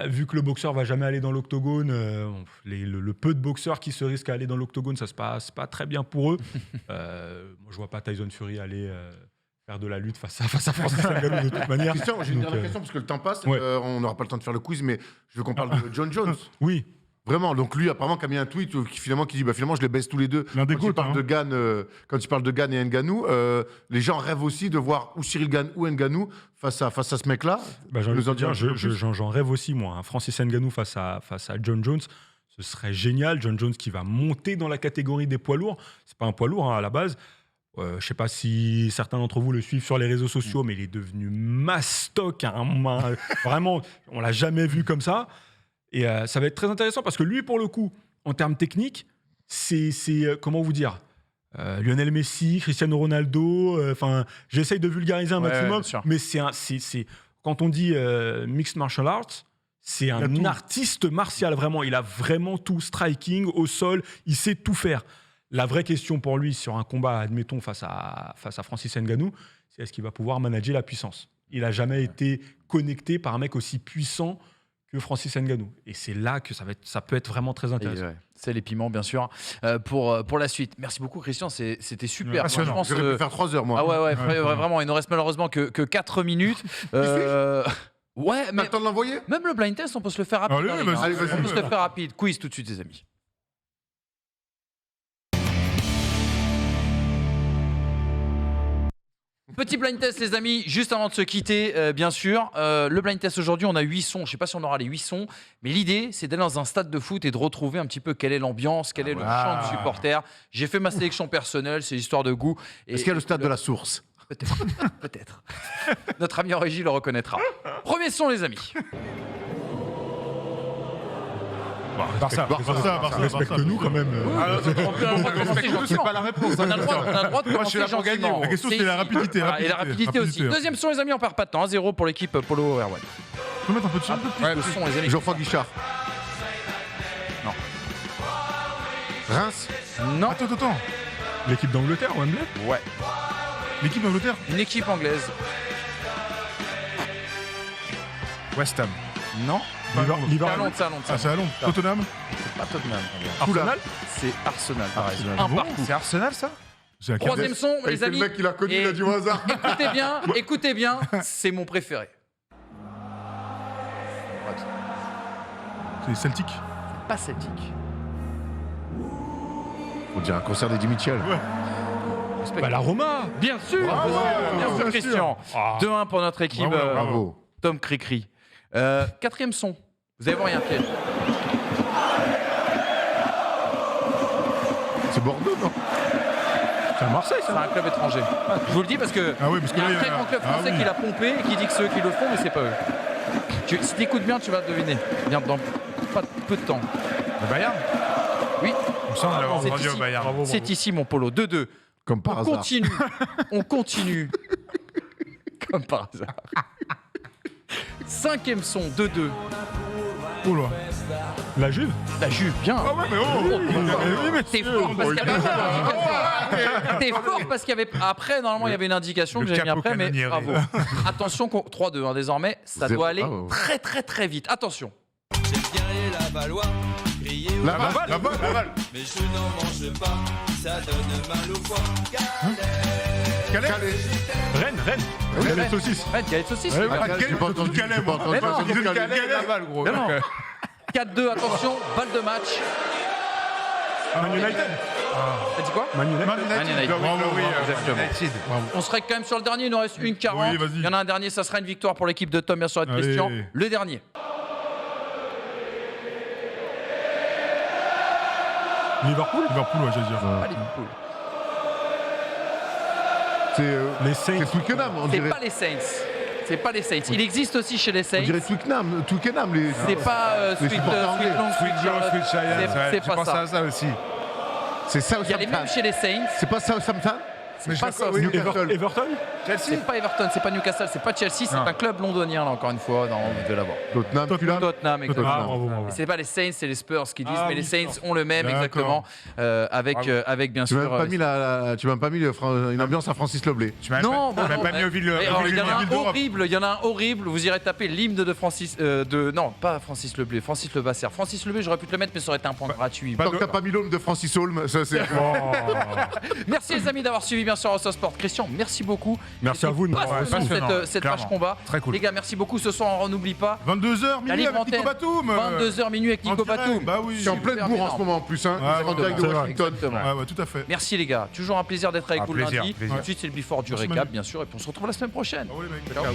vu que le boxeur va jamais aller dans l'octogone, le peu de boxeurs qui se risquent à aller dans l'octogone, ça se passe pas très bien pour eux. Moi, je vois pas Tyson Fury aller faire de la lutte face à Francis Ngannou de toute manière. Christian, j'ai une Donc, dernière question parce que le temps passe. ouais. On n'aura pas le temps de faire le quiz, mais je veux qu'on parle de John Jones. Oui, Vraiment, donc lui, apparemment, qui a mis un tweet qui dit finalement, je les baisse tous les deux. L'un des Quand il GOAT, parle hein. de Gane, quand il parle de Gane et Ngannou, les gens rêvent aussi de voir ou Cyril Gane ou Ngannou face à ce mec-là. bah, j'ai envie Nous de en te dire, dire un peu plus. j'en rêve aussi, moi. Francis Ngannou face à John Jones, ce serait génial. John Jones qui va monter dans la catégorie des poids lourds. C'est pas un poids lourd à la base. Je sais pas si certains d'entre vous le suivent sur les réseaux sociaux, mais il est devenu mastoc. Vraiment, on l'a jamais vu comme ça. Et ça va être très intéressant parce que lui, pour le coup, en termes techniques, c'est comment vous dire, Lionel Messi, Cristiano Ronaldo. Enfin, j'essaye de vulgariser un Ouais, maximum, bien sûr. mais quand on dit mixed martial arts, c'est Il a un tout. artiste martial, vraiment. Il a vraiment tout, striking, au sol, il sait tout faire. La vraie question pour lui sur un combat, admettons, face à Francis Ngannou, c'est est-ce qu'il va pouvoir manager la puissance. Il n'a jamais été connecté par un mec aussi puissant que Francis Ngannou. Et c'est là que ça peut être vraiment très intéressant. C'est les piments, bien sûr, pour la suite. Merci beaucoup, Christian. C'était super. Passionnant. Moi, je pense, J'aurais pu faire 3 heures, moi. Ah ouais, vraiment. Il nous reste malheureusement que 4 minutes. Ouais, T'as mais le temps de l'envoyer même le blind test, on peut se le faire rapide. Allez, hein, les vas-y, gars. allez, vas-y. On peut se le faire rapide. Quiz tout de suite, les amis. Petit blind test, les amis, juste avant de se quitter, bien sûr. Le blind test aujourd'hui, on a 8 sons. Je ne sais pas si on aura les 8 sons, mais l'idée, c'est d'aller dans un stade de foot et de retrouver un petit peu quelle est l'ambiance, quel est le chant du supporter. J'ai fait ma sélection personnelle, c'est histoire de goût. Et Est-ce qu'il y a le stade de la source? Peut-être. Peut-être. Notre ami en régie le reconnaîtra. Premier son, les amis. Barça. Respecte-nous quand même. On a le droit de commencer gentiment. pas la réponse. On a le droit de Moi, je suis commencer là pour gagner, gentiment. La question, c'est la rapidité. Voilà, et la rapidité aussi. Deuxième son, les amis, on perd pas de temps. 1-0 pour l'équipe Polo Airone. Tu peux mettre un peu de son. Le son, les amis. Geoffroy Guichard. Non. Reims. Non. Attends. L'équipe d'Angleterre, Wembley. Ouais. L'équipe d'Angleterre. Une équipe anglaise. West Ham. Non. Liverpool. C'est à Londres, c'est à Londres. Ah, c'est à Londres. Tottenham. C'est pas Tottenham. Arsenal. C'est Arsenal. Pareil. Arsenal. Un Bon. partout. C'est Arsenal, ça? C'est la Troisième son, Et les c'est le amis. mec qui l'a connu, il a dit au hasard. Écoutez bien, c'est mon préféré. C'est Celtic. pas celtique. On dirait un concert d'Eddie Mitchell. Bah, la Roma. Bien sûr, bien sûr, Christian. 2-1 pour notre équipe. Bravo. Tom Cricri. Quatrième son. Vous allez voir, il y a un piège. C'est Bordeaux, non? C'est à Marseille, C'est ça. un club étranger. Je vous le dis parce que Ah oui, parce que il y a là, un très grand club français qui l'a pompé et qui dit que ceux qui le font, mais c'est pas eux. Si t'écoutes bien, tu vas deviner. Bien, dans pas peu de temps. Le Bayern. Oui, Il me semble l'avoir c'est entendu ici. au Bayern. C'est ici, mon polo. 2-2. Comme par hasard. On continue. Comme par hasard. Cinquième son, 2-2. Oh là. La Juve. La Juve, bien. Ah ouais, mais oh. T'es fort parce qu'il y avait T'es fort parce qu'il y avait. Après, normalement, il y avait une indication que Le j'ai mis capo après, mais canonnier. bravo. Attention, 3-2 désormais. Ça doit aller très, très, très vite. Attention. Laval. Mais je n'en mange pas, ça donne mal au foie. Calais. Rennes. Calais saucisse. Ouais, Calais saucisse. Ouais, Voilà. Calais, J'ai pas entendu. Calais, J'ai pas moi. entendu. Mais non, J'ai entendu Calais. Laval, gros. Non, non. 4-2, attention, balle de match. Man United. T'as dit quoi Man United. Man United. Bravo, Oui, exactement. United. On serait quand même sur le dernier, il nous reste une 40. Oui, vas-y. Il y en a un dernier, ça sera une victoire pour l'équipe de Tom, bien sûr, et de Allez. Christian. Le dernier. Liverpool, ouais, j'allais dire. Pas Liverpool. C'est Les Saints. c'est Twickenham, on C'est dirait. pas les Saints. C'est pas les Saints. Il existe aussi chez les On Saints. dirait Twickenham. C'est pas Les Sweet supporters anglais. Long, Sweet Charlotte. Sweet Giants, ouais, C'est j'ai pas pensé ça. à ça aussi. C'est Il y a les mêmes Southampton. chez les Saints. C'est pas Southampton? C'est pas ça. oui, Everton. C'est pas Everton, c'est pas Newcastle, c'est pas Chelsea, c'est Non. un club londonien là encore une fois. Non, vous devez l'avoir. Tottenham, Fulham. Tottenham, exactement. Ah, bravo. Et c'est pas les Saints, c'est les Spurs qui disent, Ah, mais oui, les Saints Spurs. ont le même D'accord. exactement, avec bien Tu m'as sûr. même pas mis tu m'as même pas mis une ambiance à Francis Lobley. Tu m'as Non, pas bon, mis au ville. mais alors, il y en a un d'Europe. horrible, il y en a un horrible. Vous irez taper l'hymne de Francis, non, pas Francis Leblé, Francis Lebasser. Francis Leblé, j'aurais pu te le mettre, mais ça aurait été un point gratuit. Tant que t'as pas mis l'homme de Francis Holm, ça c'est. Merci les amis d'avoir suivi bien sûr Rosso Sport. Christian, merci beaucoup. Merci à vous de m'avoir Passionnant, reçu. cette Clairement. page combat. Très cool. Les gars, merci beaucoup. Ce soir, on n'oublie pas. 22h La minuit libre avec Nico antenne. Batum. 22h minuit avec Nico En direct, Batum. Bah oui. Je suis en pleine bourre en ce moment en plus. Hein. Ouais, En direct de c'est vrai. Washington. Exactement. Ouais, tout à fait. Merci les gars. Toujours un plaisir d'être avec Un vous plaisir, lundi. plaisir. Tout de suite, c'est le before du Merci, récap, Manu. bien sûr. Et puis on se retrouve la semaine prochaine. Ah oui, mec. Ciao. Ciao.